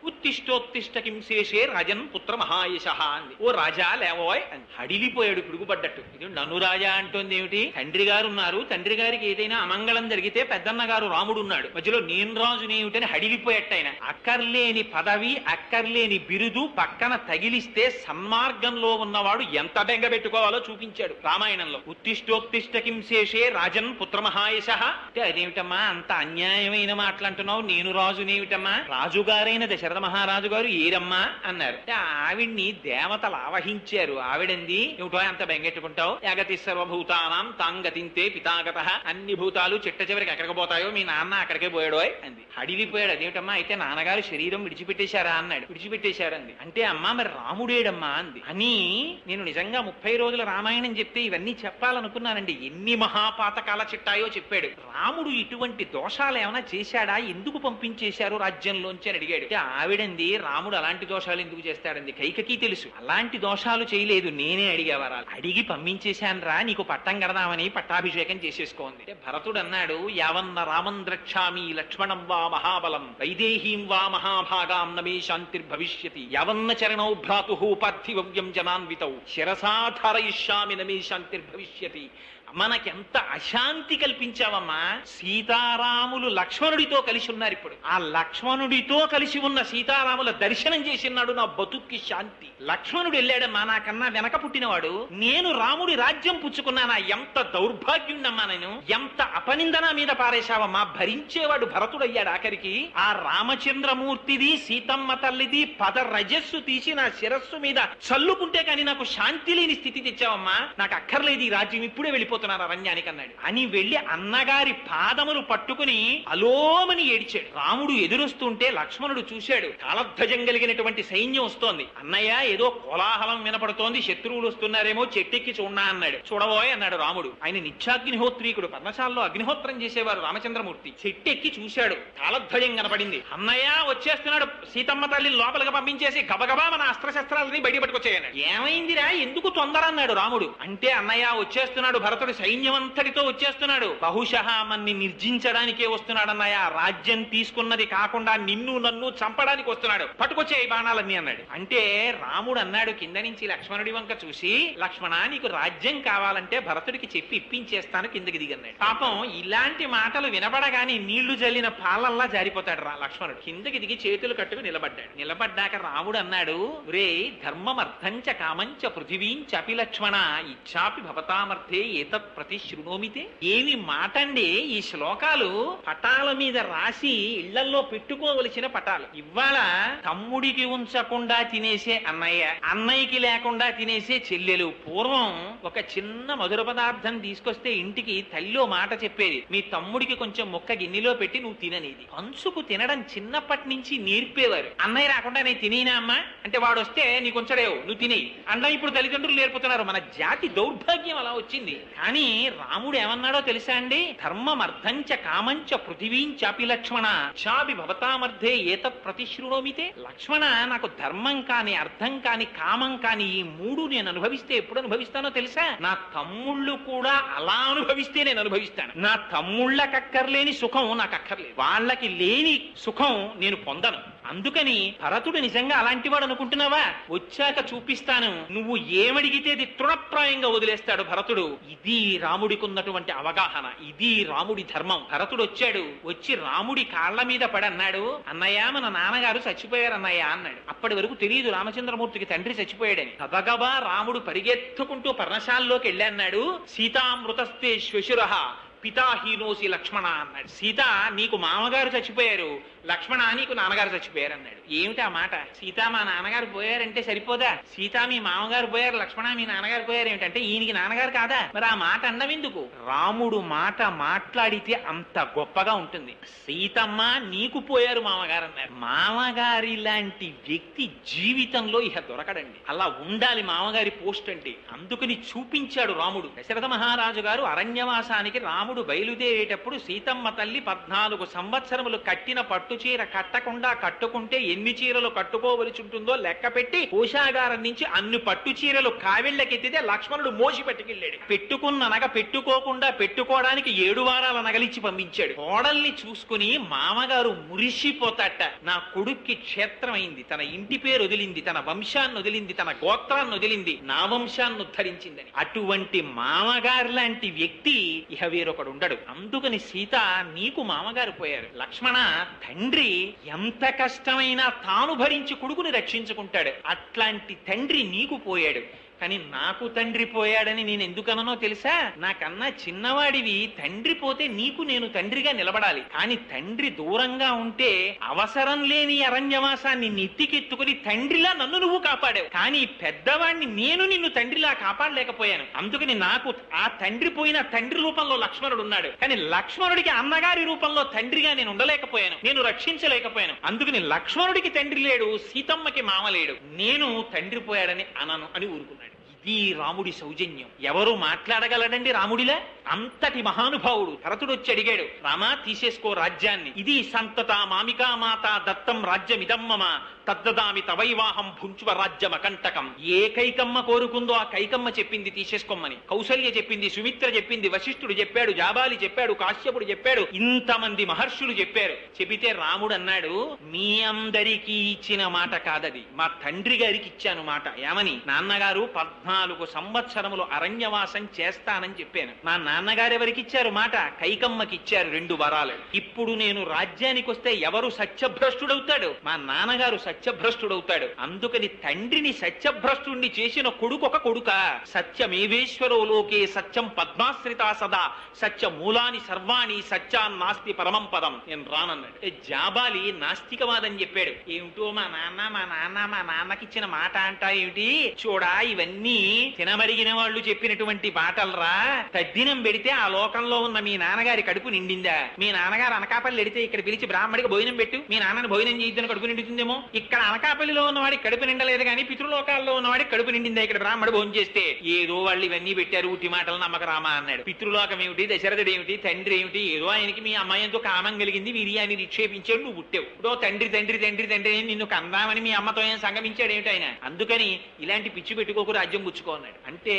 ఉత్తిష్టోత్తిష్ట కింశేషే రాజన్ పుత్ర మహాయశ అంది. ఓ రాజా లేవోయ్ అని. హడిలిపోయాడు పిడుగుపడ్డట్టు. ఇది నన్ను రాజా అంటోంది ఏమిటి? తండ్రి గారు ఉన్నారు, తండ్రి గారికి ఏదైనా అమంగళం జరిగితే పెద్దన్న గారు రాముడు ఉన్నాడు, మధ్యలో నేను రాజునేమిటని హడిలిపోయట్టయిన. అక్కర్లేని పదవి అక్కర్లేని బిరుదు పక్కన తగిలిస్తే సన్మార్గంలో ఉన్నవాడు ఎంత బెంగ పెట్టుకోవాలో చూపించాడు రామాయణంలో. ఉత్తిష్టోత్తిష్ట కింశేషే రాజన్ పుత్ర మహాయశ అంటే అదేమిటమ్మా అంత అన్యాయమైన మాటలంటున్నావు, నేను రాజునేమిటమ్మా, రాజుగారైన దశరథ మహారాజు గారు ఏరమ్మా అన్నారు. ఆవిడ్ని దేవతలు ఆవహించారు. ఆవిడంది ఏమిటో అంత బెంగెట్టుకుంటావు, యాగతి సర్వభూతానాం తాంగతింతే పితాగత, అన్ని భూతాలు చిట్ట చివరికి ఎక్కడికి పోతాయో మీ నాన్న అక్కడికే పోయాడోయ్ అంది. హడిలిపోయాడు. అదేమిటమ్మా అయితే నాన్నగారు శరీరం విడిచిపెట్టేశారా అన్నాడు. విడిచిపెట్టేశారు అంది. అంటే అమ్మా మరి రాముడేడమ్మా అంది. అని నేను నిజంగా 30 రోజుల రామాయణం చెప్తే ఇవన్నీ చెప్పాలనుకున్నానండి. ఎన్ని మహాపాతకాల చిట్టాయో చెప్పాడు. రాముడు ఇటువంటి దోషాలు ఏమైనా చేశాడా, ఎందుకు పంపించేశారు రాజ్యంలోంచి అని అడిగాడు. ఆవిడంది రాముడు అలాంటి దోషాలు ఎందుకు చేస్తాడంది. కైకకి తెలుసు అలాంటి దోషాలు చేయలేదు, నేనే అడిగేవారా, అడిగి పంపించేశాను రా, నీకు పట్టం కడదామని పట్టాభిషేకం చేసేసుకోంది. భరతుడు అన్నాడు యావన్న రామం ద్రక్ష్యామి లక్ష్మణం వా మహాబలం వైదేహీం వా మహాభాగాం నమే శాంతిర్భవిష్యతి యావన్న చరణౌ భ్రాతు పార్థివ్యం జనాన్వితౌ శిరసాధారయిష్యామి నమే శాంతిర్భవిష్యతి. మనకెంత అశాంతి కల్పించావమ్మా. సీతారాములు లక్ష్మణుడితో కలిసి ఉన్నారు. ఇప్పుడు ఆ లక్ష్మణుడితో కలిసి ఉన్న సీతారాముల దర్శనం చేసినాడు, నా బతుక్కి శాంతి. లక్ష్మణుడు వెళ్ళాడమ్మా, నాకన్నా వెనక పుట్టినవాడు, నేను రాముడి రాజ్యం పుచ్చుకున్నానా, ఎంత దౌర్భాగ్యుణ్ణమ్మా నేను, ఎంత అపనిందన మీద పారేశావమ్మా. భరించేవాడు భరతుడయ్యాడు. ఆఖరికి ఆ రామచంద్రమూర్తిది సీతమ్మ తల్లిది పద రజస్సు తీసి నా శిరస్సు మీద చల్లుకుంటే కానీ నాకు శాంతి లేని స్థితి తెచ్చావమ్మా. నాకు అక్కర్లేదు ఈ రాజ్యం, ఇప్పుడే వెళ్ళిపోతున్నారు అరణ్యానికి అన్నాడు. అని వెళ్లి అన్నగారి పాదములు పట్టుకుని అలోమని ఏడిచాడు. రాముడు ఎదురొస్తుంటే లక్ష్మణుడు చూశాడు, కాలధ్వజం కలిగినటువంటి సైన్యం వస్తోంది. అన్నయ్య ఏదో కోలాహలం వినపడుతోంది, శత్రువులు వస్తున్నారేమో, చెట్టెక్కి చూడనా అన్నాడు. చూడబోయ్ అన్నాడు రాముడు. ఆయన నిత్యాగ్నిహోత్రీకుడు, పర్ణశాలలో అగ్నిహోత్రం చేసేవారు రామచంద్రమూర్తి. చెట్టెక్కి చూశాడు, కాలధ్వజం కనపడింది. అన్నయ్య వచ్చేస్తున్నాడు, సీతమ్మ తల్లి లోపలికి పంపించేసి గబగబా మన అస్త్రశస్త్రాలని బయట పట్టుకొచ్చాయన్నాడు. ఏమైందిరా ఎందుకు తొందర అన్నాడు రాముడు. అంటే అన్నయ్య వచ్చేస్తున్నాడు, భరతుడు సైన్యమంతటితో వచ్చేస్తున్నాడు, బహుశః మన్ని నిర్జించడానికే వస్తున్నాడు అన్నయ్య, రాజ్యం తీసుకున్నది కాకుండా నిన్ను నన్ను చంపడానికి వస్తున్నాడు, పట్టుకొచ్చే ఈ బాణాలన్నీ అన్నాడు. అంటే రాముడు అన్నాడు కింద నుంచి లక్ష్మణుడి వంక చూసి, లక్ష్మణ నీకు రాజ్యం కావాలంటే భరతుడికి చెప్పి ఇప్పించేస్తాను, కిందకి దిగన్నాడు. పాపం ఇలాంటి మాటలు వినపడగానే నీళ్లు జల్లిన పాలల్లా జారిపోతాడు లక్ష్మణుడు. కిందకి దిగి చేతులు కట్టుకు నిలబడ్డాడు. నిలబడ్డాక రాముడు అన్నాడు, రే ధర్మమర్థంచ కామంచ పృథివీంచ అపి లక్ష్మణ ఇచ్చాపి భవతామర్థే ఏతత్ ప్రతి శృణోమితే. ఏమి మాటండి ఈ శ్లోకాలు, పటాల మీద రాసి ఇళ్లల్లో పెట్టుకోవలసిన పటాలు. ఇవాళ తమ్ముడికి ఉంచకుండా తినేసే అన్నయ్య, అన్నయ్యకి లేకుండా తినేసే చెల్లెలు. పూర్వం ఒక చిన్న మధుర పదార్థం తీసుకొస్తే ఇంటికి తల్లిలో మాట చెప్పేది, మీ తమ్ముడికి కొంచెం ముక్క గిన్నెలో పెట్టి నువ్వు తిననేది. పంచుకు తినడం చిన్నప్పటి నుంచి నేర్పేవారు. అన్నయ్య రాకుండా నేను తినేనా అమ్మా అంటే వాడు వస్తే నీకు ఉంచడేవు, నువ్వు తినేయి అన్న ఇప్పుడు తల్లిదండ్రులు నేర్పుతున్నారు. మన జాతి దౌర్భాగ్యం అలా వచ్చింది. కానీ రాముడు ఏమన్నాడో తెలుసా అండి? ధర్మం అర్థంచ కామంచ పృథివీంచాపి లక్ష్మణ చాపి భవతామర్థే ఏతత్ ప్రతిశృణోమితే. లక్ష్మణ, నాకు ధర్మం కాని, అర్థం కాని, కామం కాని ఈ మూడు నేను అనుభవిస్తే ఎప్పుడు అనుభవిస్తానో తెలుసా? నా తమ్ముళ్ళు కూడా అలా అనుభవిస్తే నేను అనుభవిస్తాను. నా తమ్ముళ్ళకక్కర్లేని సుఖం నాకు అక్కర్లేదు, వాళ్ళకి లేని సుఖం నేను పొందను. అందుకని భరతుడు నిజంగా అలాంటి వాడు అనుకుంటున్నావా? వచ్చాక చూపిస్తాను, నువ్వు ఏమడిగితే అది తృణప్రాయంగా వదిలేస్తాడు భరతుడు. ఇది రాముడికి ఉన్నటువంటి అవగాహన, ఇది రాముడి ధర్మం. భరతుడు వచ్చాడు, వచ్చి రాముడి కాళ్ల మీద పడి అన్నాడు, అన్నయ్య మన నాన్నగారు చచ్చిపోయారు అన్నయ్య అన్నాడు. అప్పటి వరకు తెలియదు రామచంద్రమూర్తికి తండ్రి చచ్చిపోయాడని. గబగబా రాముడు పరిగెత్తుకుంటూ పర్ణశాలలోకి వెళ్ళి అన్నాడు, సీతామృతస్తే శ్వశురః పితాహీనోసి లక్ష్మణ అన్నాడు. సీత, నీకు మామగారు చచ్చిపోయారు, లక్ష్మణ నీకు నాన్నగారు చచ్చిపోయారు అన్నాడు. ఏమిటి ఆ మాట? సీత మా నాన్నగారు పోయారంటే సరిపోదా? సీత మీ మామగారు పోయారు, లక్ష్మణ మీ నాన్నగారు పోయారు ఏమిటంటే ఈయనకి నాన్నగారు కాదా? మరి ఆ మాట అన్నవెందుకు? రాముడు మాట మాట్లాడితే అంత గొప్పగా ఉంటుంది. సీతమ్మ నీకు పోయారు మామగారు అన్నారు. మామగారి లాంటి వ్యక్తి జీవితంలో ఇహ దొరకడండి. అలా ఉండాలి మామగారి పోస్ట్ అంటే. అందుకని చూపించాడు రాముడు. దశరథ మహారాజు గారు అరణ్యవాసానికి రాముడు బయలుదేరేటప్పుడు సీతమ్మ తల్లి 14 సంవత్సరములు కట్టిన పట్టు చీర కట్టకుండా కట్టుకుంటే ఎన్ని చీరలు కట్టుకోవలసి ఉంటుందో లెక్క పెట్టి కోశాగారం నుంచి అన్ని పట్టు చీరలు కావిళ్లకెత్తితే లక్ష్మణుడు మోసి పట్టుకెళ్ళాడు. పెట్టుకున్న నగ పెట్టుకోకుండా పెట్టుకోవడానికి 7 వారాల నగలిచ్చి పంపించాడు. కోడల్ని చూసుకుని మామగారు మురిసిపోతాట. నా కొడుక్కి క్షేత్రమైంది, తన ఇంటి పేరు వదిలింది, తన వంశాన్ని వదిలింది, తన గోత్రాన్ని వదిలింది, నా వంశాన్ని ఉద్ధరించిందని. అటువంటి మామగారు లాంటి వ్యక్తి ఇహ వేరొకడు ఉండడు. అందుకని సీత నీకు మామగారు పోయారు. లక్ష్మణ, తండ్రి ఎంత కష్టమైనా తాను భరించి కొడుకుని రక్షించుకుంటాడు. అట్లాంటి తండ్రి నీకు పోయాడు. కానీ నాకు తండ్రి పోయాడని నేను ఎందుకనో తెలుసా? నాకన్నా చిన్నవాడివి, తండ్రి పోతే నీకు నేను తండ్రిగా నిలబడాలి. కానీ తండ్రి దూరంగా ఉంటే అవసరం లేని అరణ్యవాసాన్ని నెత్తికెత్తుకుని తండ్రిలా నన్ను నువ్వు కాపాడావు. కానీ పెద్దవాడిని నేను నిన్ను తండ్రిలా కాపాడలేకపోయాను. అందుకని నాకు ఆ తండ్రి పోయిన తండ్రి రూపంలో లక్ష్మణుడు ఉన్నాడు. కానీ లక్ష్మణుడికి అన్నగారి రూపంలో తండ్రిగా నేను ఉండలేకపోయాను, నేను రక్షించలేకపోయాను. అందుకని లక్ష్మణుడికి తండ్రి లేడు, సీతమ్మకి మామ లేడు, నేను తండ్రి పోయాడని అనను అని ఊరుకున్నాడు. ఇది రాముడి సౌజన్యం. ఎవరు మాట్లాడగలడండి రాముడిలా? అంతటి మహానుభావుడు. భరతుడు వచ్చి అడిగాడు, రామా తీసేసుకో రాజ్యాన్ని, ఇది సంతత మామికా మాత దత్తం రాజ్యమిదం మమ తద్దదామి తవైవాహం భుంచువ రాజ్యమ కంటకం. ఏ కైకమ్మ కోరుకుందో ఆ కైకమ్మ చెప్పింది తీసేసుకోమని. కౌసల్య చెప్పింది, సుమిత్ర చెప్పింది, వశిష్ఠుడు చెప్పాడు, జాబాలి చెప్పాడు, కాశ్యపుడు చెప్పాడు, ఇంతమంది మహర్షులు చెప్పారు. చెబితే రాముడు అన్నాడు, మీ అందరికీ ఇచ్చిన మాట కాదది, మా తండ్రి గారికి ఇచ్చాను మాట. ఏమని? నాన్నగారు 14 సంవత్సరములు అరణ్యవాసం చేస్తానని చెప్పాను. మా నాన్నగారు ఎవరికి ఇచ్చారు మాట? కైకమ్మకి ఇచ్చారు 2 వరాలు. ఇప్పుడు నేను రాజ్యానికి వస్తే ఎవరు సత్యభ్రష్టుడవుతాడు? మా నాన్నగారు సత్యభ్రష్టుడవుతాడు. అందుకని తండ్రిని సత్యభ్రష్టుణ్ణి చేసిన కొడుకు ఒక కొడుక. సత్యమేవేశ్వరో లోకే సత్యం పద్మాశ్రితా సదా సత్యమూలాని సర్వాణి సత్యాన్నాస్తి పరమం పదం. నేను రానన్నాడు. జాబాలి నాస్తికవాదని చెప్పాడు. ఏమిటో మా నాన్నకిచ్చిన మాట అంటా ఏమిటి? చూడా, ఇవన్నీ తినమరిగిన వాళ్ళు చెప్పినటువంటి మాటలరా. తద్దినం పెడితే ఆ లోకంలో ఉన్న మీ నాన్నగారి కడుపు నిండిందా? మీ నాన్నగారు అనకాపల్లి ఎడితే ఇక్కడ పిలిచి బ్రాహ్మడికి భోజనం పెట్టు, మీ నాన్నని భోజనం చేయొద్దని కడుపు నిండుతుందేమో. ఇక్కడ అనకాపల్లిలో ఉన్నవాడికి కడుపు నిండలేదు కానీ పితృలోకాల్లో ఉన్నవాడికి కడుపు నిండిందా ఇక్కడ బ్రాహ్మడు భోజనం చేస్తే? ఏదో వాళ్ళు ఇవన్నీ పెట్టారు, ఉట్టి మాటలు నమ్మక రామా అన్నాడు. పితృలోకం ఏమిటి, దశరథుడు ఏమిటి, తండ్రి ఏమిటి? ఏదో ఆయనకి మీ అమ్మాయితో కామం కలిగింది, వీర్యాన్ని నిక్షేపించాడు, నువ్వు పుట్టావు. ఇప్పుడు తండ్రి తండ్రి తండ్రి తండ్రి నిన్ను కందామని మీ అమ్మతో ఏం సంగమించాడు ఏమిటి ఆయన? అందుకని ఇలాంటి పిచ్చి పెట్టుకోకు, రాజ్యం పుచ్చుకో అన్నాడు. అంటే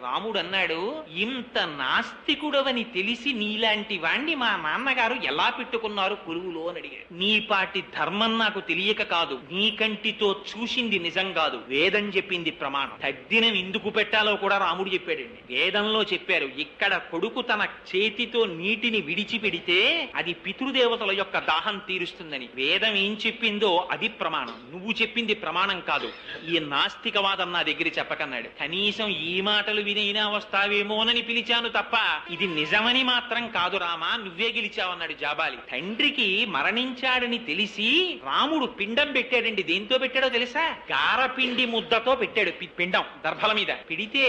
రాముడు అన్నాడు, ఇంత నాస్తికుడవని తెలిసి నీలాంటి వాణ్ణి మా నాన్నగారు ఎలా పెట్టుకున్నారు కొలువులో అని అడిగాడు. నీ పాటి ధర్మం నాకు తెలియక కాదు, నీ కంటితో చూసింది నిజం కాదు, వేదం చెప్పింది ప్రమాణం. తద్దినం ఎందుకు పెట్టాలో కూడా రాముడు చెప్పాడండి. వేదంలో చెప్పారు, ఇక్కడ కొడుకు తన చేతితో నీటిని విడిచిపెడితే అది పితృదేవతల యొక్క దాహం తీరుస్తుందని. వేదం ఏం చెప్పిందో అది ప్రమాణం, నువ్వు చెప్పింది ప్రమాణం కాదు. ఈ నాస్తికవాదం నా దగ్గర చెప్పకన్నాడు. కనీసం ఈ మాటలు వినైనా వస్తావేమోనని పిలిచాను తప్ప ఇది నిజమని మాత్రం కాదు రామా, నువ్వే గెలిచావన్నాడు జాబాలి. తండ్రికి మరణించాడని తెలిసి రాముడు పిండం పెట్టాడండి. దేంతో పెట్టాడో తెలుసా? గారపిండి ముద్దతో పెట్టాడు. పిండం దర్భల మీద పెడితే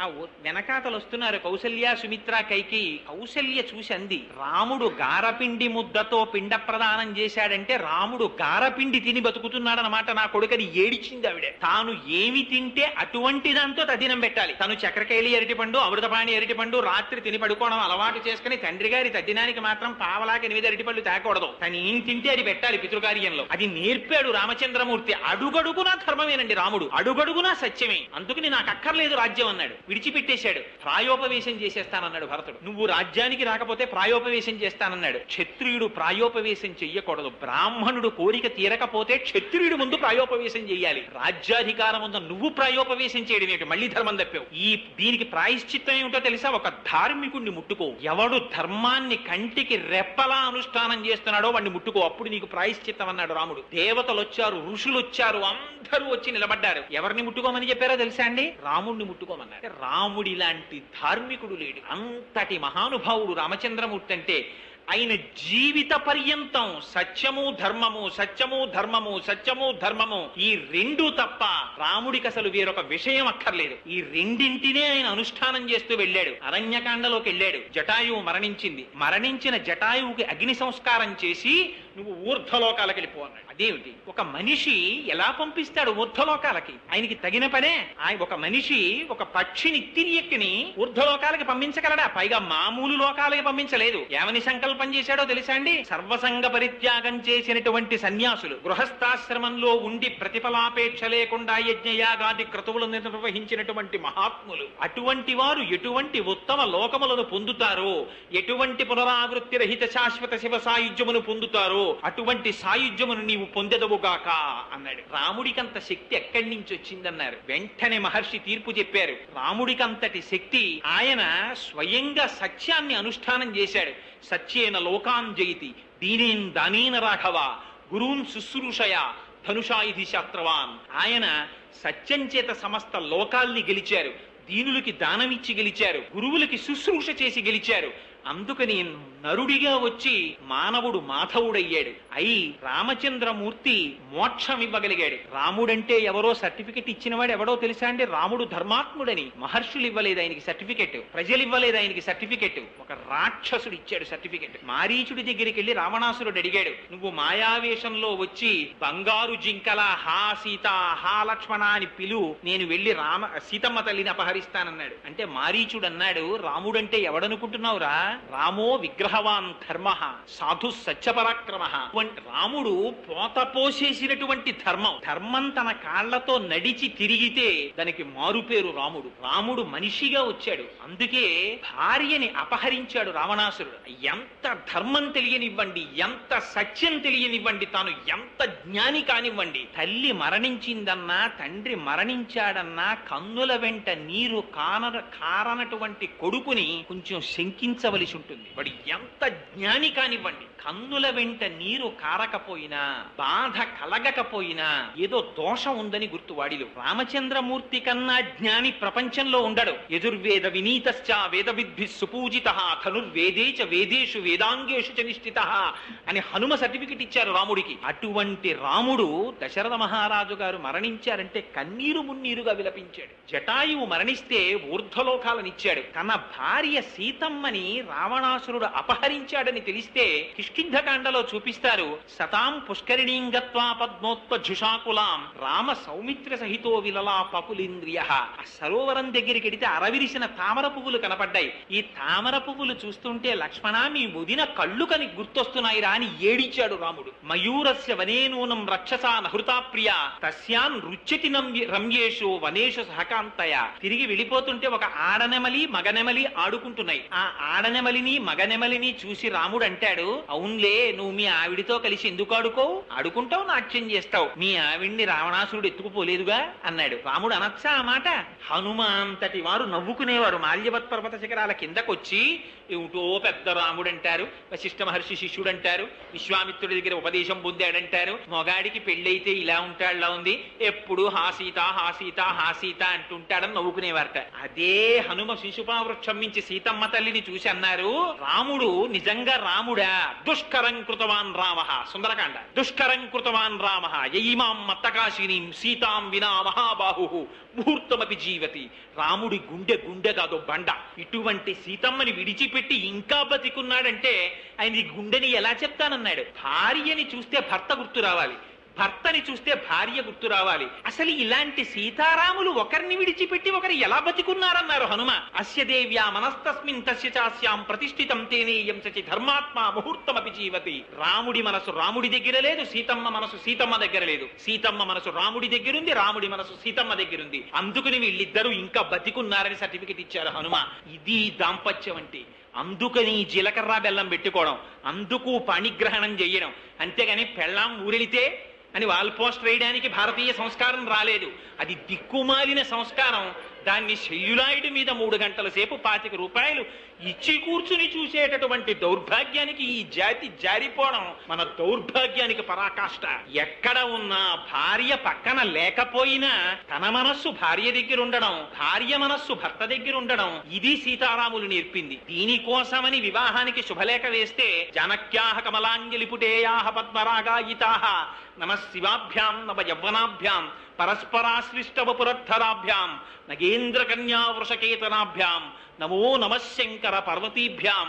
ఆ వెనకాతలు వస్తున్నారు కౌసల్య, సుమిత్ర, కైకి. కౌసల్య చూసి అంది, రాముడు గారపిండి ముద్దతో పిండ ప్రదానం చేశాడంటే రాముడు గారపిండి తిని బతుకుతున్నాడనమాట నా కొడుకని. ఏడిచింది ఆవిడ. తాను ఏమి తింటే అటువంటి దాంతో తద్దినం పెట్టాలి. తను చక్రకేళి అరటిపండు, అమృతపాణి అరటిపండు రాత్రి తిని పడుకోవడం అలవాటు చేసుకుని తండ్రి గారి తద్దినానికి మాత్రం పావలాకి 8 అరటిపళ్ళు తేకూడదు. తను ఏం తింటే అది పెట్టాలి పితృకార్యంలో. అది నేర్పాడు రామచంద్రమూర్తి. అడుగడుగునా ధర్మమేనండి రాముడు, అడుగడుగునా సత్యమే. అందుకని నాకు అక్కర్లేదు రాజ్యం అన్నాడు, విడిచిపెట్టేశాడు. ప్రాయోపవేశం చేసేస్తానన్నాడు భరతుడు. నువ్వు రాజ్యానికి రాకపోతే ప్రాయోపవేశం చేస్తానన్నాడు. క్షత్రియుడు ప్రాయోపవేశం చెయ్యకూడదు. బ్రాహ్మణుడు కోరిక తీరకపోతే క్షత్రియుడు ముందు ప్రాయోపవేశం చెయ్యాలి. రాజ్యాధికారం ఉందో నువ్వు ప్రాయోపవేశం చేయడం ఏమిటి? మళ్ళీ ధర్మం తప్పావు. దీనికి ప్రాయశ్చిత్తం ఏమిటో తెలుసా? ఒక ధార్మికుణ్ణి ముట్టుకో. ఎవడు ధర్మాన్ని కంటికి రెప్పలా అనుష్ఠానం చేస్తున్నాడో వాడిని ముట్టుకో, అప్పుడు నీకు ప్రాయశ్చిత్తం అన్నాడు రాముడు. దేవతలు వచ్చారు, ఋషులు వచ్చారు, అందరూ వచ్చి నిలబడ్డారు. ఎవరిని ముట్టుకోమని చెప్పారో తెలుసా అండి? రాముడిని ముట్టుకోమన్నారు. రాముడి లాంటి ధార్మికుడు లేడు. అంతటి మహానుభావుడు రామచంద్రమూర్తి అంటే ఆయన జీవిత పర్యంతం సత్యము ధర్మము, సత్యము ధర్మము, సత్యము ధర్మము, ఈ రెండు తప్ప రాముడికి అసలు వేరొక విషయం అక్కర్లేదు. ఈ రెండింటినే ఆయన అనుష్ఠానం చేస్తూ వెళ్ళాడు. అరణ్యకాండలోకి వెళ్ళాడు. జటాయువు మరణించింది. మరణించిన జటాయువుకి అగ్ని సంస్కారం చేసి నువ్వు ఊర్ధ్వలోకాలకు వెళ్ళిపో అన్నాడు. అదేమిటి? ఒక మనిషి ఎలా పంపిస్తాడు ఊర్ధ్వలోకాలకి? ఆయనకి తగిన పనే. ఒక మనిషి ఒక పక్షిని తిరియక్కిని ఊర్ధ్వలోకాలకి పంపించగలడా? పైగా మామూలు లోకాలకి పంపించలేదు. ఏమని సంకల్పం చేశాడో తెలుసా అండి? సర్వసంగ పరిత్యాగం చేసినటువంటి సన్యాసులు, గృహస్థాశ్రమంలో ఉండి ప్రతిఫలాపేక్ష లేకుండా యజ్ఞయాగాది క్రతువులను నిర్వహించినటువంటి మహాత్ములు, అటువంటి వారు ఎటువంటి ఉత్తమ లోకములను పొందుతారో, ఎటువంటి పునరావృత్తి రహిత శాశ్వత శివ సాయుధ్యమును పొందుతారో అటువంటి సాయుధ్యమును నీవు పొందెదవుగాక అన్నాడు. రాముడికంత శక్తి ఎక్కడి నుంచి వచ్చిందన్నారు. వెంటనే మహర్షి తీర్పు చెప్పారు. రాముడికంతటి శక్తి ఆయన స్వయంగా సత్యాన్ని అనుష్ఠానం చేశాడు. సత్యేన లోకాన్ జయతి దీనేన్ దానేన రాఘవ గురూన్ శుశ్రూషయ ధనుషాయుధి శాస్త్రవాన్. ఆయన సత్యం చేత సమస్త లోకాల్ని గెలిచారు. దీనులకి దానమిచ్చి గెలిచారు. గురువులకి శుశ్రూష చేసి గెలిచారు. అందుకని నరుడిగా వచ్చి మానవుడు మాధవుడయ్యాడు. అయి రామచంద్రమూర్తి మోక్షం ఇవ్వగలిగాడు. రాముడంటే ఎవరో సర్టిఫికెట్ ఇచ్చినవాడు ఎవడో తెలుసా అండి? రాముడు ధర్మాత్ముడని. మహర్షులు ఇవ్వలేదు ఆయనకి సర్టిఫికెట్, ప్రజలు ఇవ్వలేదు ఆయనకి సర్టిఫికెట్, ఒక రాక్షసుడు ఇచ్చాడు సర్టిఫికెట్. మారీచుడి దగ్గరికి వెళ్లి రావణాసురుడు అడిగాడు, నువ్వు మాయావేషంలో వచ్చి బంగారు జింకల హా సీత హా లక్ష్మణ అని పిలు, నేను వెళ్లి సీతమ్మ తల్లిని అపహరిస్తానన్నాడు. అంటే మారీచుడు అన్నాడు, రాముడంటే ఎవడనుకుంటున్నావురా? రామో విగ్రహవాన్ ధర్మ సాధు సత్యపరాక్రమ. రాముడు పోత పోసేసినటువంటి ధర్మం. ధర్మం తన కాళ్లతో నడిచి తిరిగితే దానికి మారుపేరు రాముడు. రాముడు మనిషిగా వచ్చాడు. అందుకే భార్యని అపహరించాడు రావణాసురుడు. ఎంత ధర్మం తెలియనివ్వండి, ఎంత సత్యం తెలియనివ్వండి, తాను ఎంత జ్ఞాని కానివ్వండి, తల్లి మరణించిందన్నా తండ్రి మరణించాడన్నా కన్నుల వెంట నీరు కారనటువంటి కొడుకుని కొంచెం శంకించవలసి ఉంటుంది. వాడు ఎంత జ్ఞాని కానివ్వండి, కన్నుల వెంట నీరు కారకపోయినా, బాధ కలగకపోయినా ఏదో దోషం ఉందని గుర్తు వాడిలో. రామచంద్రమూర్తి కన్నా జ్ఞాని ప్రపంచంలో ఉండడు. యజుర్వేద వినీతశ్చ వేద విద్భి సుపూజితః ధనుర్వేదేచ వేదేషు వేదాంగేషు చ నిష్ఠితః అని హనుమ సర్టిఫికెట్ ఇచ్చారు రాముడికి. అటువంటి రాముడు దశరథ మహారాజు గారు మరణించారంటే కన్నీరు మున్నీరుగా విలపించాడు. జటాయువు మరణిస్తే ఊర్ధ్వలోకాలనిచ్చాడు. తన భార్య సీతమ్మని రావణాసురుడు అపహరించాడని తెలిస్తే కిష్కింధకాండలో చూపిస్తారు. సతాం పుష్కరిణీం గత్వా పద్మోత్పజుషాకులాం రామ సౌమిత్ర సహితో విలలా పకులింద్రియ. ఆ సరోవరం దగ్గరికి వెడితే అరవిరిసిన తామర పువ్వులు కనపడ్డాయి. ఈ తామర పువ్వులు చూస్తుంటే లక్ష్మణ మీ ముదిన కళ్ళు కని గుర్తొస్తున్నాయిరా అని ఏడిచాడు రాముడు. మయూరస్య వనేనూనం రక్షసా నహృతా ప్రియ తస్యాన్ రుచ్యతి రమ్యేషు వనేషు సహకాంతయ. తిరిగి వెళ్ళిపోతుంటే ఒక ఆడనెమలి మగనెమలి ఆడుకుంటున్నాయి. ఆ ఆడనెమలిని మగనెమలిని చూసి రాముడు అంటాడు, అవునులే నువ్వు మీ ఆవిడితో కలిసి ఎందుకు ఆడుకుంటావు, నాట్యం చేస్తావు, మీ ఆవిడ్ని రావణాసురుడు ఎత్తుకుపోలేదుగా అన్నాడు. రాముడు అనొచ్చా ఆ మాట? హనుమ అంతటి వారు నవ్వుకునేవారు. మాల్యవత్ పర్వత శిఖరాల కిందకొచ్చి ఏమిటో పెద్ద రాముడు అంటారు, వశిష్ఠ మహర్షి శిష్యుడు అంటారు, విశ్వామిత్రుడి దగ్గర ఉపదేశం పొందాడంటారు, మొగాడికి పెళ్ళైతే ఇలా ఉంటాడులా ఉంది, ఎప్పుడు హాసీత హాసీత హాసీత అంటుంటాడని నవ్వుకునేవారట. అదే హనుమ శిశుపావృక్షం నుంచి సీతమ్మ తల్లిని చూసి అన్నారు, రాముడు నిజంగా రాముడా? దుష్కరం కృతవాన్ రామ. సుందరకాండ. దుష్కరం కృతవాన్ రామ యయిమాం మత్తకాశినీం సీతాం వినా మహాబాహు ముహూర్తమపి జీవతి. రాముడి గుండె కాదు బండ. ఇటువంటి సీతమ్మని విడిచిపెట్టి ఇంకా బతికున్నాడంటే ఆయన ఈ గుండెని ఎలా చెప్తానన్నాడు. భార్యని చూస్తే భర్త గుర్తు రావాలి, భర్తని చూస్తే భార్య గుర్తు రావాలి. అసలు ఇలాంటి సీతారాములు ఒకరిని విడిచిపెట్టి ఒకరు ఎలా బతికున్నారన్నారు హనుమ. అస్య దేవ్యా మనస్తస్మిన్ తస్య చాస్యాం ప్రతిష్ఠితం తేనేయం సచి ధర్మాత్మ ముహూర్తమపి జీవతి. రాముడి మనసు రాముడి దగ్గర లేదు, సీతమ్మ మనసు సీతమ్మ దగ్గర లేదు. సీతమ్మ మనసు రాముడి దగ్గరుంది, రాముడి మనసు సీతమ్మ దగ్గరుంది. అందుకని వీళ్ళిద్దరూ ఇంకా బతికున్నారని సర్టిఫికెట్ ఇచ్చారు హనుమ. ఇది దాంపత్యం అంటే. అందుకని జీలకర్ర బెల్లం పెట్టుకోవడం, అందుకు పాణిగ్రహణం చెయ్యడం. అంతేగాని పెళ్ళాం ఊరెళితే అని వాల్ పోస్ట్ వేయడానికి భారతీయ సంస్కారం రాలేదు. అది దిక్కుమాలిన సంస్కారం. దాన్ని సెల్యులాయిడ్ మీద 3 గంటల సేపు 25 రూపాయలు ఇచ్చి కూర్చుని చూసేటటువంటి దౌర్భాగ్యానికి ఈ జాతి జారిపోవడం మన దౌర్భాగ్యానికి పరాకాష్ట. ఎక్కడ ఉన్నా భార్య పక్కన లేకపోయినా తన మనస్సు భార్య దగ్గర ఉండడం, భార్య మనస్సు భర్త దగ్గర ఉండడం, ఇది సీతారాములు నేర్పింది. దీనికోసమని వివాహానికి శుభలేఖ వేస్తే జనక్యాహ కమలాంజలిపుటేయాహ పద్మరాగాయితాహ నమ శివాభ్యాం నవ యవ్వనాభ్యాం పరస్పరాశ్లిష్టవపురద్ధరాభ్యాం నగేంద్ర కన్యా వృషకేతనాభ్యాం నమో నమశంకర పర్వతీభ్యాం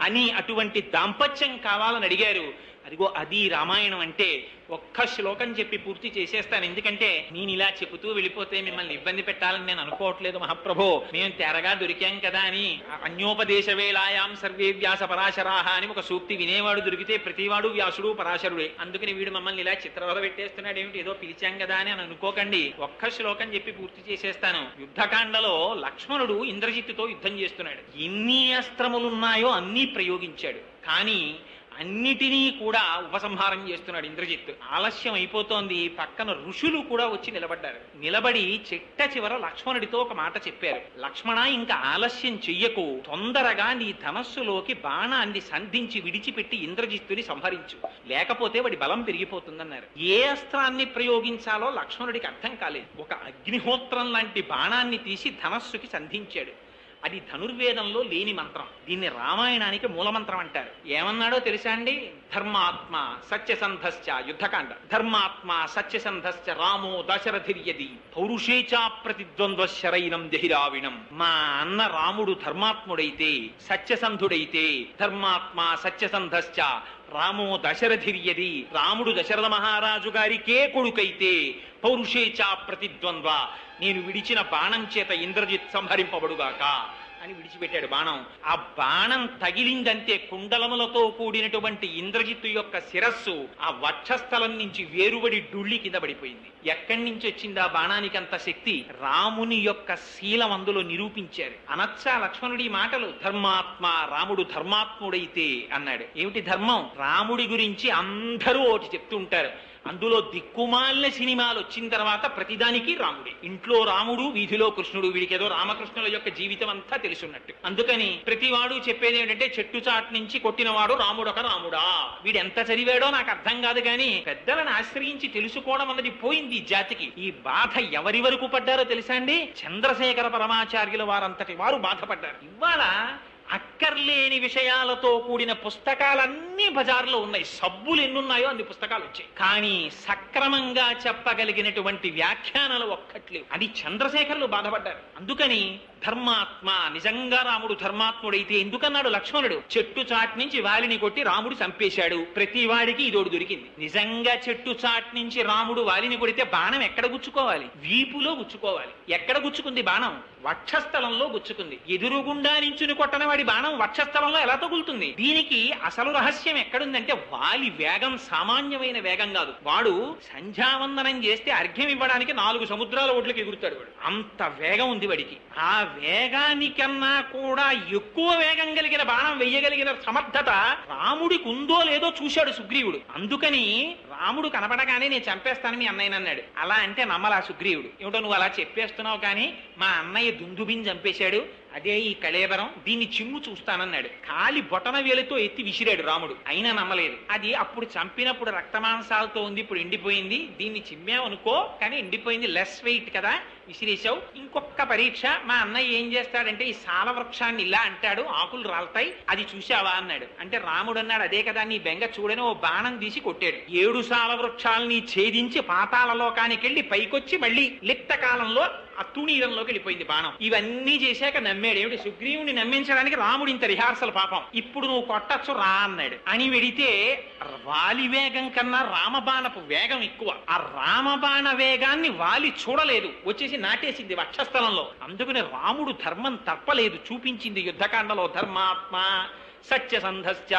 అని అటువంటి దాంపత్యం కావాలని అడిగారు. అదిగో అది రామాయణం అంటే. ఒక్క శ్లోకం చెప్పి పూర్తి చేసేస్తాను. ఎందుకంటే నేను ఇలా చెబుతూ వెళ్ళిపోతే మిమ్మల్ని ఇబ్బంది పెట్టాలని నేను అనుకోవట్లేదు మహాప్రభో. మేము తెరగా దొరికాం కదా అని అన్యోపదేశ వేళాయాం సర్వే వ్యాస పరాశరాహ అని ఒక సూక్తి వినేవాడు దొరికితే ప్రతివాడు వ్యాసుడు పరాశరుడే. అందుకని వీడు మమ్మల్ని ఇలా చిత్రవద పెట్టేస్తున్నాడు ఏమిటి, ఏదో పిలిచాం కదా అని అనుకోకండి. ఒక్క శ్లోకం చెప్పి పూర్తి చేసేస్తాను. యుద్ధకాండలో లక్ష్మణుడు ఇంద్రజిత్తుతో యుద్ధం చేస్తున్నాడు. ఎన్ని అస్త్రములున్నాయో అన్నీ ప్రయోగించాడు. కానీ అన్నిటినీ కూడా ఉపసంహారం చేస్తున్నాడు ఇంద్రజిత్. ఆలస్యం అయిపోతోంది. పక్కన ఋషులు కూడా వచ్చి నిలబడ్డారు. నిలబడి చిట్ట చివర లక్ష్మణుడితో ఒక మాట చెప్పారు. లక్ష్మణ, ఇంకా ఆలస్యం చెయ్యకు, తొందరగా నీ ధనస్సులోకి బాణాన్ని సంధించి విడిచిపెట్టి ఇంద్రజిత్తుని సంహరించు, లేకపోతే వాడి బలం పెరిగిపోతుందన్నారు. ఏ అస్త్రాన్ని ప్రయోగించాలో లక్ష్మణుడికి అర్థం కాలేదు. ఒక అగ్నిహోత్రం లాంటి బాణాన్ని తీసి ధనస్సుకి సంధించాడు. అది ధనుర్వేదంలో లేని మంత్రం. దీన్ని రామాయణానికి మూలమంత్రం అంటారు. ఏమన్నాడో తెలుసా అండి? ధర్మాత్మ సత్యసంధశ్చ, యుద్ధకాండ. ధర్మాత్మ సత్యసంధశ్చ రామో దశరథిర్యది పౌరుషేచా ప్రతిద్వంద్వ శరైనం జహిరావిణం. మా అన్న రాముడు ధర్మాత్ముడైతే, సత్యసంధుడైతే, ధర్మాత్మ సత్యసంధశ్చ రామో దశరథిర్యది, రాముడు దశరథ మహారాజు గారికే కొడుకైతే, పౌరుషేచా ప్రతిద్వంద్వ, నేను విడిచిన బాణం చేత ఇంద్రజిత్ సంహరింపబడుగాక అని విడిచిపెట్టాడు బాణం. ఆ బాణం తగిలిందంటే కుండలములతో కూడినటువంటి ఇంద్రజిత్తు యొక్క శిరస్సు ఆ వక్షస్థలం నుంచి వేరుబడి డుళ్ళి కింద పడిపోయింది. ఎక్కడి నుంచి వచ్చింది ఆ బాణానికి అంత శక్తి? రాముని యొక్క శీలం అందులో నిరూపించారు. అనచ్చా లక్ష్మణుడి మాటలు? ధర్మాత్మ, రాముడు ధర్మాత్ముడైతే అన్నాడు. ఏమిటి ధర్మం? రాముడి గురించి అందరూ ఒకటి చెప్తూ ఉంటారు. అందులో దిక్కుమాలిన సినిమాలు వచ్చిన తర్వాత ప్రతిదానికి రాముడే. ఇంట్లో రాముడు, వీధిలో కృష్ణుడు. వీడికేదో రామకృష్ణుల యొక్క జీవితం అంతా తెలుసున్నట్టు. అందుకని ప్రతివాడు చెప్పేది ఏమిటంటే చెట్టు చాటు నుంచి కొట్టినవాడు రాముడొక రాముడా. వీడు ఎంత చదివాడో నాకు అర్థం కాదు, కానీ పెద్దలను ఆశ్రయించి తెలుసుకోవడం అన్నది పోయింది ఈ జాతికి. ఈ బాధ ఎవరి వరకు పడ్డారో తెలుసా అండి? చంద్రశేఖర పరమాచార్యుల వారంతటి వారు బాధపడ్డారు. ఇవాళ అక్కర్లేని విషయాలతో కూడిన పుస్తకాలన్నీ బజార్లో ఉన్నాయి. సబ్బులు ఎన్నున్నాయో అన్ని పుస్తకాలు వచ్చాయి. కానీ సక్రమంగా చెప్పగలిగినటువంటి వ్యాఖ్యానాలు ఒక్కట్లేవు. అది చంద్రశేఖరులు బాధపడ్డారు. అందుకని ధర్మాత్మ, నిజంగా రాముడు ధర్మాత్ముడైతే ఎందుకన్నాడు లక్ష్మణుడు? చెట్టు చాటు నుంచి వాలిని కొట్టి రాముడు చంపేశాడు. ప్రతి వాడికి ఇదోడు దొరికింది. నిజంగా చెట్టు చాటు నుంచి రాముడు వాలిని కొడితే బాణం ఎక్కడ గుచ్చుకోవాలి? వీపులో గుచ్చుకోవాలి. ఎక్కడ గుచ్చుకుంది బాణం? వక్షస్థలంలో గుచ్చుకుంది. ఎదురుగుండా నించుని కొట్టన వాడి బాణం వక్షస్థలంలో ఎలా తగులుతుంది? దీనికి అసలు రహస్యం ఎక్కడుందంటే వాలి వేగం సామాన్యమైన వేగం కాదు. వాడు సంధ్యావందనం చేస్తే అర్ఘ్యం ఇవ్వడానికి 4 సముద్రాల ఒడ్లకి ఎగురుతాడు వాడు. అంత వేగం ఉంది వాడికి. ఆ వేగానికన్నా కూడా ఎక్కువ వేగం కలిగిన బాణం వెయ్యగలిగిన సమర్థత రాముడికి ఉందో లేదో చూశాడు సుగ్రీవుడు. అందుకని రాముడు కనపడగానే నేను చంపేస్తాను మీ అన్నయ్యని అన్నాడు. అలా అంటే నమ్మలా సుగ్రీవుడు. ఏమిటో నువ్వు అలా చెప్పేస్తున్నావు, కానీ మా అన్నయ్య దుందుబిని చంపేశాడు, అదే ఈ కళేబరం, దీన్ని చిమ్ము చూస్తానన్నాడు. కాలి బొటన వేలుతో ఎత్తి విసిరాడు రాముడు. అయినా నమ్మలేదు. అది అప్పుడు చంపినప్పుడు రక్తమాంసాలతో ఉంది, ఇప్పుడు ఎండిపోయింది, దీన్ని చిమ్మావనుకో కానీ ఎండిపోయింది, లెస్ వెయిట్ కదా, విసిరేశావు. ఇంకొక పరీక్ష, మా అన్నయ్య ఏం చేస్తాడంటే ఈ సాల వృక్షాన్ని ఇలా అంటాడు, ఆకులు రాలుతాయి, అది చూశావా అన్నాడు. అంటే రాముడు అన్నాడు, అదే కదా నీ బెంగ చూడని, ఓ బాణం తీసి కొట్టాడు. 7 సాల వృక్షాలని ఛేదించి పాతాళ లోకానికి వెళ్ళి పైకొచ్చి మళ్ళీ లిప్త కాలంలో ఆ తుణీరంలోకి వెళ్ళిపోయింది బాణం. ఇవన్నీ చేశాక నమ్మాడు. ఏమిటి, సుగ్రీవుని నమ్మించడానికి రాముడు ఇంత రిహార్సల్ పాపం. ఇప్పుడు నువ్వు కొట్టచ్చు రా అన్నాడు. అని వెడితే వాలి వేగం కన్నా రామబాణపు వేగం ఎక్కువ. ఆ రామబాణ వేగాన్ని వాలి చూడలేదు, వచ్చేసి నాటేసింది వక్షస్థలంలో. అందుకని రాముడు ధర్మం తప్పలేదు, చూపించింది యుద్ధకాండలో. ధర్మాత్మ సత్యసంధశ్చ.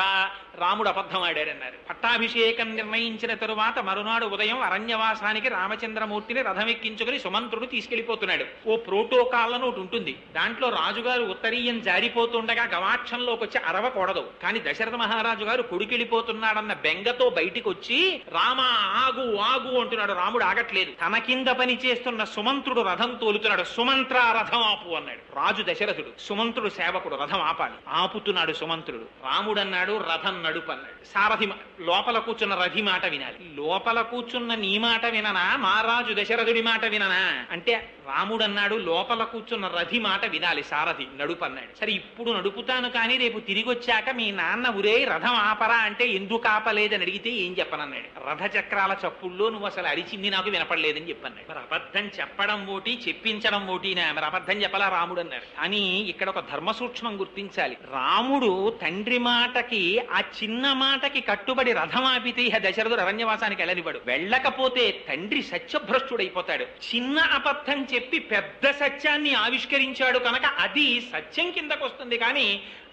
రాముడు అబద్ధం ఆడాడన్నారు. పట్టాభిషేకం నిర్ణయించిన తరువాత మరునాడు ఉదయం అరణ్యవాసానికి రామచంద్రమూర్తిని రథం ఎక్కించుకుని సుమంత్రుడు తీసుకెళ్లిపోతున్నాడు. ఓ ప్రోటోకాల్ అని ఒకటి ఉంటుంది. దాంట్లో రాజుగారు ఉత్తరీయం జారిపోతుండగా గవాక్షంలోకి వచ్చి అరవకూడదు. కానీ దశరథ మహారాజు గారు కొడుకెళ్ళిపోతున్నాడన్న బెంగతో బయటికి వచ్చి రామా ఆగు ఆగు అంటున్నాడు. రాముడు ఆగట్లేదు. తన కింద పని చేస్తున్న సుమంత్రుడు రథం తోలుతున్నాడు. సుమంత్ర రథం ఆపు అన్నాడు. రాజు దశరథుడు, సుమంత్రుడు సేవకుడు, రథం ఆపాలి. ఆపుతున్నాడు సుమంత్రుడు. రాముడు అన్నాడు రథం నడుపు అన్నాడు. సారథి లోపల కూర్చున్న రథి మాట వినాలి. లోపల కూర్చున్న నీ మాట విననా, మహారాజు దశరథుడి మాట విననా అంటే రాముడు అన్నాడు లోపల కూర్చున్న రథి మాట వినాలి, సారథి నడుపు అన్నాడు. సరే ఇప్పుడు నడుపుతాను, కానీ రేపు తిరిగి వచ్చాక మీ నాన్న ఉరే రథం ఆపరా అంటే ఎందుకు ఆపలేదని అడిగితే ఏం చెప్పనన్నాడు. రథ చక్రాల చప్పుల్లో నువ్వు అసలు అరిచింది నాకు వినపడలేదని చెప్పన్నాడు. మరి అబద్ధం చెప్పడం ఓటి, చెప్పించడం ఓటినా? మరి అబద్ధం చెప్పలా రాముడు అన్నారు. కానీ ఇక్కడ ఒక ధర్మ సూక్ష్మం గుర్తించాలి. రాముడు తండ్రి మాటకి, ఆ చిన్న మాటకి కట్టుబడి రథం ఆపితే ఇహ దశరథుడు అరణ్యవాసానికి వెళ్ళనివ్వడు. వెళ్ళకపోతే తండ్రి సత్యభ్రష్టుడైపోతాడు. చిన్న అబద్ధం చెప్పి పెద్ద సత్యాన్ని ఆవిష్కరించాడు కనుక అది సత్యం కిందకు వస్తుంది, కానీ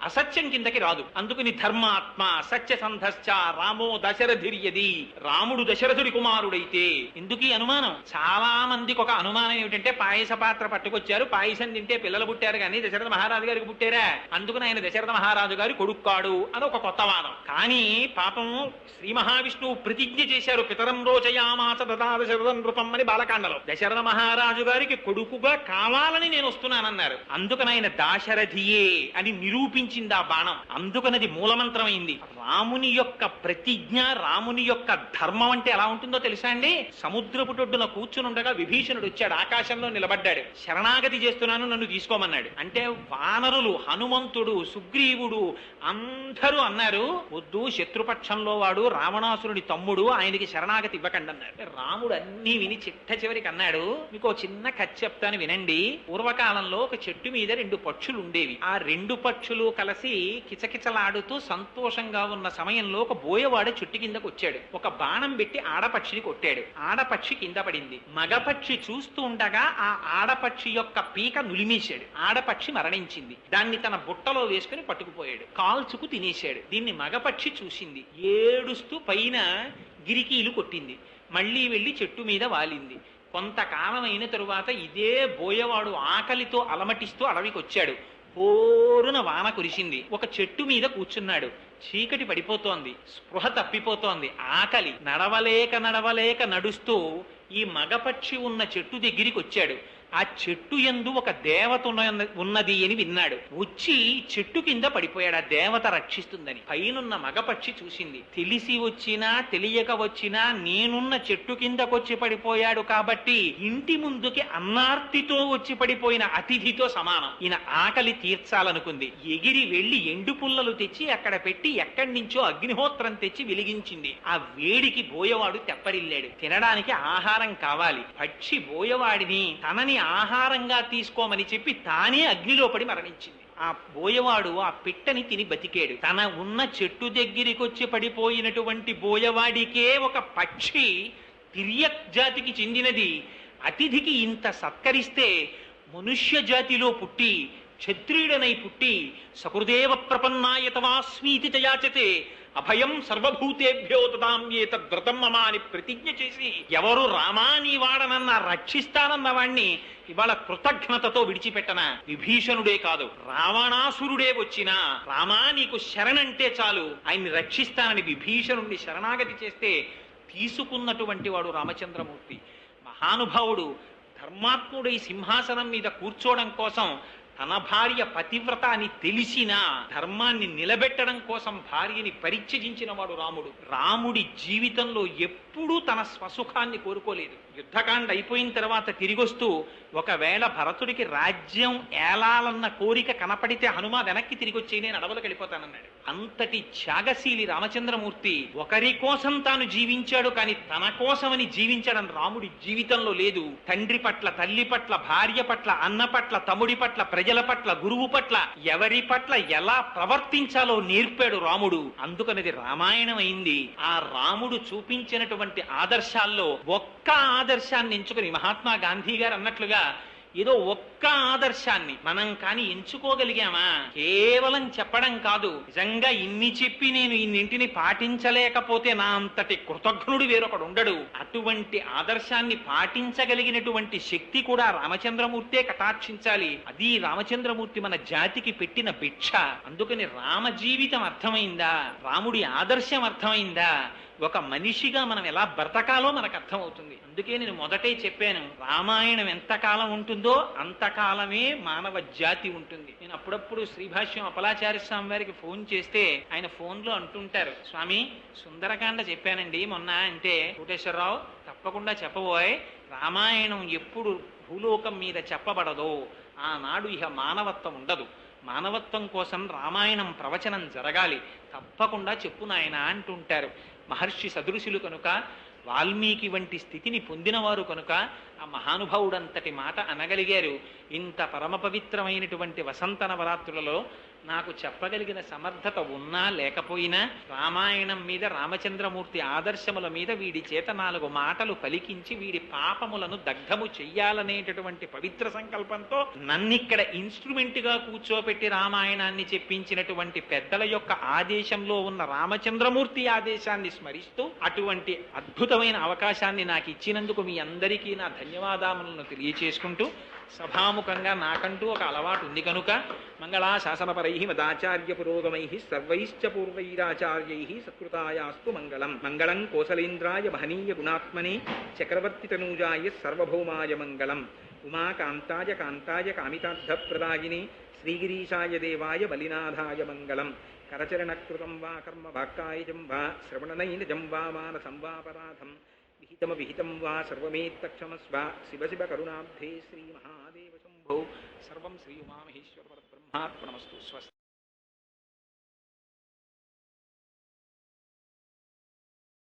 అసత్యం కిందకి రాదు. అందుకని ధర్మాత్మ సత్యసంధశ్చ రామో దశరథిర్యది. రాముడు దశరథుడి కుమారుడైతే. ఎందుకు ఈ అనుమానం? చాలా మందికి ఒక అనుమానం ఏమిటంటే, పాయస పాత్ర పట్టుకొచ్చారు, పాయసం తింటే పిల్లలు పుట్టారు కానీ దశరథ మహారాజు గారికి పుట్టారా, అందుకని ఆయన దశరథ మహారాజు గారి కొడుక్కాడు అని ఒక కొత్త వాదం. కానీ పాపం శ్రీ మహావిష్ణువు ప్రతిజ్ఞ చేశారు, పితరం రోచయామాస దదా దశరథం నృపం అని బాలకాండలో. దశరథ మహారాజు గారికి కొడుకుగా కావాలని నేను వస్తున్నానన్నారు. అందుకని ఆయన దాశరథియే అని నిరూపించింది ఆ బాణం. అందుకనది మూలమంత్రమైంది. రాముని యొక్క ప్రతిజ్ఞ, రాముని యొక్క ధర్మం అంటే ఎలా ఉంటుందో తెలుసా అండి? సముద్రపు టొడ్డున కూర్చునుండగా విభీషణుడు వచ్చాడు, ఆకాశంలో నిలబడ్డాడు. శరణాగతి చేస్తున్నాను, నన్ను తీసుకోమన్నాడు. అంటే వానరులు, హనుమంతుడు, సుగ్రీవుడు అందరూ అన్నారు, వద్దు, శత్రుపక్షంలో వాడు, రావణాసురుడి తమ్ముడు, ఆయనకి శరణాగతి ఇవ్వకండి అన్నారు. రాముడు అన్ని విని చిట్ట చివరికి అన్నాడు, మీకు చిన్న కథ చెప్తాను వినండి. పూర్వకాలంలో ఒక చెట్టు మీద 2 పక్షులు ఉండేవి. ఆ 2 పక్షులు కలిసి కిచకిచలాడుతూ సంతోషంగా ఉన్న సమయంలో ఒక బోయవాడ చెట్టు కిందకు వచ్చాడు. ఒక బాణం పెట్టి ఆడపక్షిని కొట్టాడు. ఆడపక్షి కింద పడింది. మగపక్షి చూస్తూ ఉండగా ఆ ఆడపక్షి యొక్క పీక నులిమేశాడు. ఆడపక్షి మరణించింది. దాన్ని తన బుట్టలో వేసుకుని పట్టుకుపోయాడు. కాల్చుకు తినేశాడు. దీన్ని మగపక్షి చూసింది. ఏడుస్తూ పైన గిరికీలు కొట్టింది. మళ్ళీ వెళ్లి చెట్టు మీద వాలింది. కొంతకాలం అయిన తరువాత ఇదే బోయవాడు ఆకలితో అలమటిస్తూ అడవికి వచ్చాడు. పోరున వాన కురిసింది. ఒక చెట్టు మీద కూర్చున్నాడు. చీకటి పడిపోతోంది, స్పృహ తప్పిపోతోంది, ఆకలి. నడవలేక నడుస్తూ ఈ మగపక్షి ఉన్న చెట్టు దగ్గరికి వచ్చాడు. ఆ చెట్టు యందు ఒక దేవత ఉన్నది అని విన్నాడు. వచ్చి చెట్టు కింద పడిపోయాడు. ఆ దేవత రక్షిస్తుందని. పైనున్న మగపక్షి చూసింది. తెలిసి వచ్చినా తెలియక వచ్చినా నేనున్న చెట్టు కిందకొచ్చి పడిపోయాడు కాబట్టి ఇంటి ముందుకి అన్నార్తితో వచ్చి పడిపోయిన అతిథితో సమానం. ఈయన ఆకలి తీర్చాలనుకుంది. ఎగిరి వెళ్లి ఎండు పుల్లలు తెచ్చి అక్కడ పెట్టి ఎక్కడి నుంచో అగ్నిహోత్రం తెచ్చి వెలిగించింది. ఆ వేడికి బోయవాడు తెప్పరిల్లాడు. తినడానికి ఆహారం కావాలి. పక్షి బోయవాడిని తనని ఆహారంగా తీసుకోమని చెప్పి తానే అగ్నిలో పడి మరణించింది. ఆ బోయవాడు ఆ పిట్టని తిని బతికాడు. తన ఉన్న చెట్టు దగ్గరికి వచ్చి పడిపోయినటువంటి బోయవాడికే ఒక పక్షి తిర్యక్ జాతికి చెందినది అతిథికి ఇంత సత్కరిస్తే, మనుష్య జాతిలో పుట్టి క్షత్రియుడనై పుట్టి సకృదేవ ప్రపన్నాయతవాస్మీతి తయాచతే అభయం సర్వభూతేభ్యో దదామ్యేతద్వ్రతం మమ అని ప్రతిజ్ఞ చేసి ఎవరు రామా నీ వాడనన్నా రక్షిస్తానన్న వాణ్ణి ఇవాళ కృతజ్ఞతతో విడిచిపెట్టనా? విభీషణుడే కాదు, రావణాసురుడే వచ్చినా రామా నీకు శరణంటే చాలు, ఆయన్ని రక్షిస్తానని విభీషణుడిని శరణాగతి చేస్తే తీసుకున్నటువంటి వాడు రామచంద్రమూర్తి. మహానుభావుడు ధర్మాత్ముడై సింహాసనం మీద కూర్చోవడం కోసం తన భార్య పతివ్రత అని తెలిసినా ధర్మాన్ని నిలబెట్టడం కోసం భార్యని పరిత్యజించిన వాడు రాముడు. రాముడి జీవితంలో ఎప్పుడూ తన స్వసుఖాన్ని కోరుకోలేదు. యుద్ధకాండ అయిపోయిన తర్వాత తిరిగొస్తూ ఒకవేళ భరతుడికి రాజ్యం ఏలాలన్న కోరిక కనపడితే హనుమ వెనక్కి తిరిగి వచ్చి నేను అడవులకు వెళ్ళిపోతానన్నాడు. అంతటి త్యాగశీలి రామచంద్రమూర్తి ఒకరి కోసం తాను జీవించాడు, కానీ తన కోసమని జీవించడం రాముడి జీవితంలో లేదు. తండ్రి పట్ల, తల్లి పట్ల, భార్య పట్ల, అన్న పట్ల, తమ్ముడి పట్ల, ప్రజల పట్ల, గురువు పట్ల, ఎవరి పట్ల ఎలా ప్రవర్తించాలో నేర్పాడు రాముడు. అందుకనేది రామాయణం అయింది. ఆ రాముడు చూపించినటువంటి ఆదర్శాల్లో ఒక్క ఆదర్శాన్ని ఎంచుకుని మహాత్మా గాంధీ గారు అన్నట్లుగా ఏదో ఒక్క ఆదర్శాన్ని మనం కాని ఎంచుకోగలిగామా? కేవలం చెప్పడం కాదు, నిజంగా ఇన్ని చెప్పి నేను ఇన్నింటిని పాటించలేకపోతే నా అంతటి కృతజ్ఞుడు వేరొకడు ఉండడు. అటువంటి ఆదర్శాన్ని పాటించగలిగినటువంటి శక్తి కూడా రామచంద్రమూర్తే కటాక్షించాలి. అది రామచంద్రమూర్తి మన జాతికి పెట్టిన భిక్ష. అందుకని రామ జీవితం అర్థమైందా, రాముడి ఆదర్శం అర్థమైందా, ఒక మనిషిగా మనం ఎలా బ్రతకాలో మనకు అర్థమవుతుంది. అందుకే నేను మొదటే చెప్పాను, రామాయణం ఎంతకాలం ఉంటుందో అంతకాలమే మానవ జాతి ఉంటుంది. నేను అప్పుడప్పుడు శ్రీభాష్యం అపలాచార్య స్వామి వారికి ఫోన్ చేస్తే ఆయన ఫోన్లో అంటుంటారు, స్వామి సుందరకాండ చెప్పానండి మొన్న అంటే, కోటేశ్వరరావు తప్పకుండా చెప్పబోయ్, రామాయణం ఎప్పుడు భూలోకం మీద చెప్పబడదో ఆనాడు ఇహ మానవత్వం ఉండదు. మానవత్వం కోసం రామాయణం ప్రవచనం జరగాలి, తప్పకుండా చెప్పు నాయన అంటుంటారు. మహర్షి సదృశులు కనుక, వాల్మీకి వంటి స్థితిని పొందినవారు కనుక ఆ మహానుభావుడంతటి మాట అనగలిగారు. ఇంత పరమ పవిత్రమైనటువంటి వసంత నవరాత్రులలో నాకు చెప్పగలిగిన సమర్థత ఉన్నా లేకపోయినా రామాయణం మీద, రామచంద్రమూర్తి ఆదర్శముల మీద వీడి చేత 4 మాటలు పలికించి వీడి పాపములను దగ్ధము చెయ్యాలనేటటువంటి పవిత్ర సంకల్పంతో నన్నిక్కడ ఇన్స్ట్రుమెంట్ గా కూర్చోపెట్టి రామాయణాన్ని చెప్పించినటువంటి పెద్దల యొక్క ఆదేశంలో ఉన్న రామచంద్రమూర్తి ఆదేశాన్ని స్మరిస్తూ అటువంటి అద్భుతమైన అవకాశాన్ని నాకు ఇచ్చినందుకు మీ అందరికీ నా ధన్యవాదాలను తెలియచేసుకుంటూ, సభాముఖంగా నాకంటూ ఒక అలవాటు ఉంది కనుక మంగళాశాసనపరై మదాచార్య పురోగమై సర్వైశ్చ పూర్వైరాచార్యై సత్కృతాయాస్తు మంగళం. మంగళం కోసలేంద్రాయ మహనీయ గుణాత్మనే చక్రవర్తి తనూజాయ సర్వభౌమాయ మంగళం. ఉమాకాంతాయ కాంతాయ కామితార్థప్రదాయినే శ్రీగిరీశాయ దేవాయ బలినాథాయ మంగళం. కరచరణకృతం వా కర్మ వాక్కాయజం వా శ్రవణనైనజం వా మానసం వాపరాధం విహితం వా సర్వమేత్తక్షమస్వ. శివ శివ కరుణాబ్ధే శ్రీ మహాదేవ శంభో. సర్వం శ్రీ ఉమామహేశ్వర పరబ్రహ్మార్పణమస్తు. స్వస్తి.